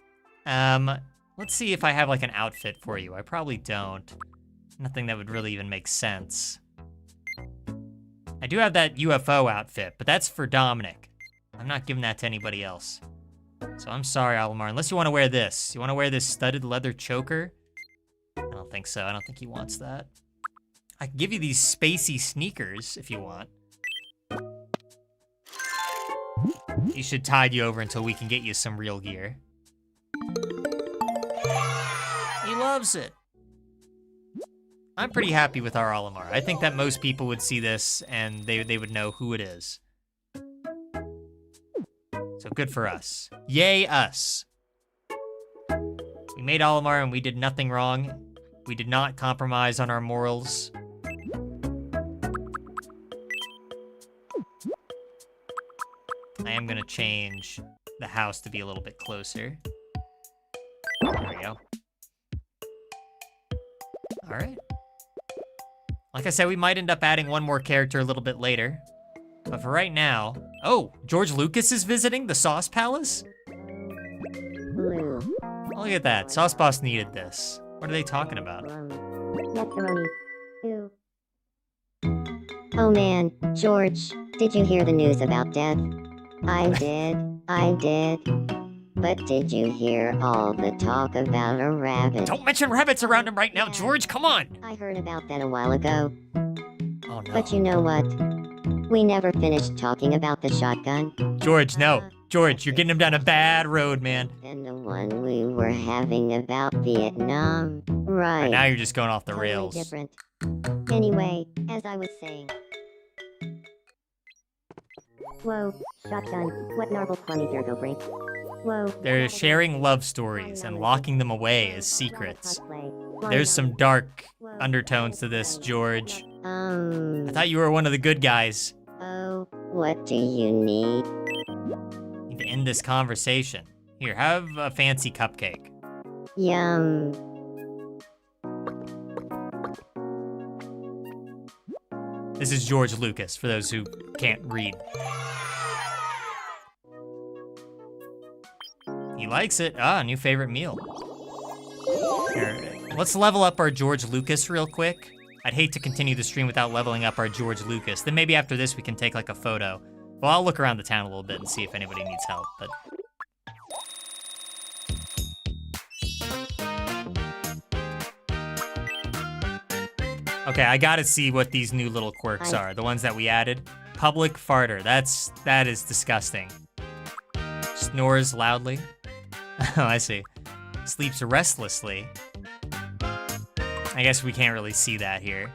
[SPEAKER 1] Let's see if I have like an outfit for you. I probably don't. Nothing that would really even make sense. I do have that UFO outfit, but that's for Dominic. I'm not giving that to anybody else. So I'm sorry, Olimar, unless you want to wear this. You want to wear this studded leather choker? I don't think so. I don't think he wants that. I can give you these spacey sneakers if you want. He should tide you over until we can get you some real gear. He loves it. I'm pretty happy with our Olimar. I think that most people would see this and they would know who it is. So good for us. Yay us. We made Olimar and we did nothing wrong. We did not compromise on our morals. I am gonna change the house to be a little bit closer. There we go. All right. Like I said, we might end up adding one more character a little bit later. But for right now... Oh, George Lucas is visiting the Sauce Palace?
[SPEAKER 4] Blue.
[SPEAKER 1] Oh, look at that. Sauce Boss needed this. What are they talking about?
[SPEAKER 4] Macaroni. Ew. Oh man, George, did you hear the news about death? I did. But did you hear all the talk about a rabbit?
[SPEAKER 1] Don't mention rabbits around him right now, George. Come on.
[SPEAKER 4] I heard about that a while ago.
[SPEAKER 1] Oh, no.
[SPEAKER 4] But you know what? We never finished talking about the shotgun.
[SPEAKER 1] George, no. George, you're getting him down a bad road, man.
[SPEAKER 4] And the one we were having about Vietnam. Right.
[SPEAKER 1] Right now you're just going off the
[SPEAKER 4] Totally
[SPEAKER 1] rails.
[SPEAKER 4] different. Anyway, as I was saying. Whoa, shotgun. What narble 20 go break? Whoa.
[SPEAKER 1] They're sharing love stories and locking them away as secrets. There's some dark undertones to this, George. I thought you were one of the good guys.
[SPEAKER 4] Oh, what do you need?
[SPEAKER 1] Need to end this conversation. Here, have a fancy cupcake.
[SPEAKER 4] Yum.
[SPEAKER 1] This is George Lucas, for those who can't read. He likes it. Ah, new favorite meal. Here, let's level up our George Lucas real quick. I'd hate to continue the stream without leveling up our George Lucas. Then maybe after this we can take like a photo. Well, I'll look around the town a little bit and see if anybody needs help, but... Okay, I gotta see what these new little quirks are. The ones that we added. Public farter. That is disgusting. Snores loudly. Oh, I see. Sleeps restlessly. I guess we can't really see that here.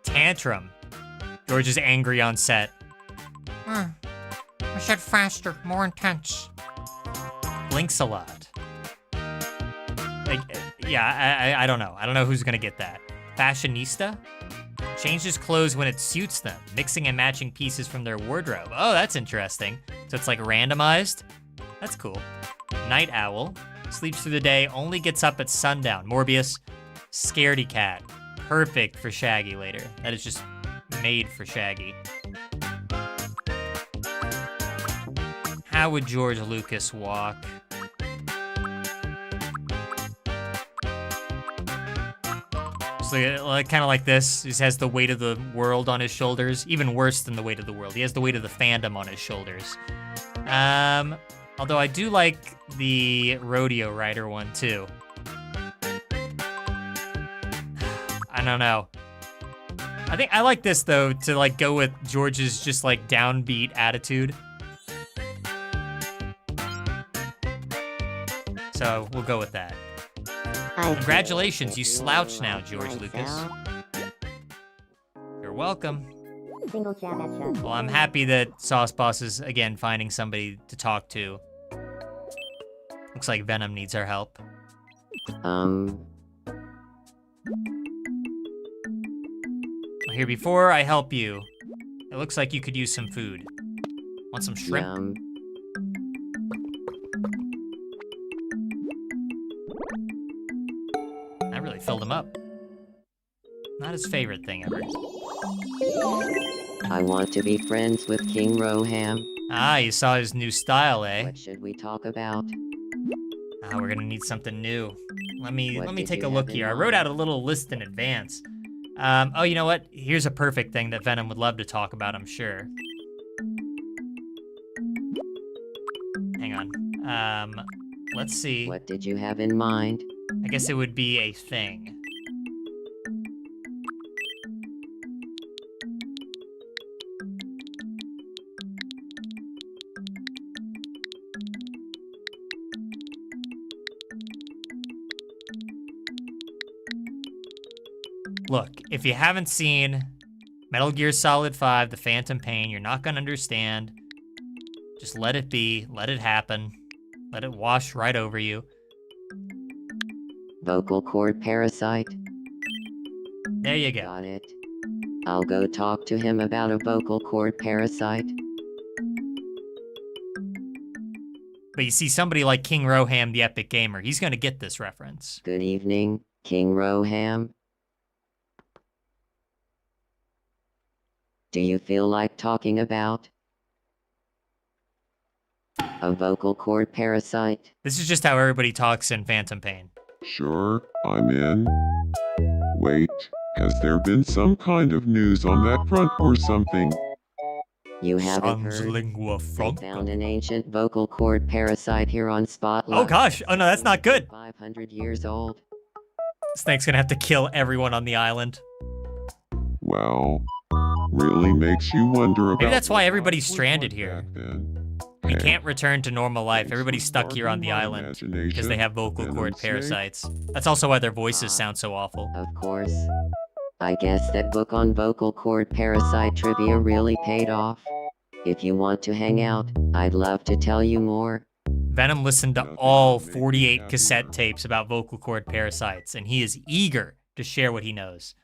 [SPEAKER 1] Tantrum. George is angry on set. I said faster, more intense. Blinks a lot. Like, yeah, I don't know. I don't know who's gonna get that. Fashionista? Changes clothes when it suits them, mixing and matching pieces from their wardrobe. Oh, that's interesting. So it's like randomized? That's cool. Night owl. Sleeps through the day, only gets up at sundown. Morbius. Scaredy cat. Perfect for Shaggy later. That is just made for Shaggy. How would George Lucas walk? So, kind of like this. He just has the weight of the world on his shoulders. Even worse than the weight of the world. He has the weight of the fandom on his shoulders. Although I do like the rodeo rider one too. I don't know. I think I like this though, to like go with George's just like downbeat attitude. So we'll go with that. Congratulations, you slouch now, George Lucas. You're welcome. Well, I'm happy that Sauce Boss is, again, finding somebody to talk to. Looks like Venom needs our help. Here, before I help you, it looks like you could use some food. Want some shrimp? That really filled him up. Not his favorite thing ever.
[SPEAKER 3] I want to be friends with King Roham.
[SPEAKER 1] Ah, you saw his new style, eh?
[SPEAKER 3] What should we talk about?
[SPEAKER 1] Ah, we're gonna need something new. Let me take a
[SPEAKER 3] you
[SPEAKER 1] look
[SPEAKER 3] have in
[SPEAKER 1] here. I wrote out a little list in advance. Oh, you know what? Here's a perfect thing that Venom would love to talk about, I'm sure. Hang on. Let's see.
[SPEAKER 3] What did you have in mind?
[SPEAKER 1] I guess it would be a thing. Look, if you haven't seen Metal Gear Solid 5, The Phantom Pain, you're not gonna understand. Just let it be, let it happen, let it wash right over you.
[SPEAKER 3] Vocal cord parasite.
[SPEAKER 1] There you go.
[SPEAKER 3] Got it. I'll go talk to him about a vocal cord parasite.
[SPEAKER 1] But you see, somebody like King Roham, the Epic Gamer, he's gonna get this reference.
[SPEAKER 3] Good evening, King Roham. Do you feel like talking about a vocal cord parasite?
[SPEAKER 1] This is just how everybody talks in Phantom Pain.
[SPEAKER 6] Sure, I'm in. Wait, has there been some kind of news on that front or something?
[SPEAKER 3] You haven't
[SPEAKER 1] Sans
[SPEAKER 3] heard?
[SPEAKER 1] lingua
[SPEAKER 3] They
[SPEAKER 1] franca.
[SPEAKER 3] found an ancient vocal cord parasite here on Spotlight.
[SPEAKER 1] Oh gosh, oh no, that's not good.
[SPEAKER 3] 500 years old.
[SPEAKER 1] Snake's gonna have to kill everyone on the island.
[SPEAKER 6] Wow. Really makes you wonder about.
[SPEAKER 1] Maybe that's why
[SPEAKER 6] what
[SPEAKER 1] everybody's
[SPEAKER 6] life was
[SPEAKER 1] stranded
[SPEAKER 6] like
[SPEAKER 1] here.
[SPEAKER 6] back then.
[SPEAKER 1] We
[SPEAKER 6] Hey,
[SPEAKER 1] can't return to normal life.
[SPEAKER 6] thanks
[SPEAKER 1] Everybody's
[SPEAKER 6] for
[SPEAKER 1] stuck here on the
[SPEAKER 6] sparking my
[SPEAKER 1] island because
[SPEAKER 6] imagination,
[SPEAKER 1] they have vocal
[SPEAKER 6] Venom
[SPEAKER 1] cord
[SPEAKER 6] Snake.
[SPEAKER 1] parasites. That's also why their voices sound so awful.
[SPEAKER 3] Of course. I guess that book on vocal cord parasite trivia really paid off. If you want to hang out, I'd love to tell you more.
[SPEAKER 1] Venom listened to
[SPEAKER 6] Nothing
[SPEAKER 1] all
[SPEAKER 6] would make me
[SPEAKER 1] 48
[SPEAKER 6] happier.
[SPEAKER 1] cassette tapes about vocal cord parasites, and he is eager to share what he knows.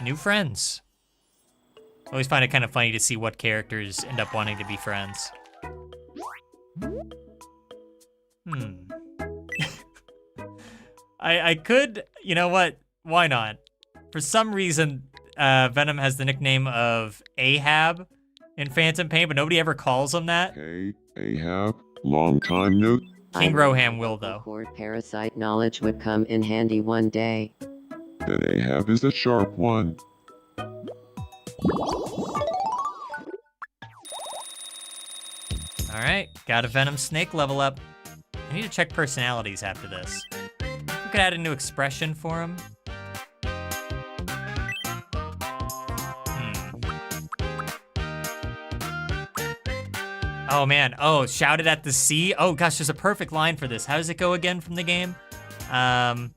[SPEAKER 1] New friends. I always find it kind of funny to see what characters end up wanting to be friends. I could, you know what? Why not? For some reason, Venom has the nickname of Ahab in Phantom Pain, but nobody ever calls him that.
[SPEAKER 6] Hey, Ahab, long time no.
[SPEAKER 1] King Roham will,
[SPEAKER 3] Vocal
[SPEAKER 1] though.
[SPEAKER 3] cord parasite knowledge would come in handy one day.
[SPEAKER 6] That Ahab is a sharp one.
[SPEAKER 1] Alright, got a Venom Snake level up. I need to check personalities after this. We could add a new expression for him. Oh man, oh, shouted at the sea. Oh gosh, there's a perfect line for this. How does it go again from the game? I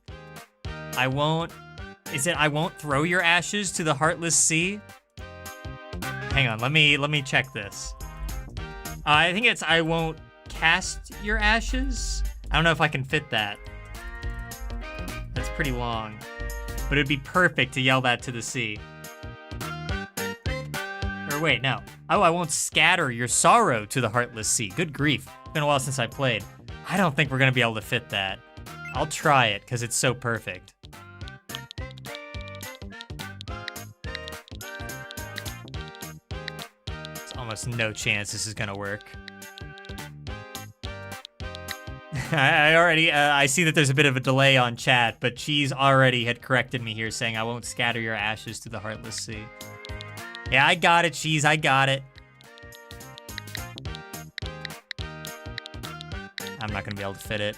[SPEAKER 1] won't throw your ashes to the heartless sea? Hang on, let me check this. I think it's I won't cast your ashes. I don't know if I can fit that. That's pretty long. But it'd be perfect to yell that to the sea. Or wait, no. Oh, I won't scatter your sorrow to the heartless sea. Good grief. It's been a while since I played. I don't think we're gonna be able to fit that. I'll try it, because it's so perfect. There's almost no chance this is gonna work. I see that there's a bit of a delay on chat, but Cheese already had corrected me here saying I won't scatter your ashes to the heartless sea. Yeah, I got it, Cheese, I got it. I'm not gonna be able to fit it.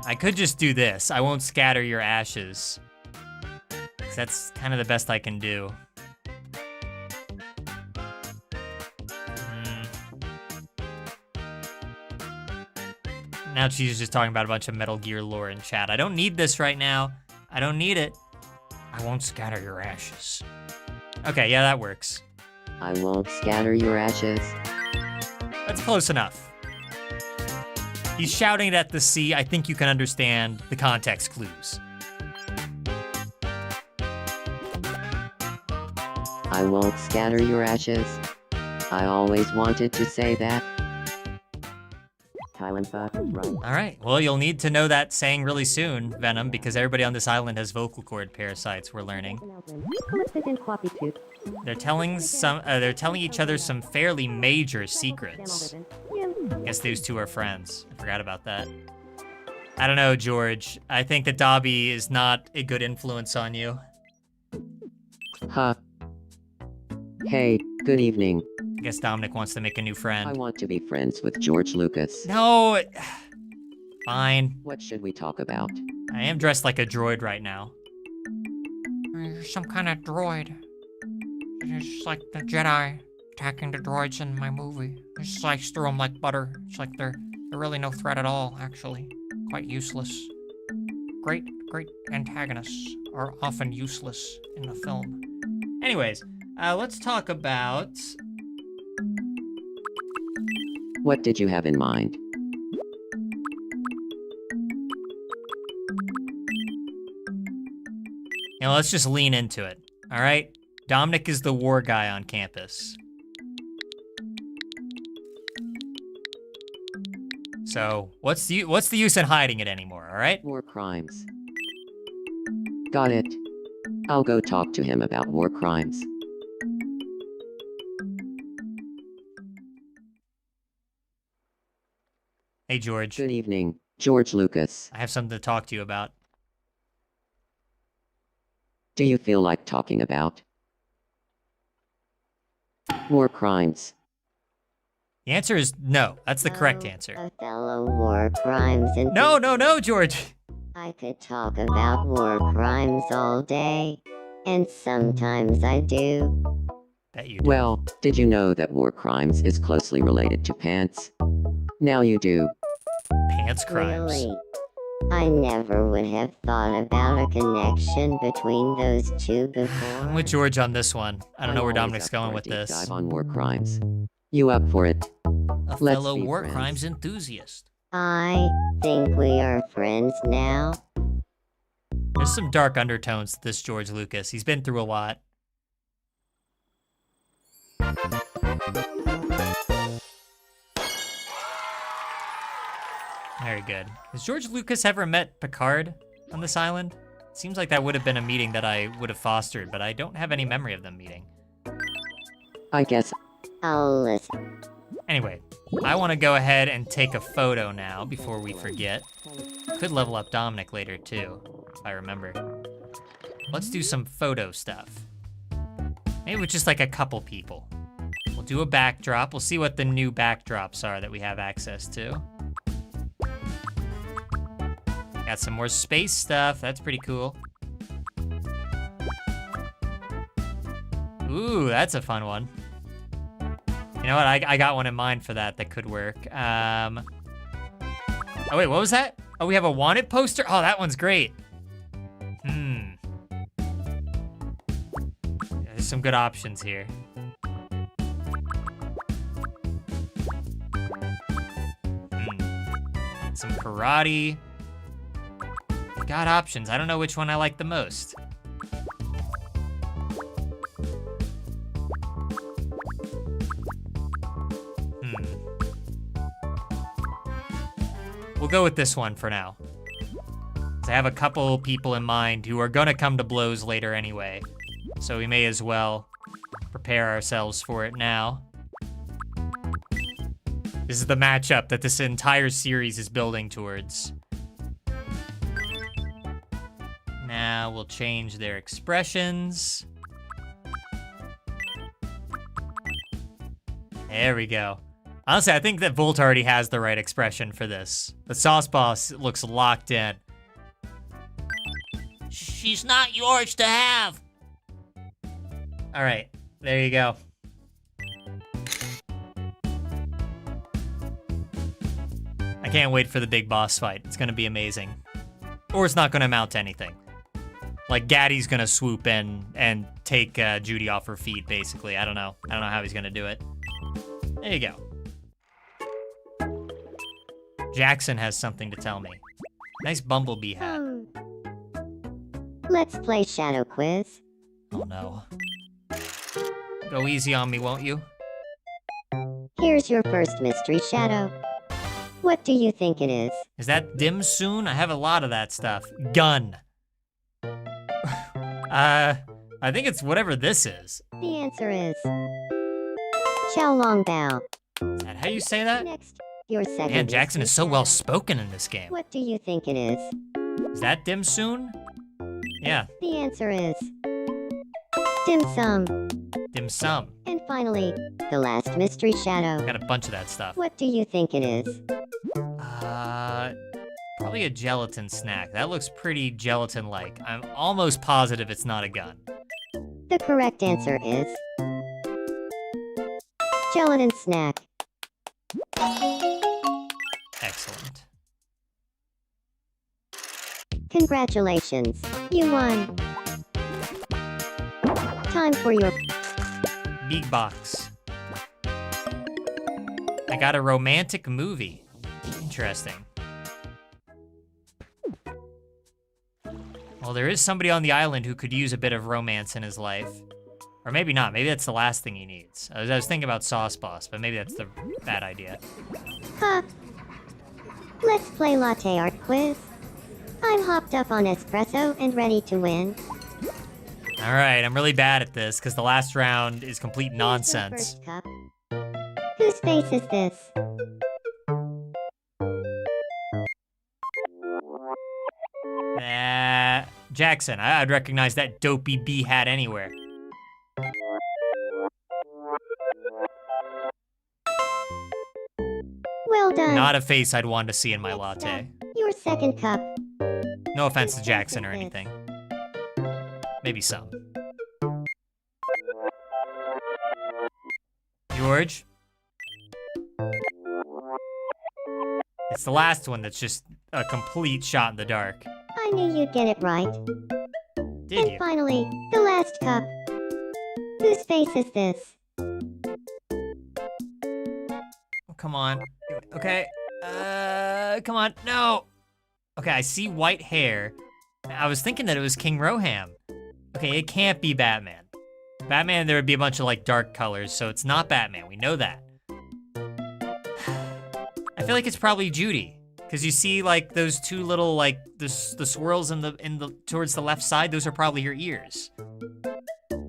[SPEAKER 1] I could just do this. I won't scatter your ashes. 'Cause that's kind of the best I can do. Now Cheese is just talking about a bunch of Metal Gear lore in chat. I don't need this right now. I don't need it. I won't scatter your ashes. Okay, yeah, that works.
[SPEAKER 3] I won't scatter your ashes.
[SPEAKER 1] That's close enough. He's shouting it at the sea. I think you can understand the context clues.
[SPEAKER 3] I won't scatter your ashes. I always wanted to say that. Thailand fuck, right?
[SPEAKER 1] All right, well, you'll need to know that saying really soon, Venom, because everybody on this island has vocal cord parasites, we're learning. They're telling each other some fairly major secrets. I guess those two are friends. I forgot about that. I don't know, George. I think that Dobby is not a good influence on you.
[SPEAKER 3] Huh. Hey, good evening.
[SPEAKER 1] I guess Dominic wants to make a new
[SPEAKER 3] I
[SPEAKER 1] friend.
[SPEAKER 3] want to be friends with George Lucas.
[SPEAKER 1] No! Fine.
[SPEAKER 3] What should we talk about?
[SPEAKER 1] I am dressed like a droid right now.
[SPEAKER 7] You're some kind of droid. It's like the Jedi attacking the droids in my movie. I slice through them like butter. It's like they're really no threat at all, actually. Quite useless. Great antagonists are often useless in the film.
[SPEAKER 1] Anyways, let's talk about...
[SPEAKER 3] What did you have in mind?
[SPEAKER 1] You know, let's just lean into it, all right? Dominic is the war guy on campus. So, what's the use in hiding it anymore, all right?
[SPEAKER 3] War crimes. Got it. I'll go talk to him about war crimes.
[SPEAKER 1] Hey, George.
[SPEAKER 3] Good evening, George Lucas.
[SPEAKER 1] I have something to talk to you about.
[SPEAKER 3] Do you feel like talking about war crimes?
[SPEAKER 1] The answer is no. That's the correct answer.
[SPEAKER 4] Othello war crimes and
[SPEAKER 1] No, George.
[SPEAKER 4] I could talk about war crimes all day. And sometimes I do.
[SPEAKER 1] Bet you do.
[SPEAKER 3] Well, did you know that war crimes is closely related to pants? Now you do.
[SPEAKER 1] Pants crimes.
[SPEAKER 4] Really? I never would have thought about a connection between those two before.
[SPEAKER 1] I'm with George on this one. I don't know where
[SPEAKER 3] I'm always
[SPEAKER 1] Dominic's
[SPEAKER 3] up
[SPEAKER 1] going
[SPEAKER 3] for a
[SPEAKER 1] with
[SPEAKER 3] deep
[SPEAKER 1] this.
[SPEAKER 3] Dive on war crimes. You up for it?
[SPEAKER 1] A
[SPEAKER 3] Let's
[SPEAKER 1] fellow
[SPEAKER 3] be
[SPEAKER 1] war
[SPEAKER 3] friends.
[SPEAKER 1] crimes enthusiast.
[SPEAKER 4] I think we are friends now.
[SPEAKER 1] There's some dark undertones to this George Lucas. He's been through a lot. Very good. Has George Lucas ever met Picard on this island? Seems like that would have been a meeting that I would have fostered, but I don't have any memory of them meeting.
[SPEAKER 3] I guess
[SPEAKER 4] I'll listen.
[SPEAKER 1] Anyway, I want to go ahead and take a photo now before we forget. Could level up Dominic later too, if I remember. Let's do some photo stuff. Maybe with just like a couple people. We'll do a backdrop. We'll see what the new backdrops are that we have access to. Got some more space stuff. That's pretty cool. Ooh, that's a fun one. You know what? I got one in mind for that could work. Oh wait, what was that? Oh, we have a wanted poster? Oh, that one's great. There's some good options here. Some karate. Got options. I don't know which one I like the most. We'll go with this one for now. I have a couple people in mind who are gonna come to blows later anyway. So we may as well prepare ourselves for it now. This is the matchup that this entire series is building towards. Now we'll change their expressions. There we go. Honestly, I think that Volt already has the right expression for this. The Sauce Boss looks locked in.
[SPEAKER 7] She's not yours to have.
[SPEAKER 1] All right, there you go. I can't wait for the big boss fight. It's gonna be amazing. Or it's not gonna amount to anything. Like, Gaddy's gonna swoop in and take Judy off her feet, basically. I don't know. I don't know how he's gonna do it. There you go. Jackson has something to tell me. Nice bumblebee hat.
[SPEAKER 4] Let's play Shadow Quiz.
[SPEAKER 1] Oh no. Go easy on me, won't you?
[SPEAKER 4] Here's your first mystery shadow. What do you think it is?
[SPEAKER 1] Is that dim soon? I have a lot of that stuff. Gun. I think it's whatever this is.
[SPEAKER 4] The answer is Xiao Long Bao.
[SPEAKER 1] Is that how you say that?
[SPEAKER 4] Next, your second.
[SPEAKER 1] Man, Jackson is so
[SPEAKER 4] mystery
[SPEAKER 1] well
[SPEAKER 4] shadow.
[SPEAKER 1] spoken in this game.
[SPEAKER 4] What do you think it is?
[SPEAKER 1] Is that dim soon? Yeah,
[SPEAKER 4] The answer is Dim Sum.
[SPEAKER 1] dim sum.
[SPEAKER 4] And finally, the last mystery shadow.
[SPEAKER 1] Got a bunch of that stuff.
[SPEAKER 4] What do you think it is?
[SPEAKER 1] Probably a gelatin snack. That looks pretty gelatin-like. I'm almost positive it's not a gun.
[SPEAKER 4] The correct answer is Gelatin Snack.
[SPEAKER 1] Excellent.
[SPEAKER 4] Congratulations, you won. Time for your
[SPEAKER 1] Big box. I got a romantic movie. Interesting. Well, there is somebody on the island who could use a bit of romance in his life. Or maybe not. Maybe that's the last thing he needs. I was thinking about Sauce Boss, but maybe that's the bad idea.
[SPEAKER 4] Huh. Let's play Latte Art Quiz. I'm hopped up on espresso and ready to win.
[SPEAKER 1] All right, I'm really bad at this because the last round is complete nonsense.
[SPEAKER 4] Here's the first cup. Whose face is this?
[SPEAKER 1] Jackson, I'd recognize that dopey bee hat anywhere.
[SPEAKER 4] Well done.
[SPEAKER 1] Not a face I'd want to see in my latte.
[SPEAKER 4] Your second cup.
[SPEAKER 1] No offense to Jackson or anything. Maybe some. George? It's the last one that's just a complete shot in the dark.
[SPEAKER 4] I knew you'd get it right.
[SPEAKER 1] Did
[SPEAKER 4] And
[SPEAKER 1] you?
[SPEAKER 4] finally, the last cup. Whose face is this?
[SPEAKER 1] Oh, come on. Okay. Come on. No. Okay, I see white hair. I was thinking that it was King Roham. Okay, it can't be Batman. Batman, there would be a bunch of, like, dark colors, so it's not Batman. We know that. I feel like it's probably Judy. Because you see, like, those two little, like, the swirls in the towards the left side, those are probably her ears.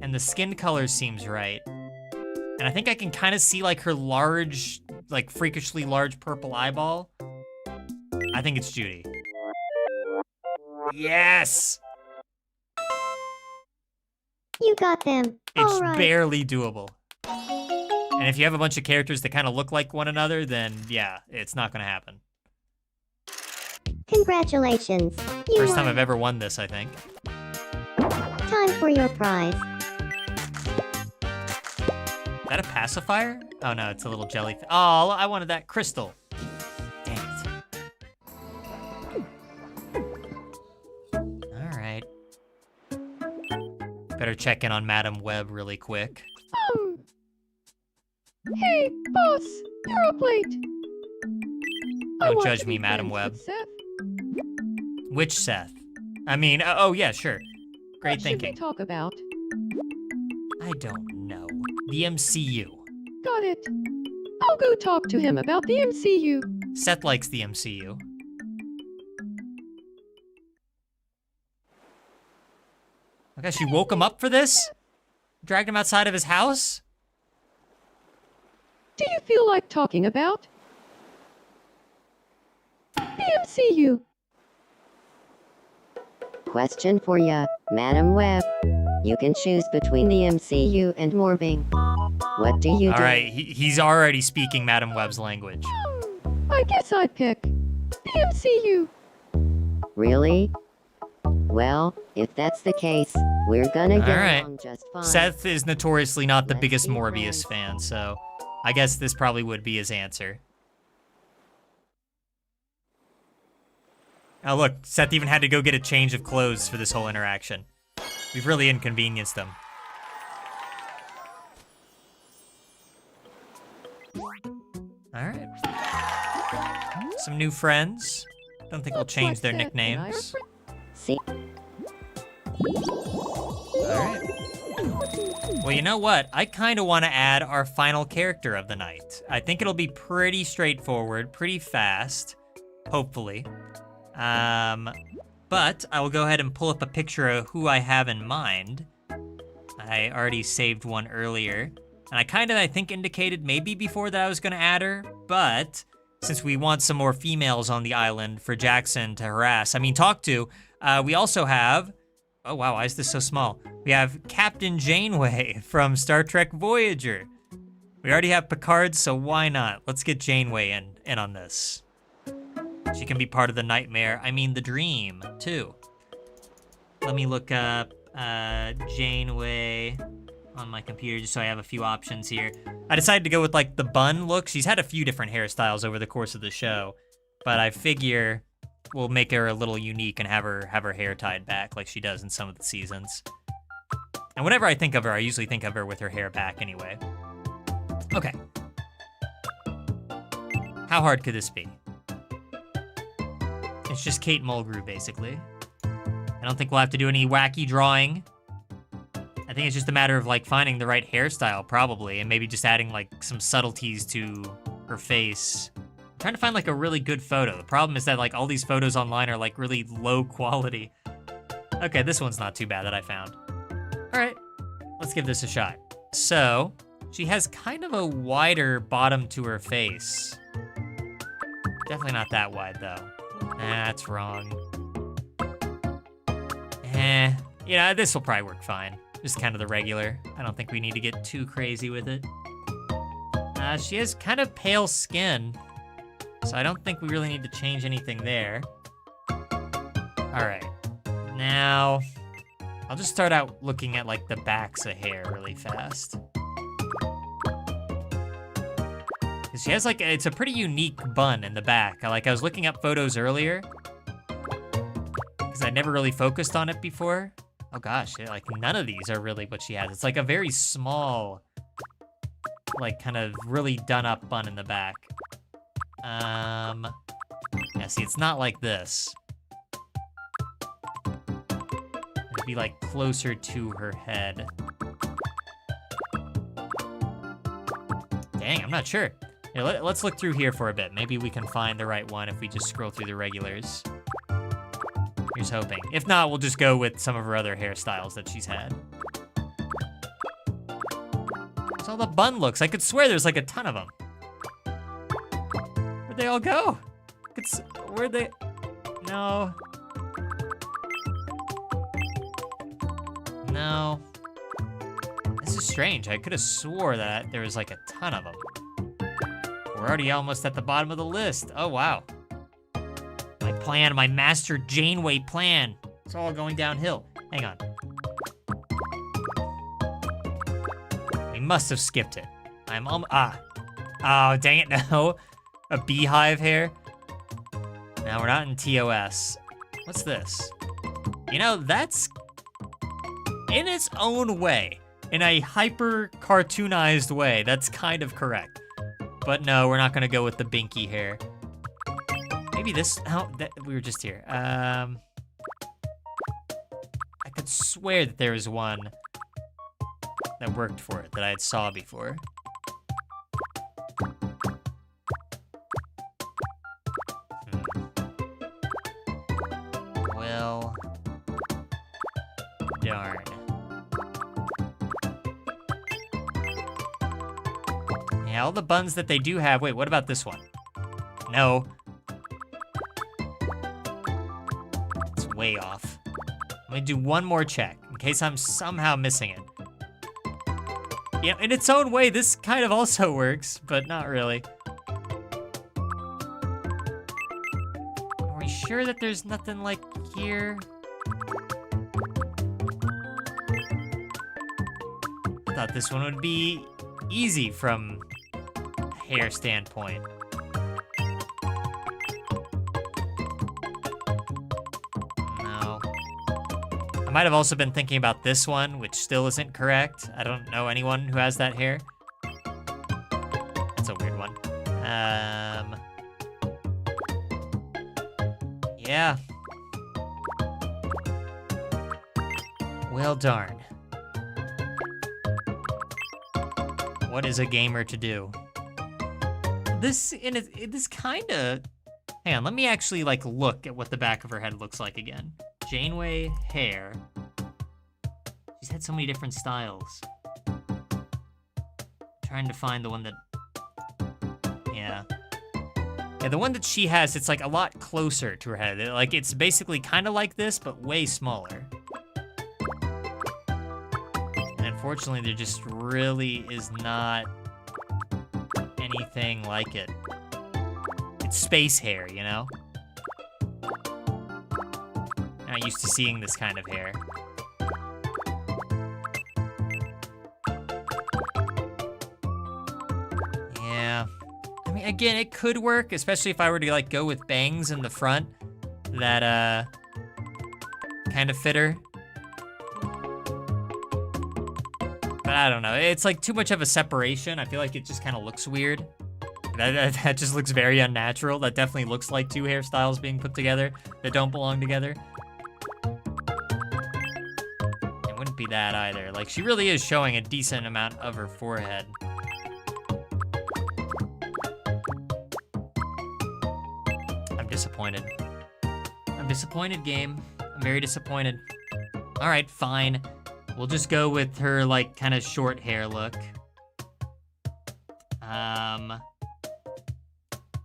[SPEAKER 1] And the skin color seems right. And I think I can kind of see, like, her large like freakishly large purple eyeball. I think it's Judy. Yes!
[SPEAKER 2] You got them.
[SPEAKER 1] It's
[SPEAKER 2] All right.
[SPEAKER 1] barely doable. And if you have a bunch of characters that kind of look like one another, then yeah, it's not gonna happen.
[SPEAKER 2] Congratulations. You
[SPEAKER 1] First time
[SPEAKER 2] won.
[SPEAKER 1] I've ever won this, I think.
[SPEAKER 2] Time for your prize.
[SPEAKER 1] Is that a pacifier? Oh no, it's a little jelly. Oh, I wanted that crystal. Dang it. All right. Better check in on Madam Web really quick.
[SPEAKER 8] Hey, boss, you're up late.
[SPEAKER 1] Don't judge me, Madam Web. Which Seth? I mean, oh yeah, sure. Great
[SPEAKER 8] What should we
[SPEAKER 1] thinking.
[SPEAKER 8] talk about?
[SPEAKER 1] I don't know. The MCU.
[SPEAKER 8] Got it. I'll go talk to him about the MCU.
[SPEAKER 1] Seth likes the MCU. I guess you woke him up for this? Dragged him outside of his house?
[SPEAKER 8] Do you feel like talking about the MCU?
[SPEAKER 3] Question for ya, Madam Web. You can choose between the MCU and morbing. What do you
[SPEAKER 1] All
[SPEAKER 3] do?
[SPEAKER 1] right, he's already speaking Madam Web's language.
[SPEAKER 8] I guess I'd pick the MCU.
[SPEAKER 3] Really? Well, if that's the case, we're gonna get
[SPEAKER 1] All right.
[SPEAKER 3] along just fine.
[SPEAKER 1] Seth is notoriously not the
[SPEAKER 3] Let's
[SPEAKER 1] biggest
[SPEAKER 3] be
[SPEAKER 1] Morbius fan, so I guess this probably would be his answer. Oh look, Seth even had to go get a change of clothes for this whole interaction. We've really inconvenienced him. Alright. Some new friends. Don't think we'll
[SPEAKER 8] Looks
[SPEAKER 1] change
[SPEAKER 8] like
[SPEAKER 1] their
[SPEAKER 8] Seth and I are
[SPEAKER 1] nicknames.
[SPEAKER 3] See,
[SPEAKER 1] Alright. Well, you know what? I kind of want to add our final character of the night. I think it'll be pretty straightforward, pretty fast, hopefully. But I will go ahead and pull up a picture of who I have in mind. I already saved one earlier. And I kind of, I think, indicated maybe before that I was going to add her. But since we want some more females on the island for Jackson to harass, talk to, we also have... Oh, wow, why is this so small? We have Captain Janeway from Star Trek Voyager. We already have Picard, so why not? Let's get Janeway in on this. She can be part of the nightmare, the dream, too. Let me look up Janeway on my computer just so I have a few options here. I decided to go with like the bun look. She's had a few different hairstyles over the course of the show, but I figure we'll make her a little unique and have her hair tied back like she does in some of the seasons. And whenever I think of her, I usually think of her with her hair back anyway. Okay. How hard could this be? It's just Kate Mulgrew, basically. I don't think we'll have to do any wacky drawing. I think it's just a matter of like finding the right hairstyle, probably, and maybe just adding like some subtleties to her face. I'm trying to find like a really good photo. The problem is that like all these photos online are like really low quality. Okay, this one's not too bad that I found. All right, let's give this a shot. So, she has kind of a wider bottom to her face. Definitely not that wide though. That's wrong. This will probably work fine. Just kind of the regular. I don't think we need to get too crazy with it. She has kind of pale skin, so I don't think we really need to change anything there. All right, now I'll just start out looking at like the backs of hair really fast. She has like, it's a pretty unique bun in the back. I was looking up photos earlier because I never really focused on it before. Oh gosh, like none of these are really what she has. It's like a very small, like kind of really done up bun in the back. Yeah, see, it's not like this. It'd be like closer to her head. Dang, I'm not sure. Here, let's look through here for a bit. Maybe we can find the right one if we just scroll through the regulars. Here's hoping. If not, we'll just go with some of her other hairstyles that she's had. That's all the bun looks. I could swear there's like a ton of them. they all go? Where'd they? No. No. This is strange. I could have swore that there was like a ton of them. We're already almost at the bottom of the list. Oh, wow. My plan, my master Janeway plan. It's all going downhill. Hang on. We must have skipped it. Oh, dang it, no. A beehive here. Now we're not in TOS. What's this? You know, that's in its own way, in a hyper cartoonized way, that's kind of correct. But no, we're not gonna go with the binky hair. Maybe this, we were just here. I could swear that there was one that worked for it that I had saw before. Well, darn. Yeah, all the buns that they do have. Wait, what about this one? No. It's way off. I'm gonna do one more check in case I'm somehow missing it. Yeah, in its own way, this kind of also works, but not really. Are we sure that there's nothing like here? I thought this one would be easy from a hair standpoint. No. I might have also been thinking about this one, which still isn't correct. I don't know anyone who has that hair. That's a weird one. Yeah. Well, darn. What is a gamer to do? This kinda... Hang on, let me actually, like, look at what the back of her head looks like again. Janeway hair. She's had so many different styles. Trying to find the one that... Yeah. Yeah, the one that she has, it's, like, a lot closer to her head. Like, it's basically kind of like this, but way smaller. And unfortunately, there just really is not anything like it. It's space hair, you know? I'm not used to seeing this kind of hair. Yeah. I mean, again, it could work, especially if I were to, like, go with bangs in the front that, kind of fit her. But I don't know. It's, like, too much of a separation. I feel like it just kind of looks weird. That just looks very unnatural. That definitely looks like two hairstyles being put together that don't belong together. It wouldn't be that either. Like, she really is showing a decent amount of her forehead. I'm disappointed. I'm disappointed, game. I'm very disappointed. All right, fine. We'll just go with her, like, kind of short hair look. Let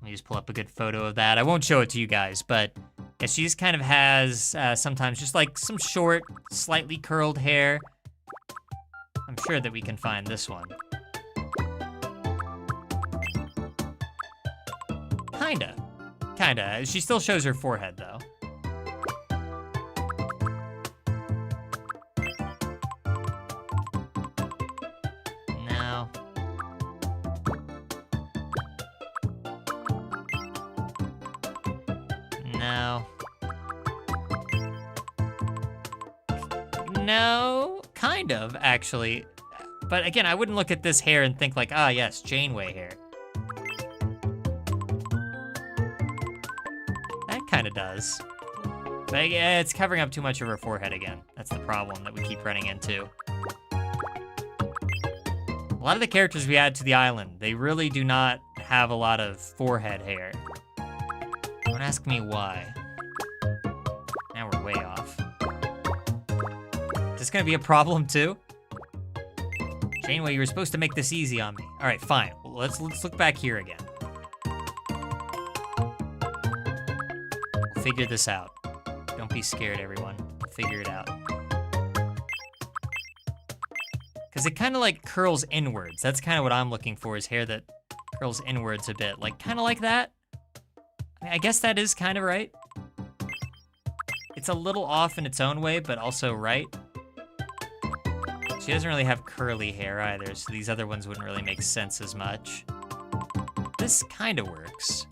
[SPEAKER 1] me just pull up a good photo of that. I won't show it to you guys, but yeah, she just kind of has sometimes just like some short, slightly curled hair. I'm sure that we can find this one. Kinda. She still shows her forehead though. No. No. No, kind of, actually. But again, I wouldn't look at this hair and think like, ah, yes, Janeway hair. That kind of does. But yeah, it's covering up too much of her forehead again. That's the problem that we keep running into. A lot of the characters we add to the island, they really do not have a lot of forehead hair. Don't ask me why. Now we're way off. Is this gonna be a problem too? Janeway, you were supposed to make this easy on me. All right, fine. Well, let's look back here again. figure this out. Don't be scared, everyone. We'll figure it out. Because it kind of like curls inwards. That's kind of what I'm looking for, is hair that curls inwards a bit. Like, kind of like that. I mean, I guess that is kind of right. It's a little off in its own way, but also right. She doesn't really have curly hair either, so these other ones wouldn't really make sense as much. This kind of works.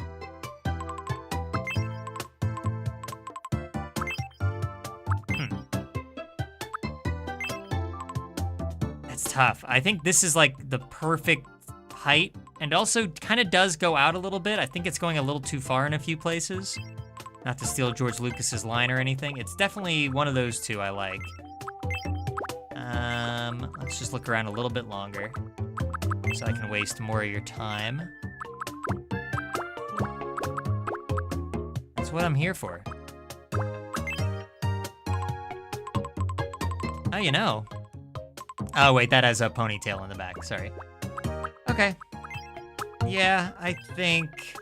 [SPEAKER 1] That's tough. I think this is like the perfect height, and also kind of does go out a little bit. I think it's going a little too far in a few places. Not to steal George Lucas's line or anything. It's definitely one of those two I like. Let's just look around a little bit longer so I can waste more of your time. That's what I'm here for. Oh, you know. Oh, wait, that has a ponytail in the back. Sorry. Okay. Yeah, I think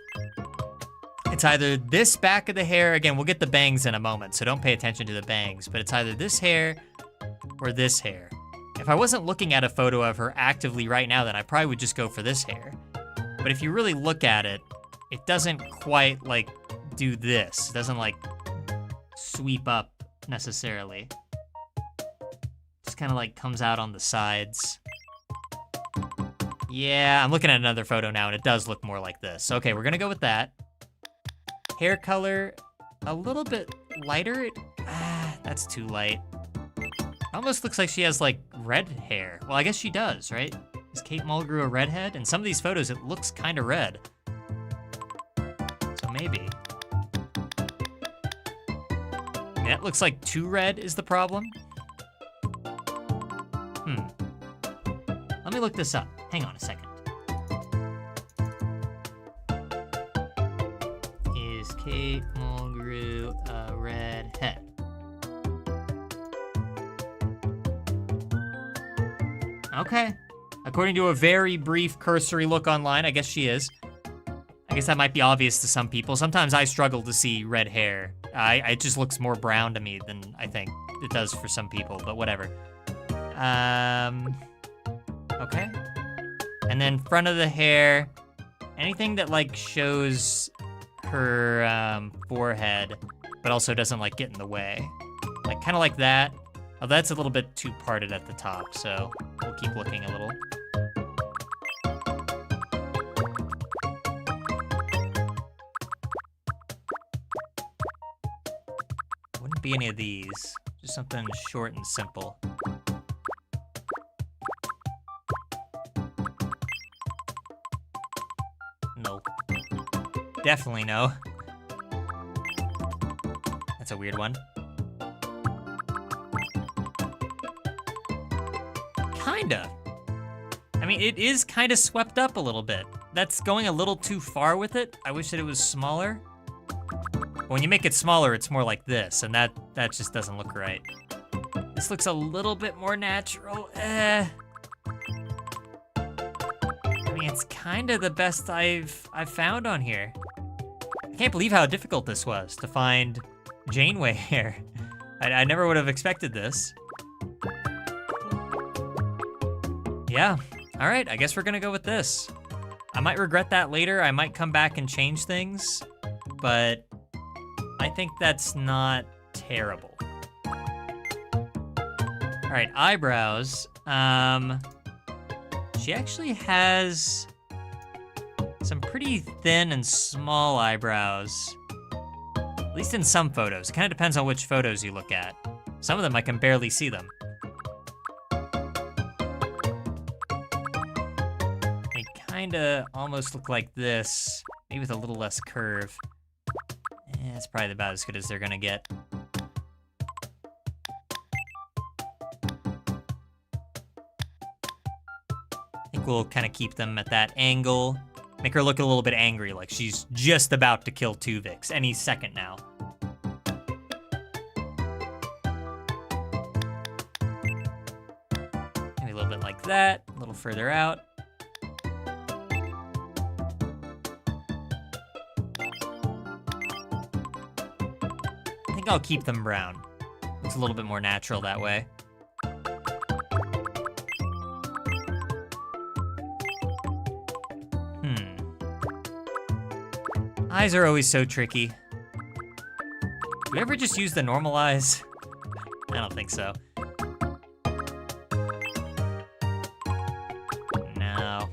[SPEAKER 1] it's either this back of the hair. Again, we'll get the bangs in a moment, so don't pay attention to the bangs. But it's either this hair or this hair. If I wasn't looking at a photo of her actively right now, then I probably would just go for this hair. But if you really look at it, it doesn't quite, like, do this. It doesn't, like, sweep up necessarily. Just kind of, like, comes out on the sides. Yeah, I'm looking at another photo now, and it does look more like this. Okay, we're gonna go with that. Hair color, a little bit lighter. That's too light. Almost looks like she has, like, red hair. Well, I guess she does, right? Is Kate Mulgrew a redhead? In some of these photos, it looks kind of red. So maybe. Yeah, it looks like too red is the problem. Let me look this up. Hang on a second. Is Kate Mulgrew a redhead? Okay. According to a very brief cursory look online, I guess she is. I guess that might be obvious to some people. Sometimes I struggle to see red hair. It just looks more brown to me than I think it does for some people, but whatever. Okay. And then front of the hair, anything that like shows her forehead, but also doesn't like get in the way. Like kind of like that. Oh, that's a little bit too parted at the top, so we'll keep looking a little. Wouldn't be any of these. Just something short and simple. No. Definitely no. That's a weird one. Kinda. I mean, it is kind of swept up a little bit. That's going a little too far with it. I wish that it was smaller. When you make it smaller, it's more like this, and that just doesn't look right. This looks a little bit more natural. I mean, it's kind of the best I've found on here. I can't believe how difficult this was to find Janeway hair. I never would have expected this. Yeah, all right, I guess we're gonna go with this. I might regret that later. I might come back and change things, but I think that's not terrible. All right, eyebrows. She actually has some pretty thin and small eyebrows, at least in some photos. It kind of depends on which photos you look at. Some of them I can barely see them. They kind of almost look like this, maybe with a little less curve. That's probably about as good as they're gonna get. I think we'll kind of keep them at that angle. Make her look a little bit angry, like she's just about to kill Tuvix any second now. Maybe a little bit like that, a little further out. I'll keep them brown. It's a little bit more natural that way. Eyes are always so tricky. Do we ever just use the normal eyes? I don't think so. No.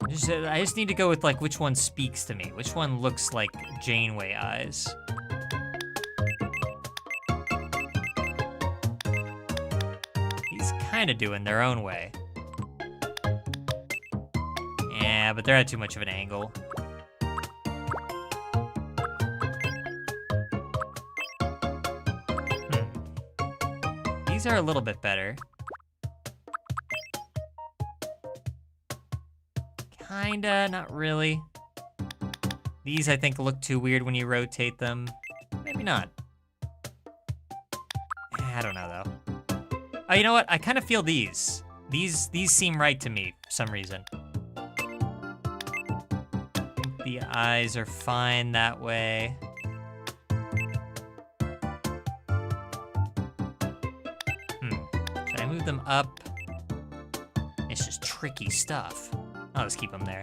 [SPEAKER 1] I just need to go with like which one speaks to me. Which one looks like Janeway eyes. He's kind of doing their own way. Yeah, but they're at too much of an angle. These are a little bit better. Kinda, not really. These, I think, look too weird when you rotate them. Maybe not. I don't know, though. Oh, you know what? I kind of feel these. These seem right to me for some reason. I think the eyes are fine that way. Should I move them up? It's just tricky stuff. I'll just keep them there.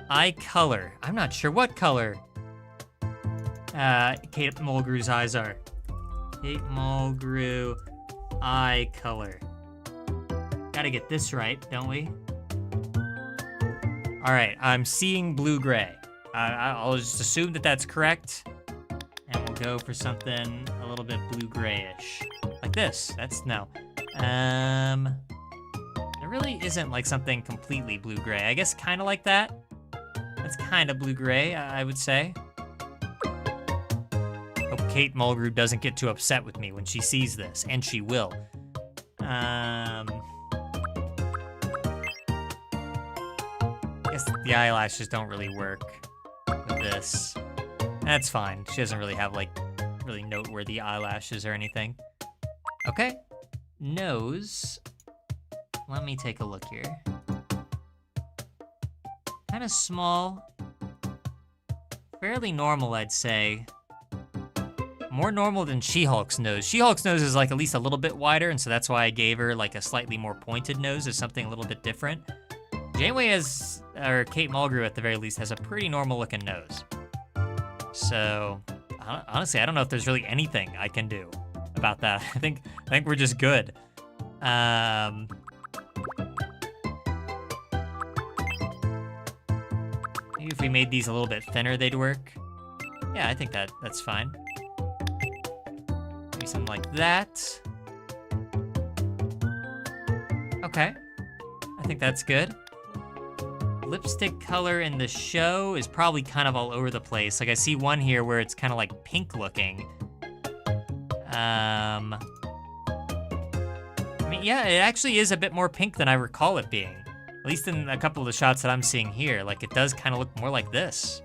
[SPEAKER 1] Eye color. I'm not sure what color Kate Mulgrew's eyes are. Kate Mulgrew eye color. Gotta get this right, don't we? All right, I'm seeing blue-gray. I'll just assume that that's correct. And we'll go for something a little bit blue-grayish. Like this, that's no. There really isn't like something completely blue-gray. I guess kind of like that. That's kind of blue-gray, I would say. Hope Kate Mulgrew doesn't get too upset with me when she sees this, and she will. I guess the eyelashes don't really work with this. That's fine. She doesn't really have like really noteworthy eyelashes or anything. Okay, nose. Let me take a look here. Kind of small. Fairly normal, I'd say. More normal than She-Hulk's nose. She-Hulk's nose is like at least a little bit wider, and so that's why I gave her like a slightly more pointed nose as something a little bit different. Janeway has, or Kate Mulgrew at the very least, has a pretty normal looking nose. So, honestly, I don't know if there's really anything I can do about that. I think we're just good. Maybe if we made these a little bit thinner, they'd work. Yeah, I think that's fine. Maybe something like that. Okay, I think that's good. Lipstick color in the show is probably kind of all over the place. Like I see one here where it's kind of like pink looking. I mean, yeah, it actually is a bit more pink than I recall it being. At least in a couple of the shots that I'm seeing here. Like it does kind of look more like this.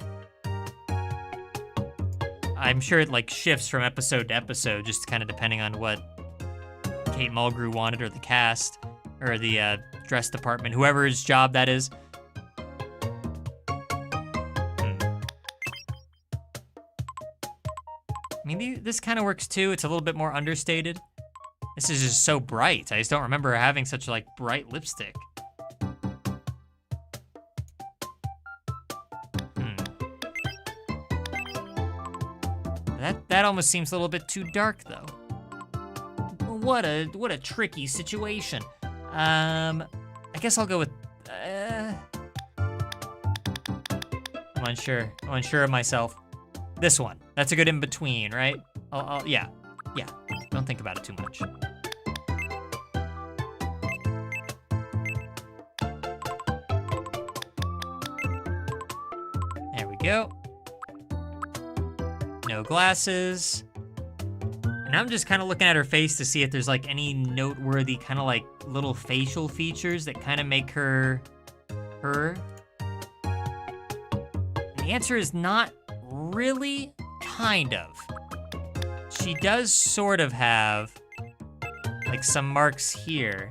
[SPEAKER 1] I'm sure it like shifts from episode to episode, just kind of depending on what Kate Mulgrew wanted, or the cast, or the dress department, whoever's job that is. I mean, this kind of works too. It's a little bit more understated. This is just so bright. I just don't remember having such like bright lipstick. That almost seems a little bit too dark though. What a tricky situation. I guess I'll go with. I'm unsure. I'm unsure of myself. This one. That's a good in between, right? Yeah. Don't think about it too much. There we go. No glasses. And I'm just kind of looking at her face to see if there's like any noteworthy kind of like little facial features that kind of make her her. And the answer is not really, kind of. She does sort of have like some marks here.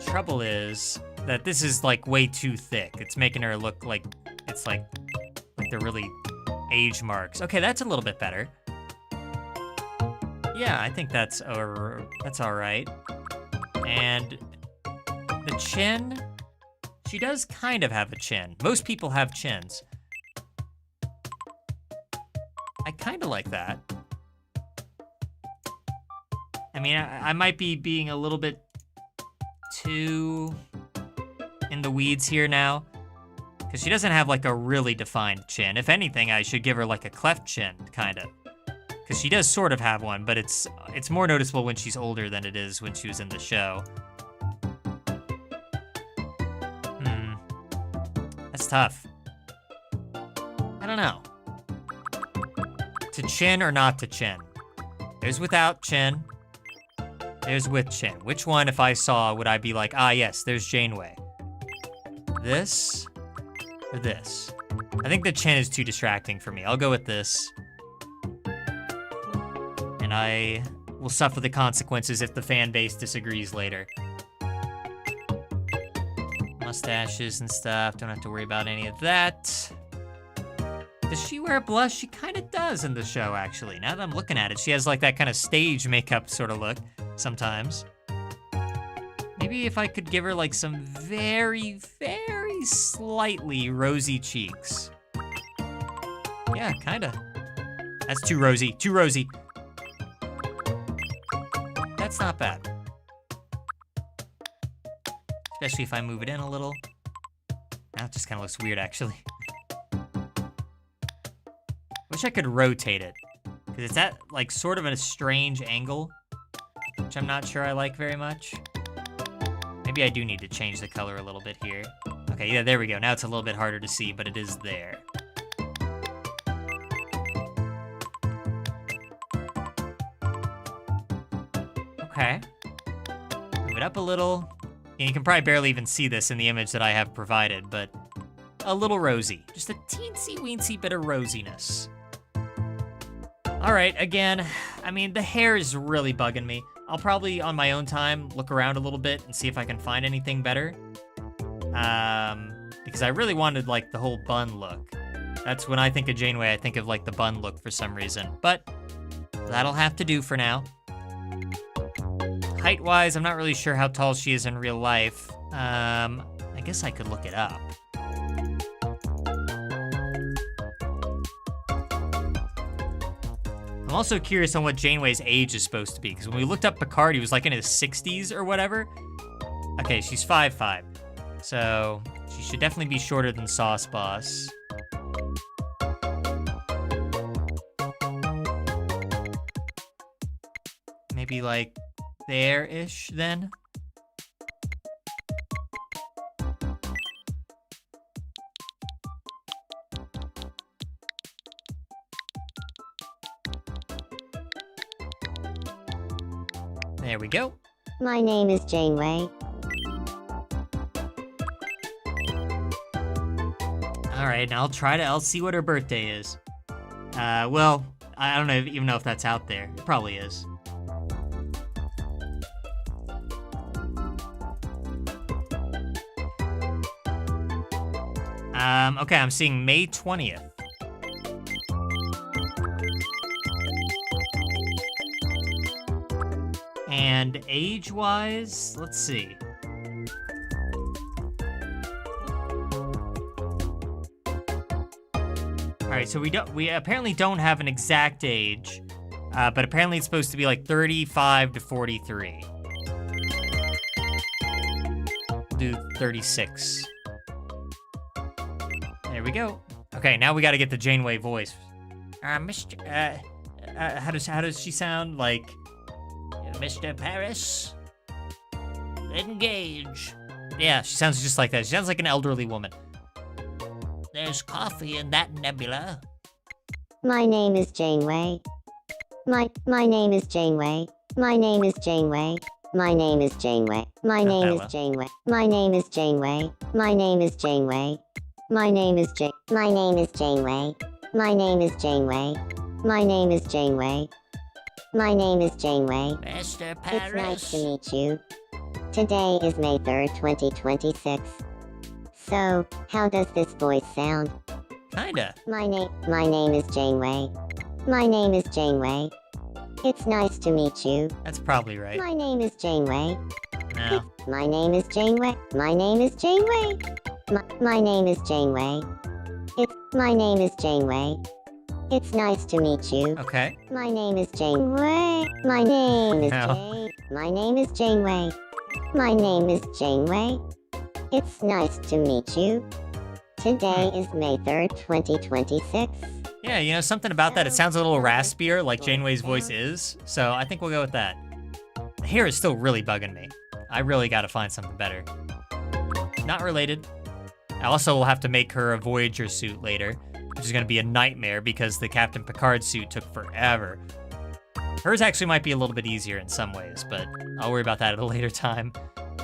[SPEAKER 1] Trouble is that this is like way too thick. It's making her look like it's like they're really age marks. Okay, that's a little bit better. Yeah, I think that's all right. And the chin, she does kind of have a chin. Most people have chins. I kind of like that. I mean, I might be being a little bit too in the weeds here now, because she doesn't have like a really defined chin. If anything, I should give her like a cleft chin, kind of, because she does sort of have one, but it's more noticeable when she's older than it is when she was in the show. That's tough. I don't know. To chin or not to chin? There's without chin. There's with chin. Which one, if I saw, would I be like, ah, yes, there's Janeway? This or this? I think the chin is too distracting for me. I'll go with this. And I will suffer the consequences if the fan base disagrees later. Mustaches and stuff. Don't have to worry about any of that. Does she wear blush? She kind of does in the show, actually. Now that I'm looking at it, she has like that kind of stage makeup sort of look sometimes. Maybe if I could give her like some very, very slightly rosy cheeks. Yeah, kind of. That's too rosy. Too rosy. That's not bad. Especially if I move it in a little. Now it just kind of looks weird, actually. Wish I could rotate it, because it's at like sort of a strange angle, which I'm not sure I like very much. Maybe I do need to change the color a little bit here. Okay, yeah, there we go. Now it's a little bit harder to see, but it is there. Okay. Move it up a little. And you can probably barely even see this in the image that I have provided, but a little rosy. Just a teensy-weensy bit of rosiness. All right, again, I mean, the hair is really bugging me. I'll probably, on my own time, look around a little bit and see if I can find anything better. Because I really wanted, like, the whole bun look. That's when I think of Janeway, I think of, like, the bun look for some reason. But that'll have to do for now. Height-wise, I'm not really sure how tall she is in real life. I guess I could look it up. I'm also curious on what Janeway's age is supposed to be, because when we looked up Picard, he was like in his 60s or whatever. Okay, she's 5'5", so she should definitely be shorter than Sauce Boss. Maybe like there-ish then? There we go.
[SPEAKER 4] My name is Janeway.
[SPEAKER 1] Alright, now I'll see what her birthday is. Well, I don't even know if that's out there. It probably is. Okay, I'm seeing May 20th. And age-wise, let's see. All right, so we apparently don't have an exact age, but apparently it's supposed to be like 35 to 43. We'll do 36. There we go. Okay, now we got to get the Janeway voice. Mr. How does she sound? Like, Mr. Paris, engage. Yeah, she sounds just like that. She sounds like an elderly woman. There's coffee in that nebula.
[SPEAKER 4] My name is Janeway. My name is Janeway. My name is Janeway. My name is Janeway. My name is Janeway. My name is Janeway. My name is Janeway. My name is My name is Janeway. My name is Janeway. My name is Janeway. My name is Janeway.
[SPEAKER 7] Mr. Paris.
[SPEAKER 4] It's nice to meet you. Today is May 3rd, 2026. So, how does this voice sound?
[SPEAKER 1] Kinda.
[SPEAKER 4] My name is Janeway. My name is Janeway. It's nice to meet you.
[SPEAKER 1] That's probably right.
[SPEAKER 4] My name is Janeway.
[SPEAKER 1] No.
[SPEAKER 4] My name is Janeway. My name is Janeway. My name is Janeway. My name is Janeway. It's nice to meet you.
[SPEAKER 1] Okay.
[SPEAKER 4] My name is Janeway. My name is
[SPEAKER 1] No.
[SPEAKER 4] My name is Janeway. My name is Janeway. It's nice to meet you. Today is May 3rd, 2026.
[SPEAKER 1] Yeah, you know, something about that. It sounds a little raspier, like Janeway's voice is. So I think we'll go with that. The hair is still really bugging me. I really gotta find something better. Not related. I also will have to make her a Voyager suit later, which is gonna be a nightmare because the Captain Picard suit took forever. Hers actually might be a little bit easier in some ways, but I'll worry about that at a later time.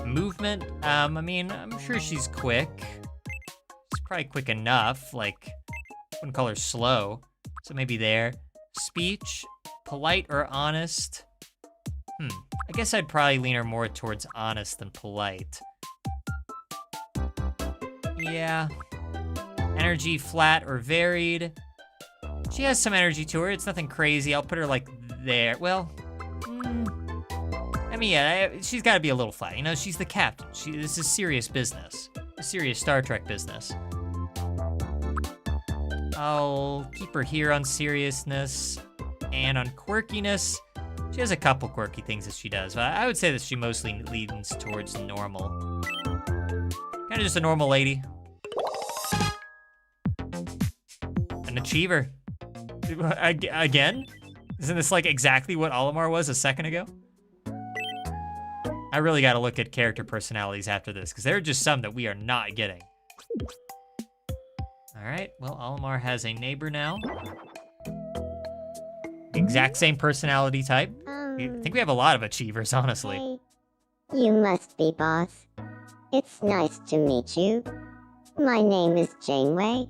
[SPEAKER 1] Movement, I mean, I'm sure she's quick. She's probably quick enough, like, I wouldn't call her slow, so maybe there. Speech, polite or honest? I guess I'd probably lean her more towards honest than polite. Yeah. Energy, flat or varied. She has some energy to her, it's nothing crazy. I'll put her like there, well, I mean, yeah, she's gotta be a little flat. You know, she's the captain. This is serious business. Serious Star Trek business. I'll keep her here on seriousness and on quirkiness. She has a couple quirky things that she does, but I would say that she mostly leans towards normal. Kind of just a normal lady. An achiever. Again? Isn't this like exactly what Olimar was a second ago? I really gotta look at character personalities after this, because there are just some that we are not getting. All right, well, Olimar has a neighbor now. Exact same personality type. I think we have a lot of achievers, honestly.
[SPEAKER 4] Hey, you must be boss. It's nice to meet you. My name is Janeway.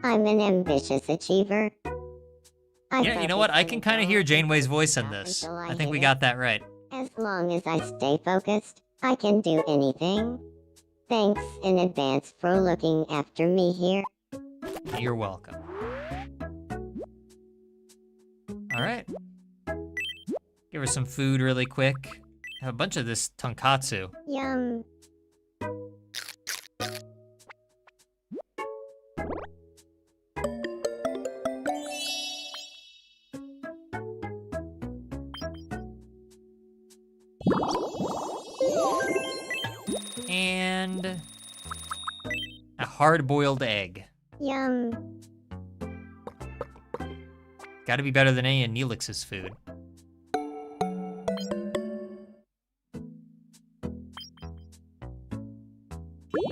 [SPEAKER 4] I'm an ambitious achiever.
[SPEAKER 1] Yeah, you know what? I can kind of hear Janeway's voice in this. I think we got that right.
[SPEAKER 4] As long as I stay focused, I can do anything. Thanks in advance for looking after me here.
[SPEAKER 1] You're welcome. All right. Give her some food really quick. Have a bunch of this tonkatsu.
[SPEAKER 4] Yum.
[SPEAKER 1] And a hard-boiled egg.
[SPEAKER 4] Yum.
[SPEAKER 1] Gotta be better than any of Neelix's food.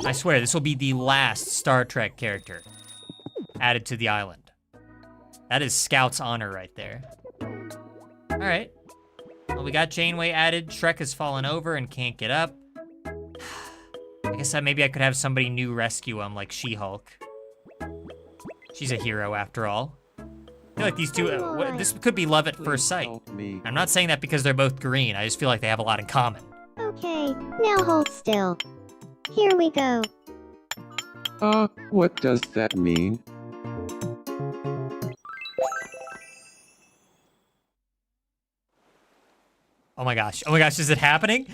[SPEAKER 1] I swear, this will be the last Star Trek character added to the island. That is Scout's honor right there. All right. Well, we got Janeway added. Shrek has fallen over and can't get up. I guess maybe I could have somebody new rescue him, like She-Hulk. She's a hero, after all. I feel like these two, this could be love at first sight. I'm not saying that because they're both green. I just feel like they have a lot in common.
[SPEAKER 4] Okay, now hold still. Here we go.
[SPEAKER 6] What does that mean?
[SPEAKER 1] Oh my gosh, is it happening?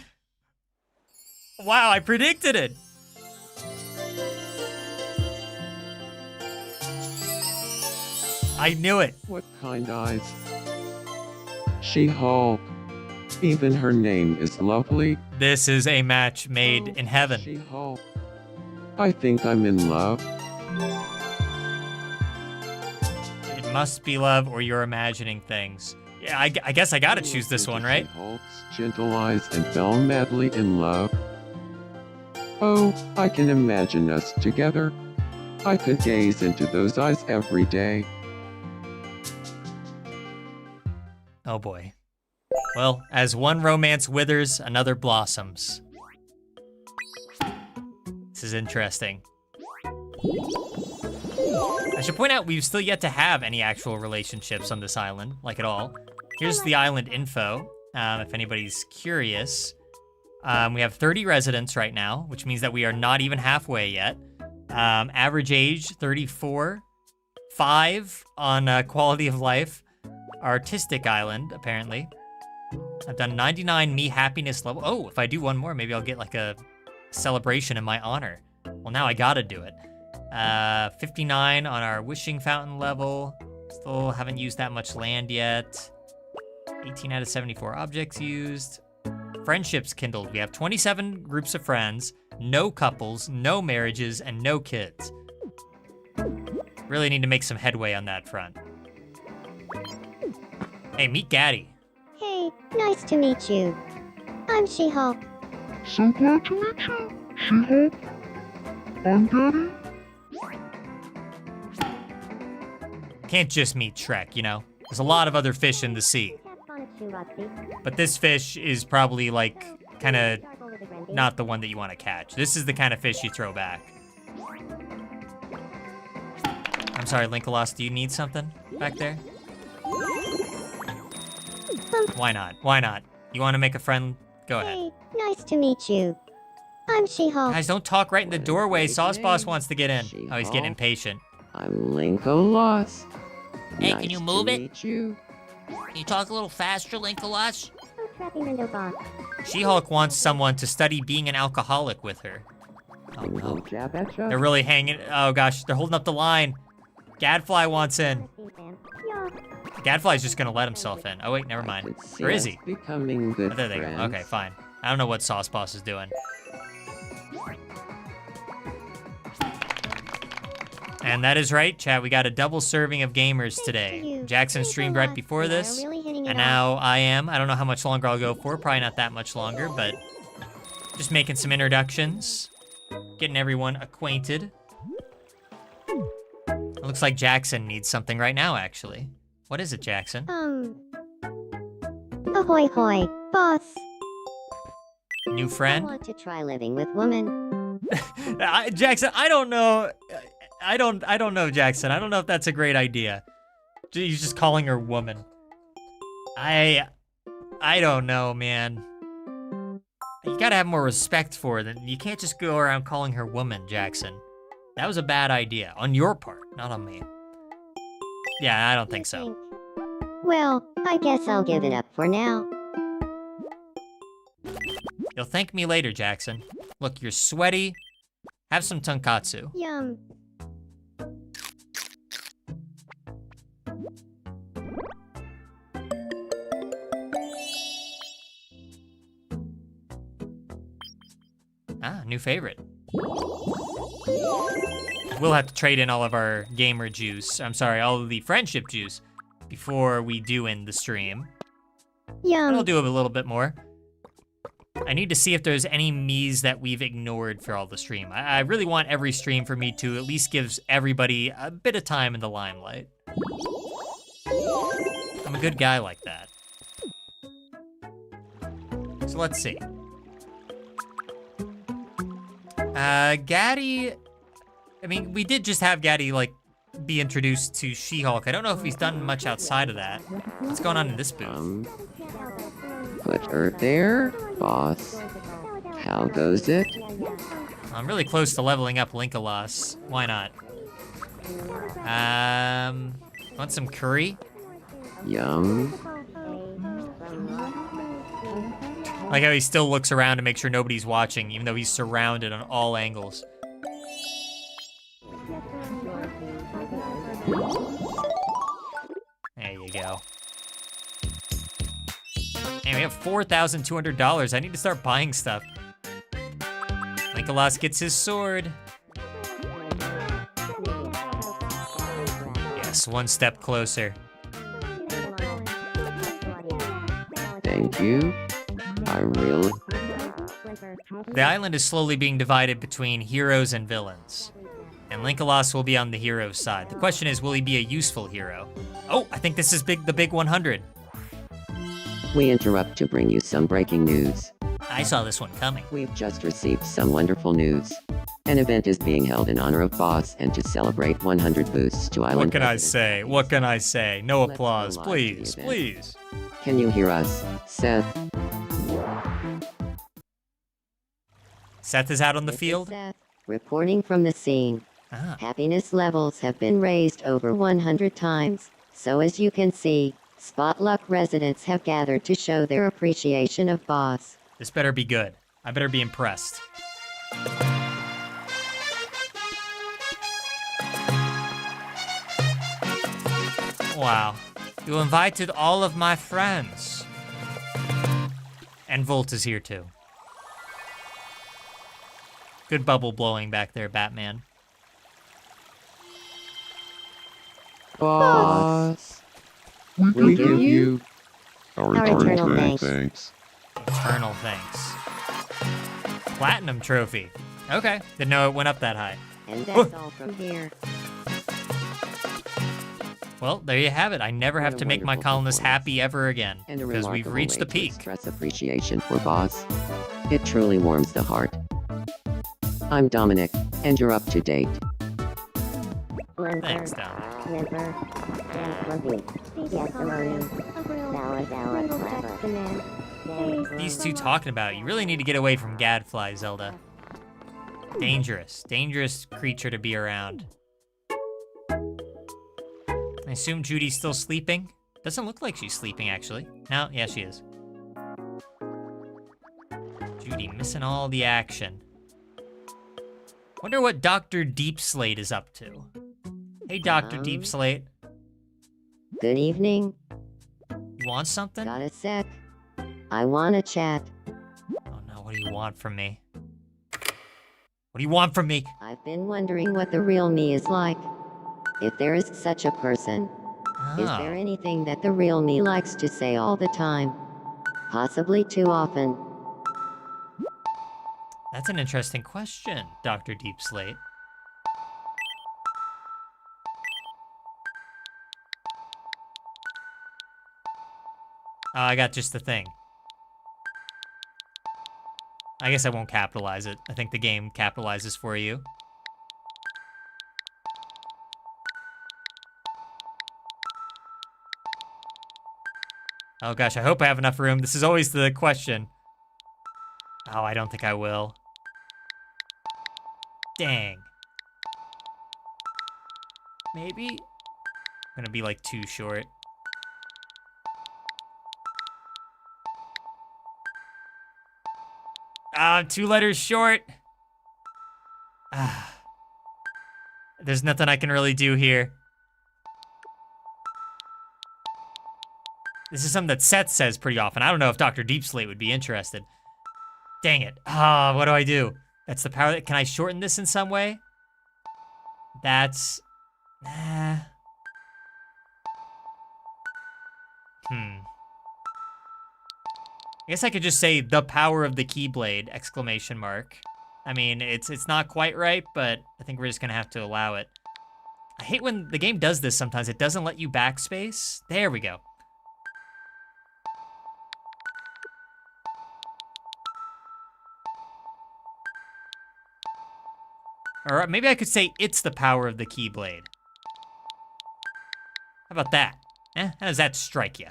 [SPEAKER 1] Wow, I predicted it! I knew it.
[SPEAKER 6] What kind eyes? She-Hulk. Even her name is lovely.
[SPEAKER 1] This is a match made in heaven.
[SPEAKER 6] She-Hulk. I think I'm in love.
[SPEAKER 1] It must be love or you're imagining things. Yeah, I guess I gotta choose this one, right?
[SPEAKER 6] She-Hulk's gentle eyes and fell madly in love. Oh, I can imagine us together. I could gaze into those eyes every day.
[SPEAKER 1] Oh boy. Well, as one romance withers, another blossoms. This is interesting. I should point out we've still yet to have any actual relationships on this island, like at all. Here's the island info, if anybody's curious. We have 30 residents right now, which means that we are not even halfway yet. Average age, 34. 5 on quality of life. Artistic Island, apparently. I've done 99 me happiness level. Oh, if I do one more, maybe I'll get like a celebration in my honor. Well, now I gotta do it. 59 on our wishing fountain level. Still haven't used that much land yet. 18 out of 74 objects used. Friendships kindled. We have 27 groups of friends, no couples, no marriages, and no kids. Really need to make some headway on that front. Hey, meet Gaddy.
[SPEAKER 4] Hey, nice to meet you. I'm She-Hulk.
[SPEAKER 5] So glad to meet you, She-Hulk. I'm Daddy.
[SPEAKER 1] Can't just meet Shrek, you know? There's a lot of other fish in the sea. But this fish is probably like kind of not the one that you want to catch. This is the kind of fish you throw back. I'm sorry, Linkolos, do you need something back there? Why not? Why not? You want to make a friend? Go ahead.
[SPEAKER 4] Hey, nice to meet you. I'm She-Hulk.
[SPEAKER 1] Guys, don't talk right in the doorway. Sauce Boss wants to get in. Oh, he's getting impatient.
[SPEAKER 6] I'm Linkolos.
[SPEAKER 7] Hey,
[SPEAKER 6] Nice
[SPEAKER 7] can you
[SPEAKER 6] to
[SPEAKER 7] move it?
[SPEAKER 6] meet you.
[SPEAKER 7] Can you talk a little faster, Linkolos?
[SPEAKER 4] Oh, Trappy Window Boss.
[SPEAKER 1] She-Hulk wants someone to study being an alcoholic with her. Oh no.
[SPEAKER 6] Jab at ya.
[SPEAKER 1] They're really hanging. Oh gosh, they're holding up the line. Gadfly wants in.
[SPEAKER 4] Yeah.
[SPEAKER 1] Gadfly's just gonna let himself in. Oh wait, never mind.
[SPEAKER 6] I could see
[SPEAKER 1] Or is
[SPEAKER 6] us
[SPEAKER 1] he?
[SPEAKER 6] Becoming
[SPEAKER 1] Oh,
[SPEAKER 6] good
[SPEAKER 1] there they go.
[SPEAKER 6] friends.
[SPEAKER 1] Okay, fine. I don't know what Sauce Boss is doing. And that is right, chat. We got a double serving of gamers today. Jackson streamed right before this, and now I am. I don't know how much longer I'll go for. Probably not that much longer, but just making some introductions, getting everyone acquainted. It looks like Jackson needs something right now, actually. What is it, Jackson?
[SPEAKER 4] Ahoy hoy, boss.
[SPEAKER 1] New
[SPEAKER 4] I
[SPEAKER 1] friend?
[SPEAKER 4] want to try living with woman.
[SPEAKER 1] Jackson, I don't know. I don't know, Jackson. I don't know if that's a great idea. He's just calling her woman. I don't know, man. You gotta have more respect for her. You can't just go around calling her woman, Jackson. That was a bad idea. On your part, not on me. Yeah, I don't think so.
[SPEAKER 4] Well, I guess I'll give it up for now.
[SPEAKER 1] You'll thank me later, Jackson. Look, you're sweaty. Have some tonkatsu.
[SPEAKER 4] Yum.
[SPEAKER 1] Ah, new favorite. We'll have to trade in all of our gamer juice. I'm sorry, all of the friendship juice before we do end the stream. But I'll
[SPEAKER 4] Yum.
[SPEAKER 1] do a little bit more. I need to see if there's any me's that we've ignored for all the stream. I really want every stream for me to at least give everybody a bit of time in the limelight. I'm a good guy like that. So let's see. Gaddy, I mean, we did just have Gaddy, like, be introduced to She-Hulk. I don't know if he's done much outside of that. What's going on in this booth?
[SPEAKER 6] Put her there, boss. How goes it?
[SPEAKER 1] I'm really close to leveling up Linkolos. Why not? Want some curry?
[SPEAKER 6] Yum.
[SPEAKER 1] Like how he still looks around to make sure nobody's watching, even though he's surrounded on all angles. There you go. And we have $4,200. I need to start buying stuff. Linkolos gets his sword. Yes, one step closer.
[SPEAKER 6] Thank you. I really...
[SPEAKER 1] The island is slowly being divided between heroes and villains. And Linkolos will be on the hero's side. The question is, will he be a useful hero? Oh, I think this is the big 100.
[SPEAKER 3] We interrupt to bring you some breaking news.
[SPEAKER 1] I saw this one coming.
[SPEAKER 3] We've just received some wonderful news. An event is being held in honor of Boss and to celebrate 100 boosts to Island.
[SPEAKER 1] What can I
[SPEAKER 3] residents.
[SPEAKER 1] say? What can I say? No
[SPEAKER 3] Let's
[SPEAKER 1] applause,
[SPEAKER 3] go live to the
[SPEAKER 1] please,
[SPEAKER 3] event.
[SPEAKER 1] please.
[SPEAKER 3] Can you hear us, Seth?
[SPEAKER 1] Seth is out on the
[SPEAKER 2] This is
[SPEAKER 1] field.
[SPEAKER 2] Seth.
[SPEAKER 3] Reporting from the scene.
[SPEAKER 1] Ah.
[SPEAKER 2] Happiness levels have been raised over 100 times. So as you can see, Spotluck residents have gathered to show their appreciation of Boss.
[SPEAKER 1] This better be good. I better be impressed. Wow. You invited all of my friends. And Volt is here too. Good bubble blowing back there, Batman.
[SPEAKER 6] Boss, we give you
[SPEAKER 5] Our
[SPEAKER 4] Our eternal
[SPEAKER 5] eternal
[SPEAKER 4] thanks.
[SPEAKER 5] thanks.
[SPEAKER 1] Eternal thanks. Platinum trophy. Okay. Didn't know it went up that high.
[SPEAKER 2] And that's all from here.
[SPEAKER 1] Well, there you have it. I never have
[SPEAKER 3] What a
[SPEAKER 1] to make my
[SPEAKER 3] wonderful
[SPEAKER 1] colonists
[SPEAKER 3] performance.
[SPEAKER 1] happy ever again.
[SPEAKER 3] And a
[SPEAKER 1] Because we've
[SPEAKER 3] remarkable
[SPEAKER 1] reached
[SPEAKER 3] way
[SPEAKER 1] the
[SPEAKER 3] to
[SPEAKER 1] peak.
[SPEAKER 3] express appreciation for Boss. It truly warms the heart. I'm Dominic, and you're up to date.
[SPEAKER 1] Thanks, Dom.
[SPEAKER 4] Limper, and Clumpy. Yes, Simone. Sour, clever.
[SPEAKER 1] These two talking about it. You really need to get away from Gadfly, Zelda. Dangerous. Dangerous creature to be around. I assume Judy's still sleeping. Doesn't look like she's sleeping, actually. No, yeah, she is. Judy missing all the action. Wonder what Dr. Deep Slate is up to. Hey, Dr. Deep Slate.
[SPEAKER 2] Good evening.
[SPEAKER 1] You want something?
[SPEAKER 2] Got a sec? I wanna chat.
[SPEAKER 1] Oh no, what do you want from me? What do you want from me?
[SPEAKER 2] I've been wondering what the real me is like. If there is such a person, is there
[SPEAKER 1] Oh,
[SPEAKER 2] anything that the real me likes to say all the time? Possibly too often.
[SPEAKER 1] that's an interesting question, Dr. Deep Slate. Oh, I got just the thing. I guess I won't capitalize it. I think the game capitalizes for you. Oh gosh, I hope I have enough room. This is always the question. Oh, I don't think I will. Dang. Maybe? I'm gonna be like too short. Ah, 2 letters short. Ah. There's nothing I can really do here. This is something that Seth says pretty often. I don't know if Dr. Deep Slate would be interested. Dang it. Ah, what do I do? That's the power that... Can I shorten this in some way? That's... Nah. I guess I could just say the power of the Keyblade, exclamation mark. I mean, it's not quite right, but I think we're just gonna have to allow it. I hate when the game does this sometimes. It doesn't let you backspace. There we go. Or maybe I could say it's the power of the Keyblade. How about that? How does that strike you?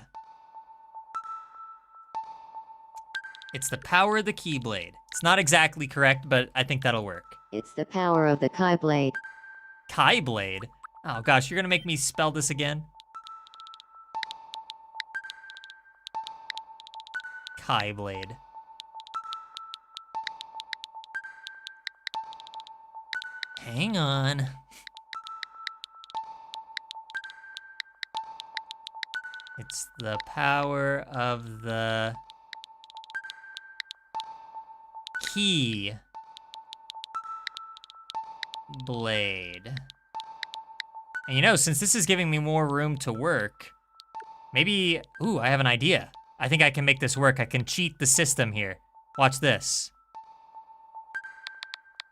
[SPEAKER 1] It's the power of the Keyblade. It's not exactly correct, but I think that'll work.
[SPEAKER 2] It's the power of the Keyblade.
[SPEAKER 1] Keyblade? Oh gosh, you're gonna make me spell this again? Keyblade. Hang on. It's the power of the key blade. And you know, since this is giving me more room to work, maybe, ooh, I have an idea. I think I can make this work. I can cheat the system here. Watch this.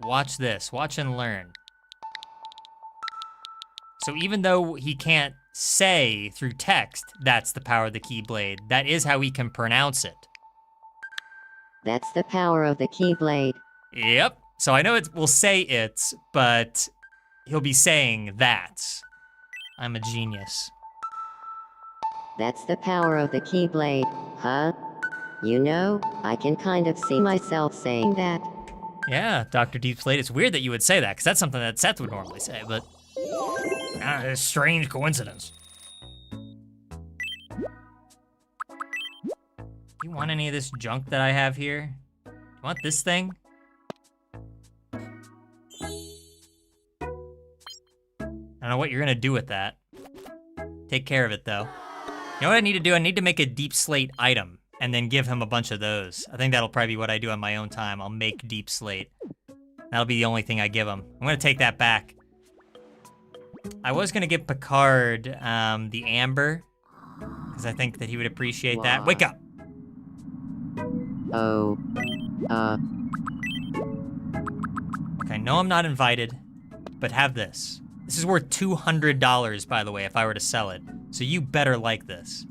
[SPEAKER 1] Watch this. Watch and learn. So even though he can't say through text, that's the power of the Keyblade, that is how he can pronounce it.
[SPEAKER 2] That's the power of the Keyblade.
[SPEAKER 1] Yep. So I know it will say it's, but he'll be saying that. I'm a genius.
[SPEAKER 2] That's the power of the Keyblade, huh? You know, I can kind of see myself saying that.
[SPEAKER 1] Yeah, Dr. Deep Slate. It's weird that you would say that, because that's something that Seth would normally say, but a strange coincidence. You want any of this junk that I have here? You want this thing? I don't know what you're gonna do with that. Take care of it, though. You know what I need to do? I need to make a Deep Slate item and then give him a bunch of those. I think that'll probably be what I do on my own time. I'll make Deep Slate. That'll be the only thing I give him. I'm gonna take that back. I was gonna give Picard the amber, because I think that he would appreciate that. Wake up!
[SPEAKER 3] Oh.
[SPEAKER 1] Okay, no, I'm not invited, but have this. This is worth $200, by the way, if I were to sell it. So you better like this.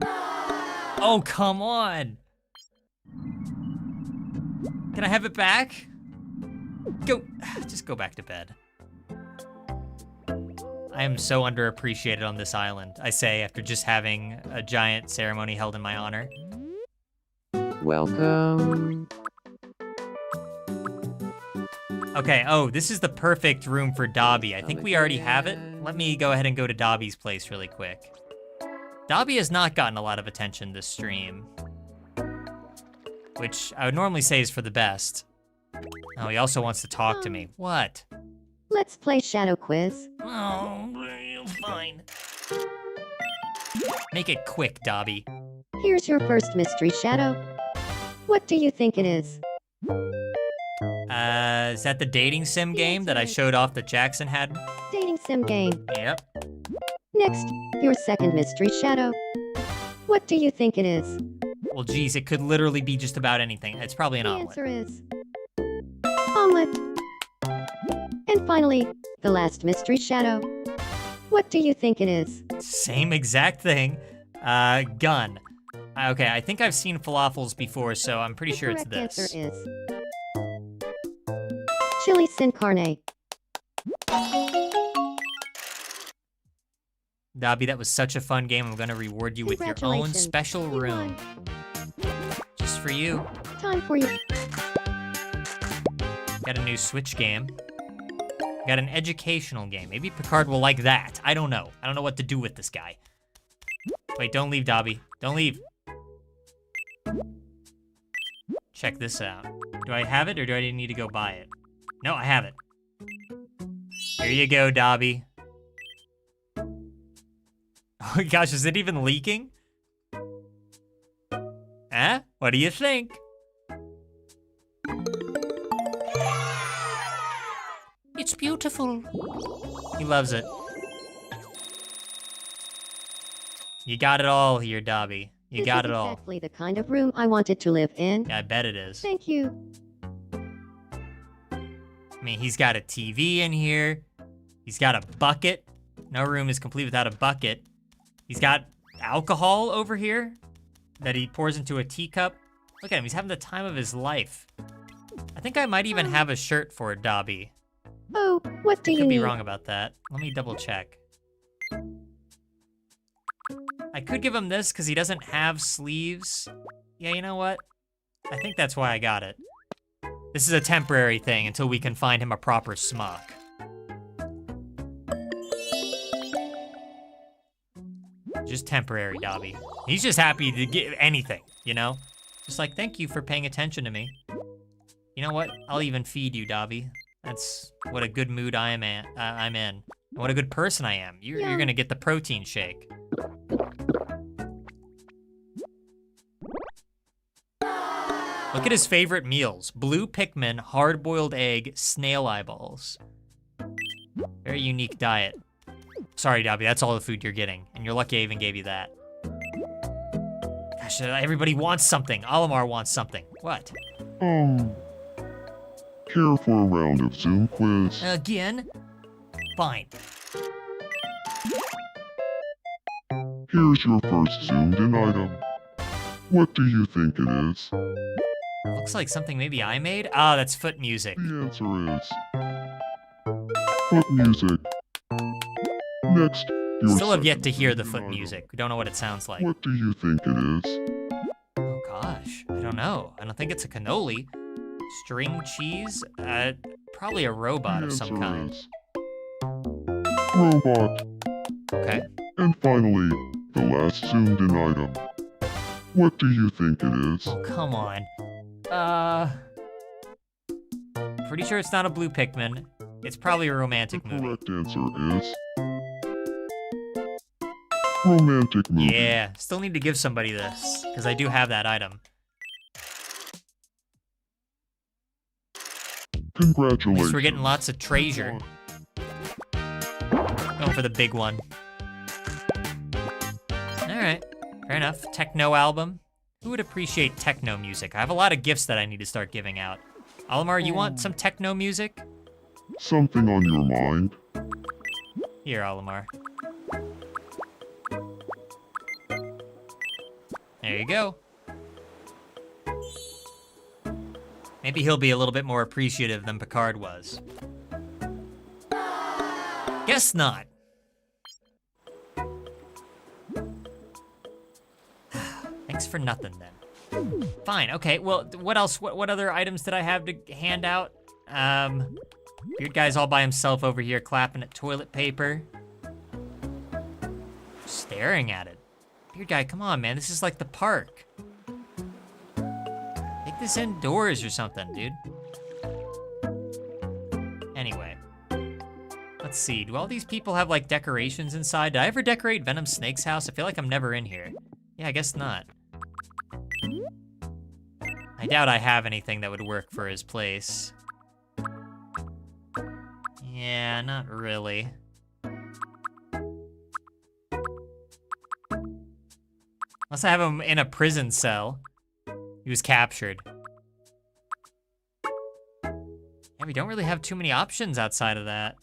[SPEAKER 1] Oh, come on! Can I have it back? Go, just go back to bed. I am so underappreciated on this island, I say, after just having a giant ceremony held in my honor.
[SPEAKER 3] Welcome.
[SPEAKER 1] Okay, oh, this is the perfect room for Dobby. I think we already have it. Let me go ahead and go to Dobby's place really quick. Dobby has not gotten a lot of attention this stream, which I would normally say is for the best. Oh, he also wants to talk to me. What?
[SPEAKER 2] Let's play Shadow Quiz.
[SPEAKER 1] Oh, fine. Make it quick, Dobby.
[SPEAKER 2] Here's your first mystery, Shadow. What do you think it is?
[SPEAKER 1] Is that the dating sim game that I showed off that Jackson had?
[SPEAKER 2] Dating sim game.
[SPEAKER 1] Yep.
[SPEAKER 2] Next, your second mystery, Shadow. What do you think it is?
[SPEAKER 1] Well, geez, it could literally be just about anything. It's probably an
[SPEAKER 2] The
[SPEAKER 1] omelet.
[SPEAKER 2] answer is omelet. And finally, the last mystery, Shadow. What do you think it is?
[SPEAKER 1] Same exact thing. Gun. Okay, I think I've seen falafels before, so I'm pretty sure it's
[SPEAKER 2] Correct
[SPEAKER 1] this.
[SPEAKER 2] answer is chili sin carne.
[SPEAKER 1] Dobby, that was such a fun game. I'm gonna reward you with your own
[SPEAKER 2] Congratulations.
[SPEAKER 1] special
[SPEAKER 2] You
[SPEAKER 1] room. Just for you.
[SPEAKER 2] Time for you.
[SPEAKER 1] Got a new Switch game. Got an educational game. Maybe Picard will like that. I don't know. I don't know what to do with this guy. Wait, don't leave, Dobby. Don't leave. Check this out. Do I have it or do I need to go buy it? No, I have it. Here you go, Dobby. Oh my gosh, is it even leaking? Eh? What do you think?
[SPEAKER 7] It's beautiful.
[SPEAKER 1] He loves it. You got it all here, Dobby. You
[SPEAKER 2] This
[SPEAKER 1] got
[SPEAKER 2] is
[SPEAKER 1] it all.
[SPEAKER 2] exactly the kind of room I wanted to live in.
[SPEAKER 1] Yeah, I bet it is.
[SPEAKER 2] Thank you.
[SPEAKER 1] I mean, he's got a TV in here. He's got a bucket. No room is complete without a bucket. He's got alcohol over here that he pours into a teacup. Look at him, he's having the time of his life. I think I might even have a shirt for Dobby.
[SPEAKER 2] Oh, what do you
[SPEAKER 1] Could be
[SPEAKER 2] need?
[SPEAKER 1] wrong about that. Let me double check. I could give him this because he doesn't have sleeves. Yeah, you know what? I think that's why I got it. This is a temporary thing until we can find him a proper smock. Just temporary, Dobby. He's just happy to get anything, you know? Just like, thank you for paying attention to me. You know what? I'll even feed you, Dobby. That's what a good mood I'm in. And what a good person I am. You're gonna get the protein shake. Look at his favorite meals. Blue Pikmin, hard-boiled egg, snail eyeballs. Very unique diet. Sorry, Dobby, that's all the food you're getting. And you're lucky I even gave you that. Gosh, everybody wants something. Olimar wants something. What?
[SPEAKER 5] Care for a round of Zoom quiz?
[SPEAKER 1] Again? Fine.
[SPEAKER 5] Here's your first zoomed-in item. What do you think it is?
[SPEAKER 1] Looks like something maybe I made. Ah, that's foot music.
[SPEAKER 5] The answer is foot music. Next, your
[SPEAKER 1] Still have yet to
[SPEAKER 5] second
[SPEAKER 1] hear the
[SPEAKER 5] zoomed-in
[SPEAKER 1] foot
[SPEAKER 5] item.
[SPEAKER 1] music. We don't know what it sounds like.
[SPEAKER 5] What do you think it is?
[SPEAKER 1] Oh Gosh, I don't know. I don't think it's a cannoli. String cheese? Probably a robot
[SPEAKER 5] The
[SPEAKER 1] of some
[SPEAKER 5] answer
[SPEAKER 1] kind.
[SPEAKER 5] is robot.
[SPEAKER 1] Okay.
[SPEAKER 5] And finally, the last zoomed-in item. What do you think it is?
[SPEAKER 1] Oh, come on. Pretty sure it's not a blue Pikmin. It's probably a
[SPEAKER 5] The
[SPEAKER 1] romantic movie.
[SPEAKER 5] correct answer is romantic movie.
[SPEAKER 1] Yeah, still need to give somebody this, because I do have that item.
[SPEAKER 5] Congratulations.
[SPEAKER 1] Guess we're getting lots of treasure. Going for the big one. Alright, fair enough. Techno album. Who would appreciate techno music? I have a lot of gifts that I need to start giving out. Olimar, you want some techno music?
[SPEAKER 5] Something on your mind?
[SPEAKER 1] Here, Olimar. There you go. Maybe he'll be a little bit more appreciative than Picard was. Guess not. Thanks for nothing then. Fine, okay, well, what else? What other items did I have to hand out? Weird guy's all by himself over here clapping at toilet paper. Staring at it. Weird guy, come on, man, this is like the park. Take this indoors or something, dude. Anyway. Let's see, do all these people have like decorations inside? Did I ever decorate Venom Snake's house? I feel like I'm never in here. Yeah, I guess not. I doubt I have anything that would work for his place. Yeah, not really. Unless I have him in a prison cell. He was captured. Yeah, we don't really have too many options outside of that.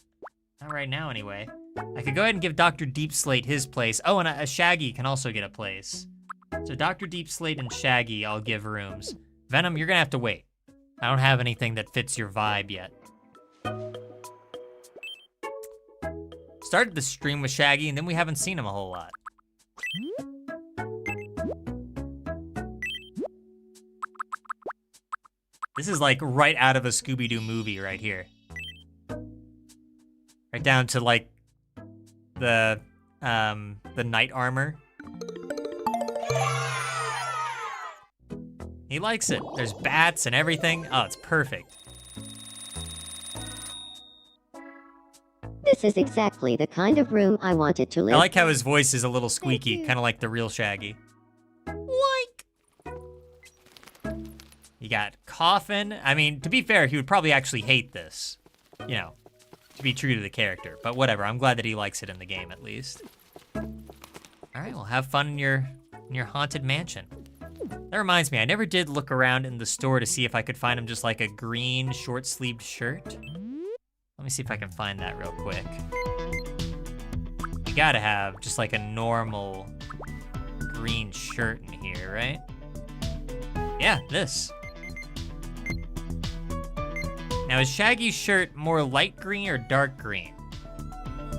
[SPEAKER 1] Not right now, anyway. I could go ahead and give Dr. Deep Slate his place. Oh, and a Shaggy can also get a place. So Dr. Deep Slate and Shaggy, I'll give rooms. Venom, you're gonna have to wait. I don't have anything that fits your vibe yet. Started the stream with Shaggy, and then we haven't seen him a whole lot. This is like right out of a Scooby-Doo movie right here. Right down to like the knight armor. He likes it. There's bats and everything. Oh, it's perfect.
[SPEAKER 2] This is exactly the kind of room I wanted to live.
[SPEAKER 1] I like how his voice is a little squeaky, kind of like the real Shaggy. Like. You got coffin. I mean, to be fair, he would probably actually hate this. You know, to be true to the character. But whatever, I'm glad that he likes it in the game at least. All right, well, have fun in your haunted mansion. That reminds me, I never did look around in the store to see if I could find him just like a green short-sleeved shirt. Let me see if I can find that real quick. You gotta have just like a normal green shirt in here, right? Yeah, this. Now, is Shaggy's shirt more light green or dark green?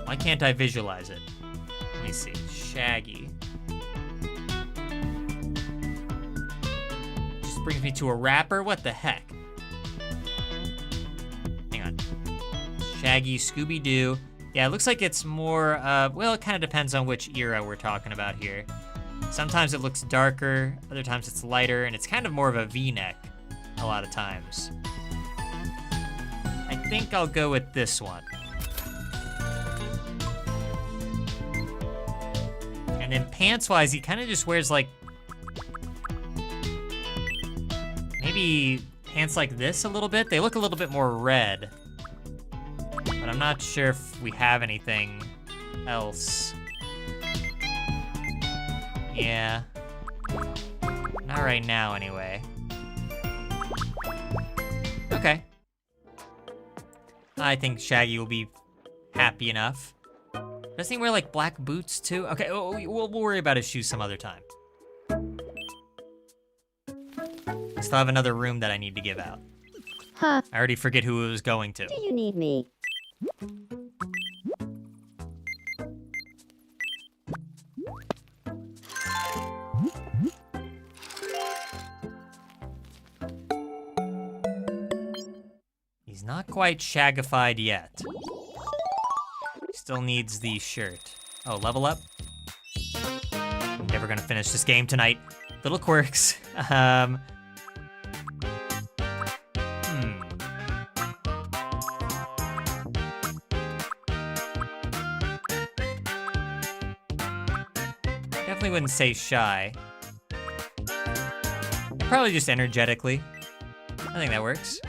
[SPEAKER 1] Why can't I visualize it? Let me see. Shaggy. Just brings me to a wrapper. What the heck? Hang on. Shaggy, Scooby-Doo. Yeah, it looks like it's more, well, it kind of depends on which era we're talking about here. Sometimes it looks darker, other times it's lighter, and it's kind of more of a V-neck a lot of times. I think I'll go with this one. And then pants-wise, he kind of just wears like, maybe pants like this a little bit. They look a little bit more red. But I'm not sure if we have anything else. Yeah. Not right now, anyway. Okay. I think Shaggy will be happy enough. Doesn't he wear, like, black boots, too? Okay, we'll worry about his shoes some other time. I still have another room that I need to give out.
[SPEAKER 2] Huh,
[SPEAKER 1] I already forget who it was going to.
[SPEAKER 2] do you need me?
[SPEAKER 1] He's not quite shagified yet. Still needs the shirt. Oh, level up? Never gonna finish this game tonight. Little quirks. Definitely wouldn't say shy. Probably just energetically. I think that works.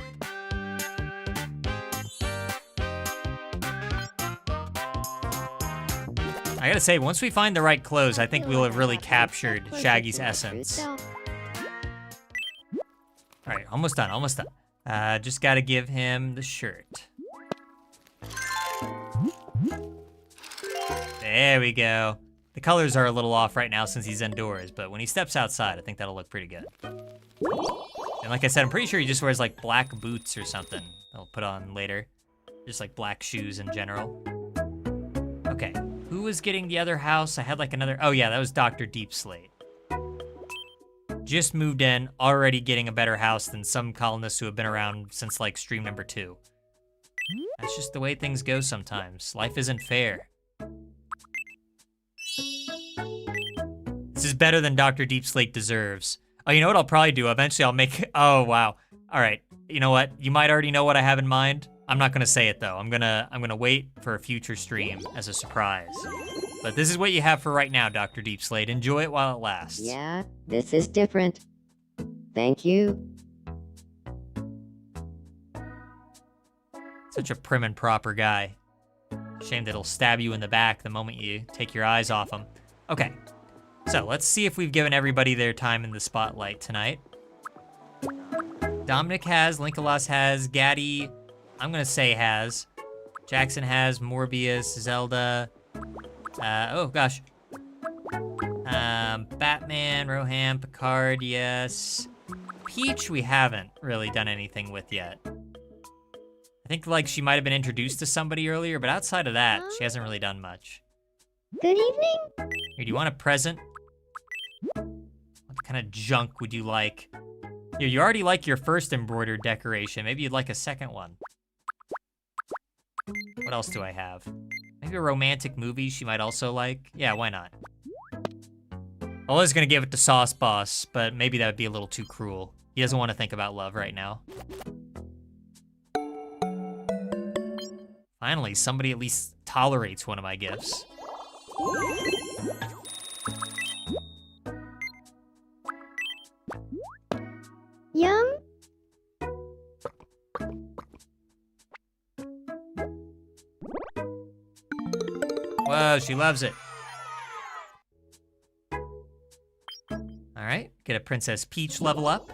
[SPEAKER 1] I gotta say, once we find the right clothes, I think we'll have really captured Shaggy's essence. Alright, almost done, almost done. Just gotta give him the shirt. There we go. The colors are a little off right now since he's indoors, but when he steps outside, I think that'll look pretty good. And like I said, I'm pretty sure he just wears like black boots or something I'll put on later. Just like black shoes in general. Okay, who was getting the other house? I had like another, oh yeah, that was Dr. Deep Slate. Just moved in, already getting a better house than some colonists who have been around since like stream number 2. That's just the way things go sometimes. Life isn't fair. This is better than Dr. Deep Slate deserves. Oh, you know what I'll probably do? Eventually I'll make, oh wow. All right, you know what? You might already know what I have in mind. I'm not gonna say it though. I'm gonna wait for a future stream as a surprise. But this is what you have for right now, Dr. Deep Slate. Enjoy it while it lasts.
[SPEAKER 2] Yeah, this is different. Thank you.
[SPEAKER 1] Such a prim and proper guy. Shame that he'll stab you in the back the moment you take your eyes off him. Okay, so let's see if we've given everybody their time in the spotlight tonight. Dominic has, Linkolas has, Gaddy, I'm gonna say has. Jackson has, Morbius, Zelda. Oh gosh. Batman, Rohan, Picard, yes. Peach we haven't really done anything with yet. I think like she might have been introduced to somebody earlier, but outside of that, she hasn't really done much.
[SPEAKER 2] Good evening.
[SPEAKER 1] Here, do you want a present? What kind of junk would you like? Here, you already like your first embroidered decoration. Maybe you'd like a second one. What else do I have? Maybe a romantic movie she might also like? Yeah, why not? I was gonna give it to Sauce Boss, but maybe that would be a little too cruel. He doesn't want to think about love right now. Finally, somebody at least tolerates one of my gifts.
[SPEAKER 2] Yum.
[SPEAKER 1] Whoa, she loves it. All right, get a Princess Peach level up.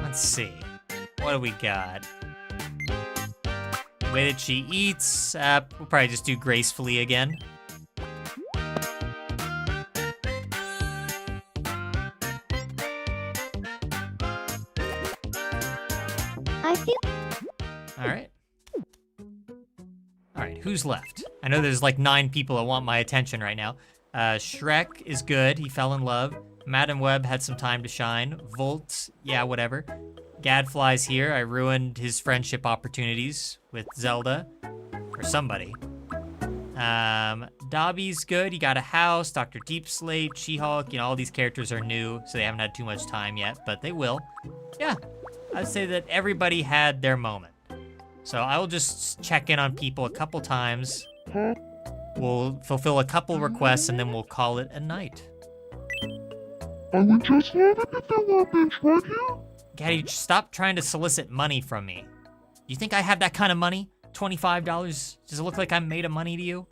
[SPEAKER 1] Let's see, what do we got? The way that she eats, we'll probably just do gracefully again.
[SPEAKER 2] I feel.
[SPEAKER 1] All right, who's left? I know there's like 9 people that want my attention right now. Shrek is good, he fell in love. Madam Web had some time to shine. Volt, yeah, whatever. Gadfly's here, I ruined his friendship opportunities with Zelda. Or somebody. Dobby's good, he got a house. Dr. Deep Slate, She-Hulk, you know, all these characters are new, so they haven't had too much time yet, but they will. Yeah, I'd say that everybody had their moment. So I will just check in on people a couple times. We'll fulfill a couple requests and then we'll call it a night.
[SPEAKER 5] I would just love it if there were things right here.
[SPEAKER 1] Gaddy, stop trying to solicit money from me. You think I have that kind of money? $25? Does it look like I'm made of money to you?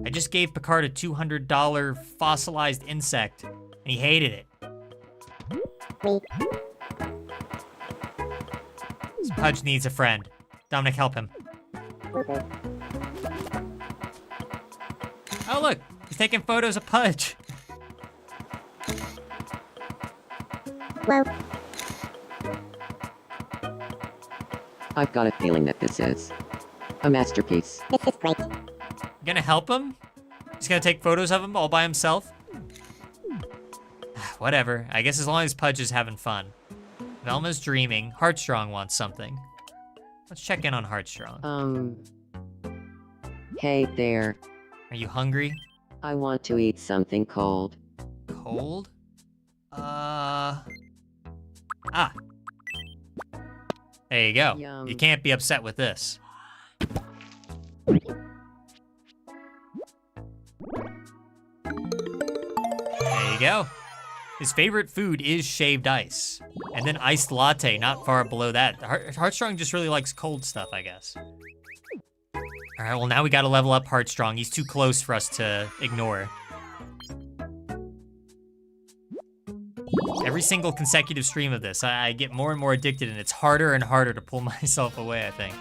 [SPEAKER 1] I just gave Picard a $200 fossilized insect, and he hated it. Pudge needs a friend. Dominic, help him. Oh look, he's taking photos of Pudge.
[SPEAKER 4] Well,
[SPEAKER 3] I've got a feeling that this is a masterpiece.
[SPEAKER 4] this is great.
[SPEAKER 1] You gonna help him? He's gonna take photos of him all by himself? Whatever. I guess as long as Pudge is having fun. Velma's dreaming. Heartstrong wants something. Let's check in on Heartstrong.
[SPEAKER 3] Hey there.
[SPEAKER 1] Are you hungry?
[SPEAKER 3] I want to eat something cold.
[SPEAKER 1] Cold? There you go.
[SPEAKER 3] Yum.
[SPEAKER 1] You can't be upset with this. There you go. His favorite food is shaved ice. And then iced latte, not far below that. Heartstrong just really likes cold stuff, I guess. All right, well, now we gotta level up Heartstrong. He's too close for us to ignore. Every single consecutive stream of this, I get more and more addicted, and it's harder and harder to pull myself away, I think.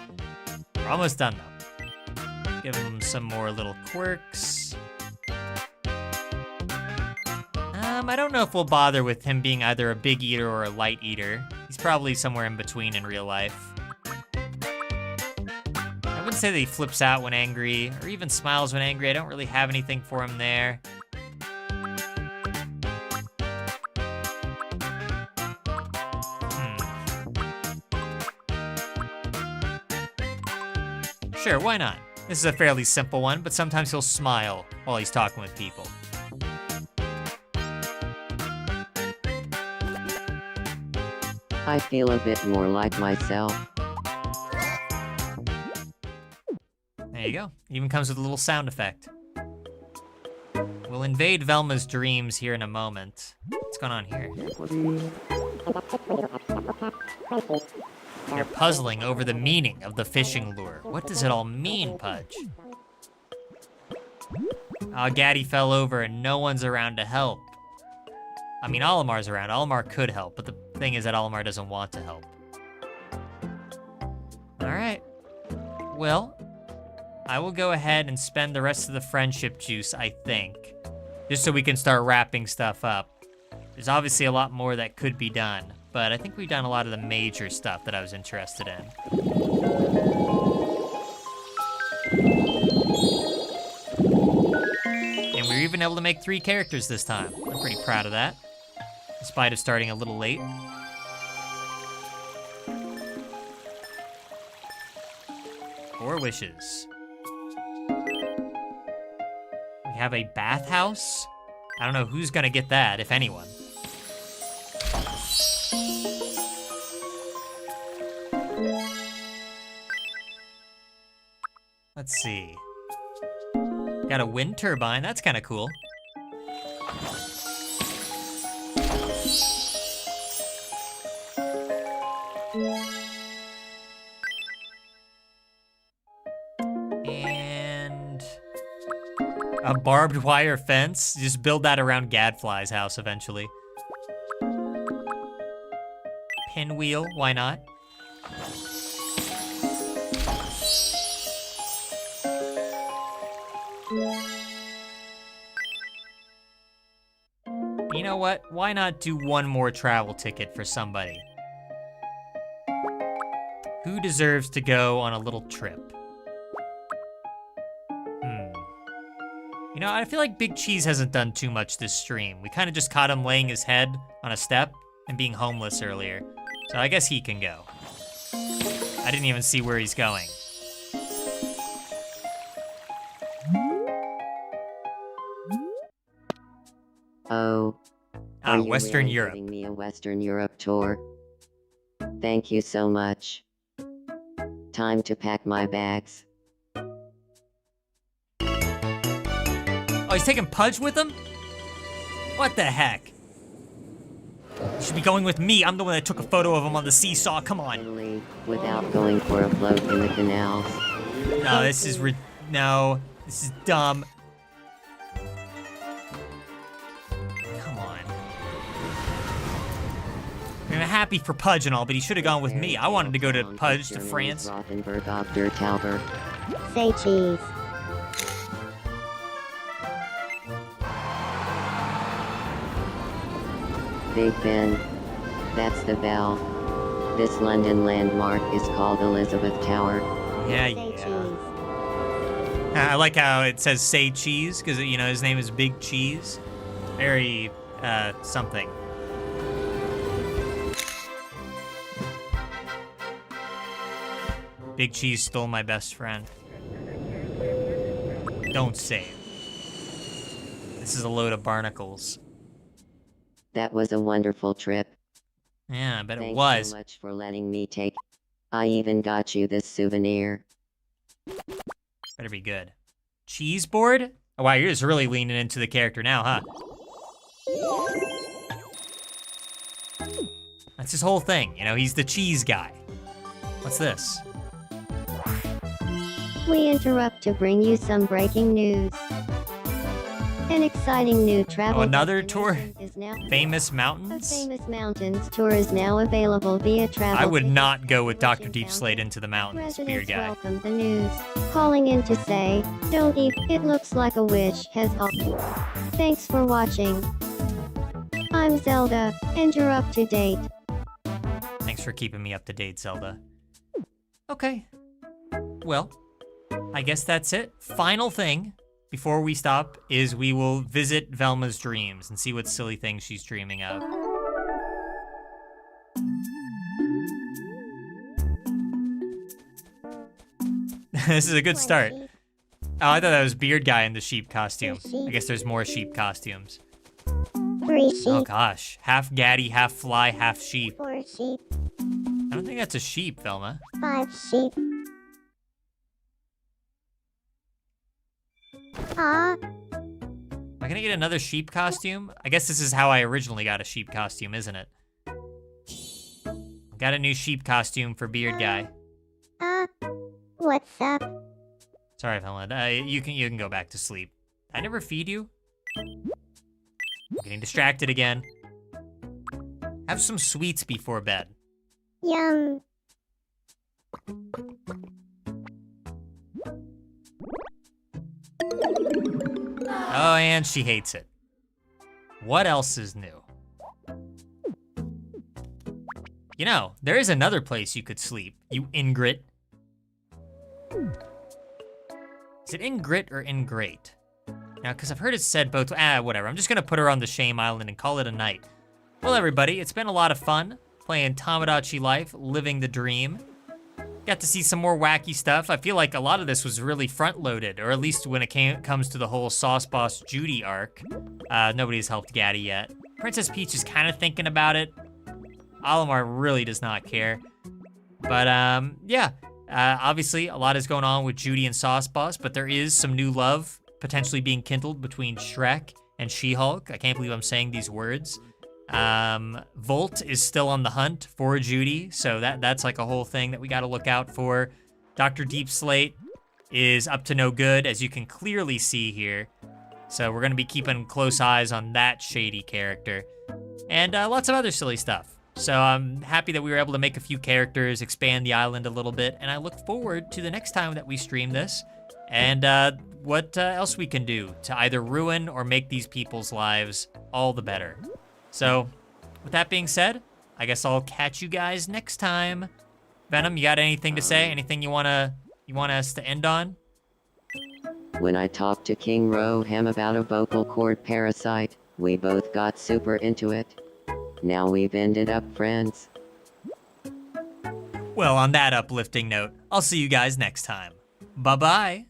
[SPEAKER 1] We're almost done, though. Give him some more little quirks. I don't know if we'll bother with him being either a big eater or a light eater. He's probably somewhere in between in real life. I wouldn't say that he flips out when angry, or even smiles when angry. I don't really have anything for him there. Sure, why not? This is a fairly simple one, but sometimes he'll smile while he's talking with people.
[SPEAKER 3] I feel a bit more like myself.
[SPEAKER 1] There you go. Even comes with a little sound effect. We'll invade Velma's dreams here in a moment. What's going on here? They're puzzling over the meaning of the fishing lure. What does it all mean, Pudge? Oh, Gaddy fell over and no one's around to help. I mean, Olimar's around. Olimar could help, but the thing is that Olimar doesn't want to help. All right. Well, I will go ahead and spend the rest of the friendship juice, I think, just so we can start wrapping stuff up. There's obviously a lot more that could be done, but I think we've done a lot of the major stuff that I was interested in. And we were even able to make 3 characters this time. I'm pretty proud of that, in spite of starting a little late. 4 wishes. We have a bathhouse. I don't know who's gonna get that, if anyone. Let's see. Got a wind turbine, that's kind of cool. And a barbed wire fence. Just build that around Gadfly's house eventually. Pinwheel, why not? You know what? Why not do one more travel ticket for somebody? Who deserves to go on a little trip? You know, I feel like Big Cheese hasn't done too much this stream. We kind of just caught him laying his head on a step and being homeless earlier. So I guess he can go. I didn't even see where he's going.
[SPEAKER 3] Oh. Are you
[SPEAKER 1] Western
[SPEAKER 3] really
[SPEAKER 1] Europe.
[SPEAKER 3] giving me a Western Europe tour? Thank you so much. Time to pack my bags.
[SPEAKER 1] Oh, he's taking Pudge with him? What the heck? You should be going with me. I'm the one that took a photo of him on the seesaw. Come on.
[SPEAKER 3] Finally, without going for a float in the canals.
[SPEAKER 1] No, this is no, this is dumb. Come on. I'm happy for Pudge and all, but he should have gone with me. I wanted to go to Pudge to France.
[SPEAKER 3] Rothenberg auf der Tauber.
[SPEAKER 4] Say cheese.
[SPEAKER 3] Big Ben. That's the bell. This London landmark is called Elizabeth Tower.
[SPEAKER 1] Yeah,
[SPEAKER 4] Say
[SPEAKER 1] yeah.
[SPEAKER 4] cheese.
[SPEAKER 1] I like how it says "say cheese" because you know his name is Big Cheese. Very something. Big Cheese stole my best friend. Don't say it. This is a load of barnacles.
[SPEAKER 3] That was a wonderful trip.
[SPEAKER 1] Yeah, I bet it
[SPEAKER 3] Thanks
[SPEAKER 1] was.
[SPEAKER 3] so much for letting me take. I even got you this souvenir.
[SPEAKER 1] Better be good. Cheese board? Oh, wow, you're just really leaning into the character now, huh? That's his whole thing, you know, he's the cheese guy. What's this?
[SPEAKER 2] We interrupt to bring you some breaking news. An exciting new travel
[SPEAKER 1] another tour?
[SPEAKER 2] destination is now
[SPEAKER 1] Famous
[SPEAKER 2] A
[SPEAKER 1] mountains?
[SPEAKER 2] famous mountains tour is now available via travel.
[SPEAKER 1] I would
[SPEAKER 2] tickets
[SPEAKER 1] not go with
[SPEAKER 2] which
[SPEAKER 1] Dr.
[SPEAKER 2] encounter
[SPEAKER 1] Deep Slate into the mountains, beard
[SPEAKER 2] Residents
[SPEAKER 1] guy.
[SPEAKER 2] welcome the news. Calling in to say, don't eat, it looks like a witch has Thanks for watching. I'm Zelda, and you're up to date.
[SPEAKER 1] Thanks for keeping me up to date, Zelda. Okay. Well, I guess that's it. Final thing before we stop is we will visit Velma's dreams and see what silly things she's dreaming of. This is a good start. Oh, I thought that was Beard Guy in the sheep costume. I guess there's more sheep costumes.
[SPEAKER 4] 3 sheep,
[SPEAKER 1] Oh gosh, half gaddy, half fly, half sheep.
[SPEAKER 4] 4 sheep,
[SPEAKER 1] I don't think that's a sheep, Velma.
[SPEAKER 4] 5 sheep. Ah,
[SPEAKER 1] Am I gonna get another sheep costume? I guess this is how I originally got a sheep costume, isn't it? Got a new sheep costume for Beard Guy.
[SPEAKER 4] what's up?
[SPEAKER 1] Sorry, Velma. You can go back to sleep. I never feed you. I'm getting distracted again. Have some sweets before bed.
[SPEAKER 4] Yum.
[SPEAKER 1] Oh, and she hates it. What else is new? You know, there is another place you could sleep, you ingrit. Is it ingrit or ingrate? Now, because I've heard it said both, whatever. I'm just gonna put her on the shame island and call it a night. Well, everybody, it's been a lot of fun playing Tomodachi Life, living the dream. Got to see some more wacky stuff. I feel like a lot of this was really front-loaded, or at least when it comes to the whole Sauce Boss Judy arc. Nobody's helped Gaddy yet. Princess Peach is kind of thinking about it. Olimar really does not care. But, yeah. Obviously, a lot is going on with Judy and Sauce Boss, but there is some new love potentially being kindled between Shrek and She-Hulk. I can't believe I'm saying these words. Volt is still on the hunt for Judy, so that's like a whole thing that we got to look out for. Dr. Deep Slate is up to no good, as you can clearly see here. So we're going to be keeping close eyes on that shady character. And lots of other silly stuff. So I'm happy that we were able to make a few characters, expand the island a little bit, and I look forward to the next time that we stream this, and what else we can do to either ruin or make these people's lives all the better. So, with that being said, I guess I'll catch you guys next time. Venom, you got anything to say? Anything you want us to end on?
[SPEAKER 3] When I talked to King Roham about a vocal cord parasite, we both got super into it. Now we've ended up friends.
[SPEAKER 1] Well, on that uplifting note, I'll see you guys next time. Bye-bye.